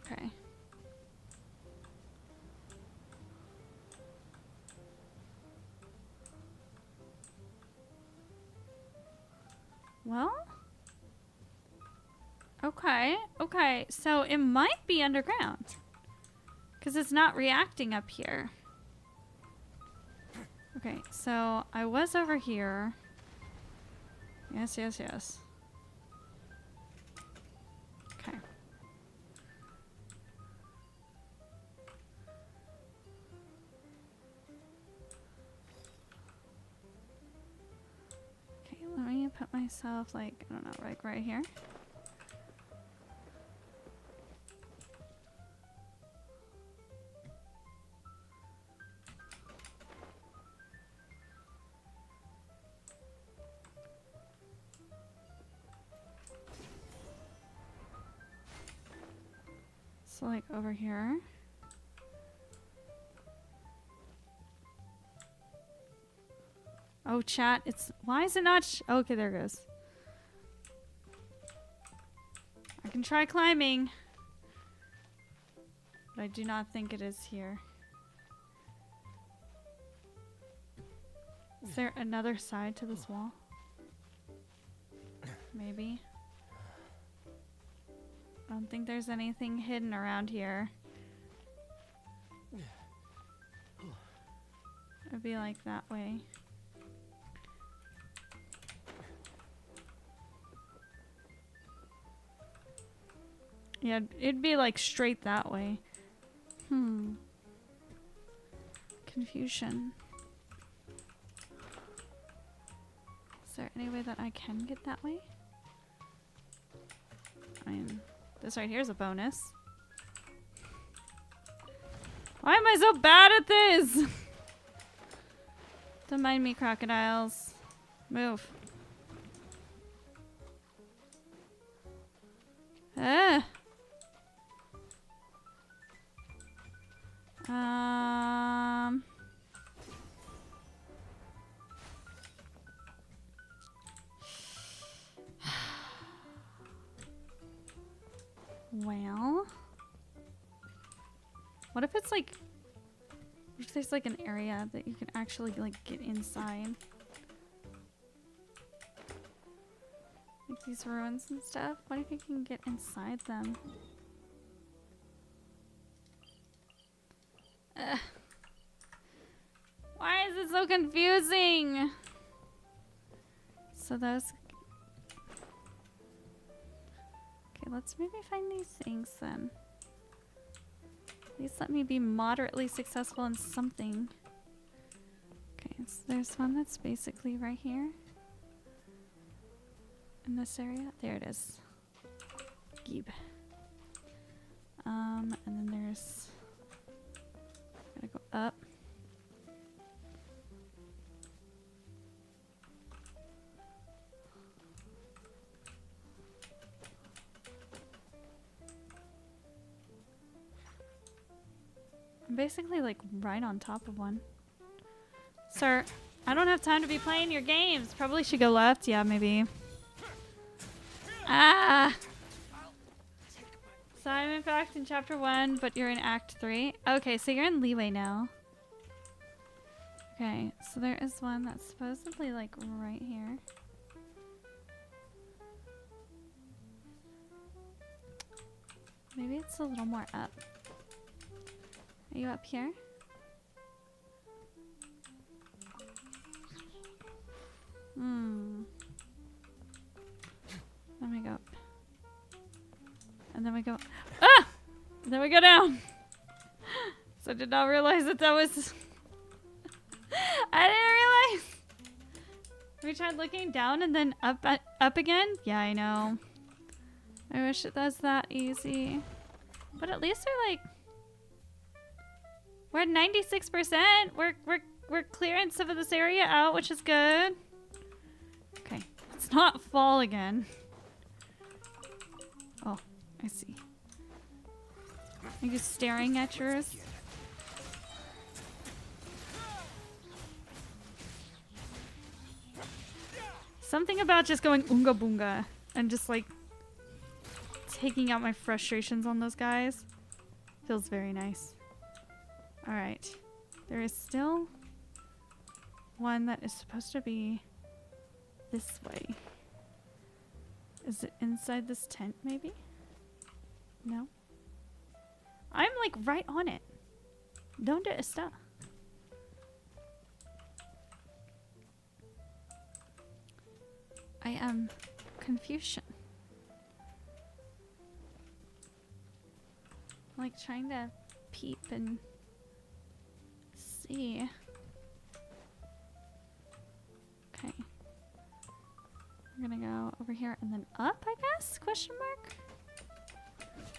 Okay. Well? Okay, okay. So it might be underground. Because it's not reacting up here. Okay, so I was over here. Yes, yes, yes. Okay. Okay, myself, like, I don't know, like right here. So like over here. Oh, chat, it's, why is it not okay, there it goes. I can try climbing, but I do not think it is here. Is there another side to this wall? Maybe. I don't think there's anything hidden around here. It'd be like that way. Yeah, it'd be like straight that way. Confusion. Is there any way that I can get that way? I mean, this right here is a bonus. Why am I so bad at this? Don't mind me, crocodiles. Move. Ah. Well, what if it's like, what if there's like an area that you can actually like get inside? Like these ruins and stuff. What if you can get inside them? Ugh. Why is it so confusing? So those... Okay, let's maybe find these things then. At least let me be moderately successful in something. Okay, so there's one that's basically right here. In this area. There it is. Geeb. And then there's... Gotta go up. I'm basically like right on top of one. Sir, I don't have time to be playing your games. Probably should go left. Yeah, maybe. Ah! So I'm in fact in chapter 1, but you're in act 3. Okay, so you're in leeway now. Okay, so there is one that's supposedly like right here. Maybe it's a little more up. Are you up here? Then we go up. And then we go... Ah! And then we go down. So I did not realize that that was... I didn't realize. We tried looking down and then up again? Yeah, I know. I wish it was that easy. But at least we're like... We're at 96%. We're clearing some of this area out, which is good. Okay. Let's not fall again. Oh, I see. Are you staring at yours? Something about just going oonga boonga and just like taking out my frustrations on those guys feels very nice. Alright. There is still one that is supposed to be this way. Is it inside this tent, maybe? No? I'm like right on it. Donde está? I am Confucian. I'm like trying to peep and see. Okay. We're gonna go over here and then up, I guess? Question mark?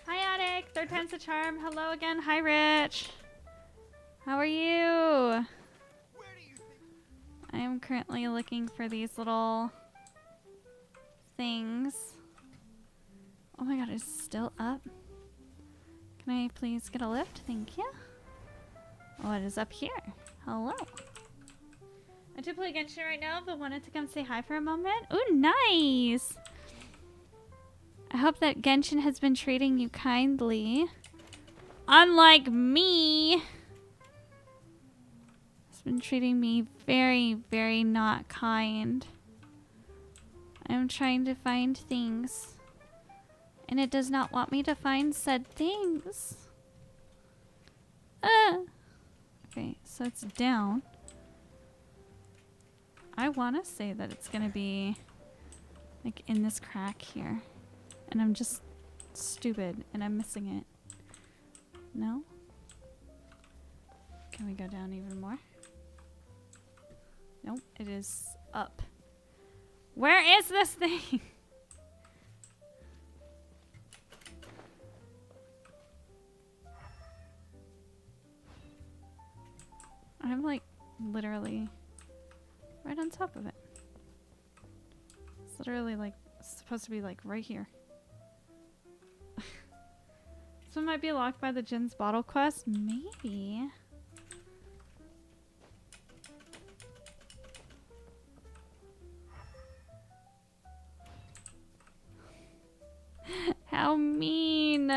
Hi, Attic. Third time's the charm. Hello again. Hi, Rich. How are you? I am currently looking for these little things. Oh my god, it's still up. Can I please get a lift? Thank you. Oh, it is up here. Hello. I do play Genshin right now, but wanted to come say hi for a moment. Ooh, nice! I hope that Genshin has been treating you kindly. Unlike me! It's been treating me very, very not kind. I'm trying to find things. And it does not want me to find said things. Okay, so it's down. I want to say that it's going to be like in this crack here. And I'm just stupid and I'm missing it. No? Can we go down even more? Nope, it is up. Where is this thing? I'm like literally right on top of it. It's literally like supposed to be like right here. This one might be locked by the Jin's bottle quest. Maybe. How mean.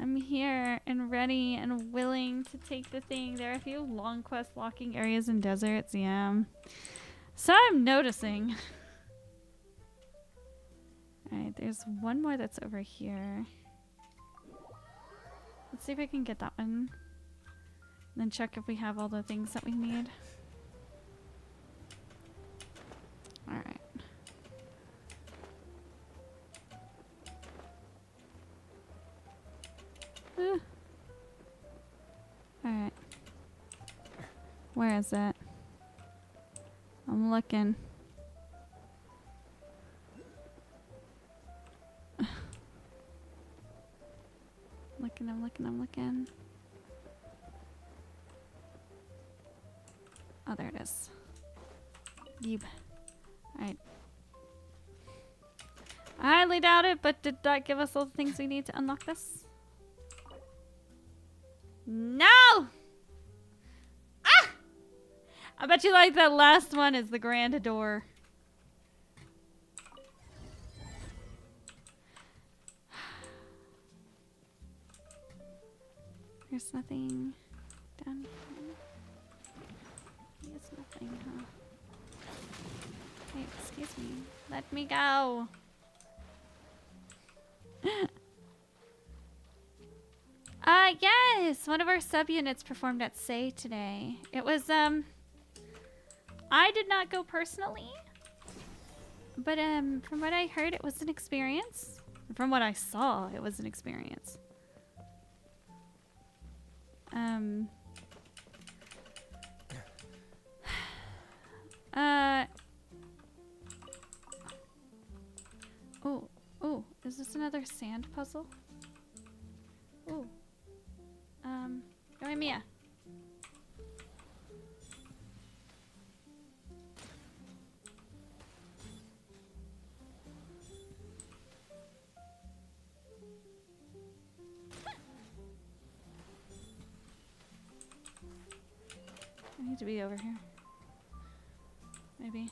I'm here and ready and willing to take the thing. There are a few long quest locking areas and deserts, yeah. So I'm noticing. Alright, there's one more that's over here. Let's see if I can get that one. And then check if we have all the things that we need. Alright. Alright. Where is it? I'm looking. I'm looking. Oh, there it is. Yeep. Alright. I highly doubt it, but did that give us all the things we need to unlock this? No! Ah! I bet you like that last one is the grand door. There's nothing down here. There's nothing, huh? Hey, excuse me. Let me go. Yes! One of our subunits performed at Say today. It was, I did not go personally. But, from what I heard, it was an experience. From what I saw, it was an experience. Oh, is this another sand puzzle? Oh. Go Mia. I need to be over here. Maybe.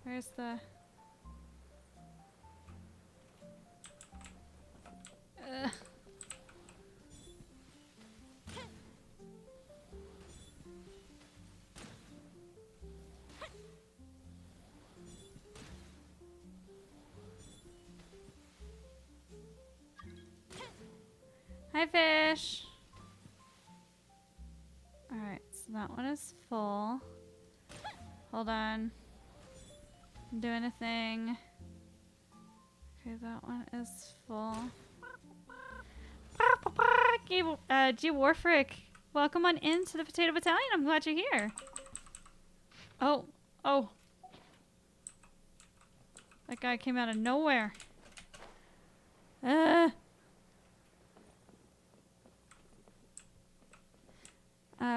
Where's the... Hi, fish. Alright, so that one is full. Hold on. I'm doing a thing. Okay, that one is full. G Warfric, Welcome on into the Potato Battalion. I'm glad you're here. Oh. Oh. That guy came out of nowhere.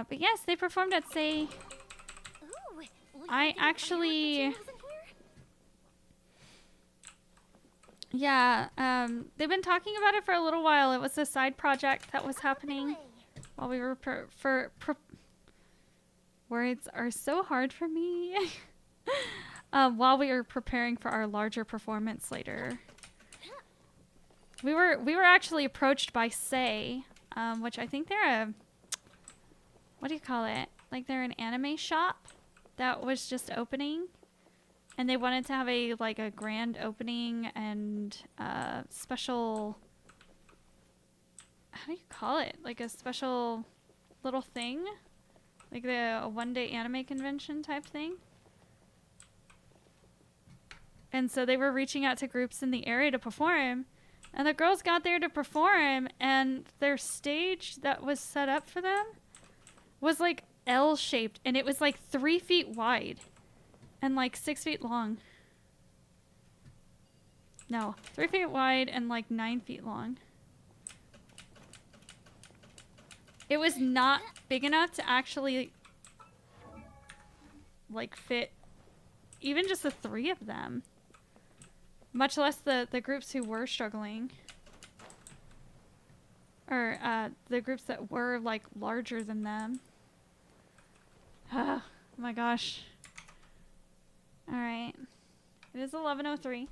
But yes, they performed at Say. Ooh, I actually... Yeah, they've been talking about it for a little while. It was a side project that was happening while we were words are so hard for me. While we were preparing for our larger performance later. We were actually approached by Say, which I think they're a... What do you call it? Like they're an anime shop that was just opening. And they wanted to have a grand opening and special... How do you call it? Like a special little thing? Like a one-day anime convention type thing. And so they were reaching out to groups in the area to perform. And the girls got there to perform, and their stage that was set up for them was like L-shaped, and it was like 3 feet wide and like 6 feet long. No, 3 feet wide and like 9 feet long. It was not big enough to actually like fit even just the 3 of them. Much less the groups who were struggling. Or the groups that were like larger than them. Oh my gosh. Alright. It is 11:03.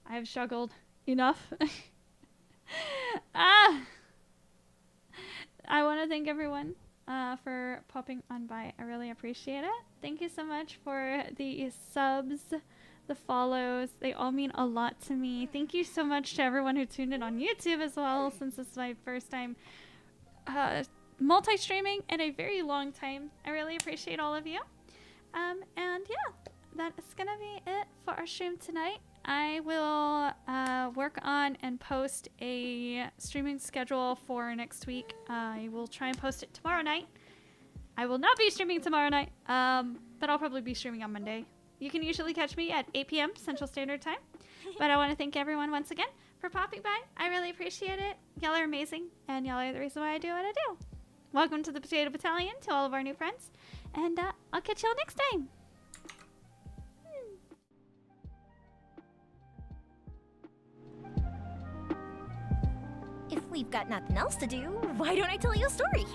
I have struggled enough. I want to thank everyone for popping on by. I really appreciate it. Thank you so much for the subs, the follows. They all mean a lot to me. Thank you so much to everyone who tuned in on YouTube as well, since this is my first time multi-streaming in a very long time. I really appreciate all of you. And yeah, that is gonna be it for our stream tonight. I will work on and post a streaming schedule for next week. I will try and post it tomorrow night. I will not be streaming tomorrow night, but I'll probably be streaming on Monday. You can usually catch me at 8 p.m. Central Standard Time. But I want to thank everyone once again for popping by. I really appreciate it. Y'all are amazing, and y'all are the reason why I do what I do. Welcome to the Potato Battalion, to all of our new friends, and I'll catch y'all next time. If we've got nothing else to do, why don't I tell you a story?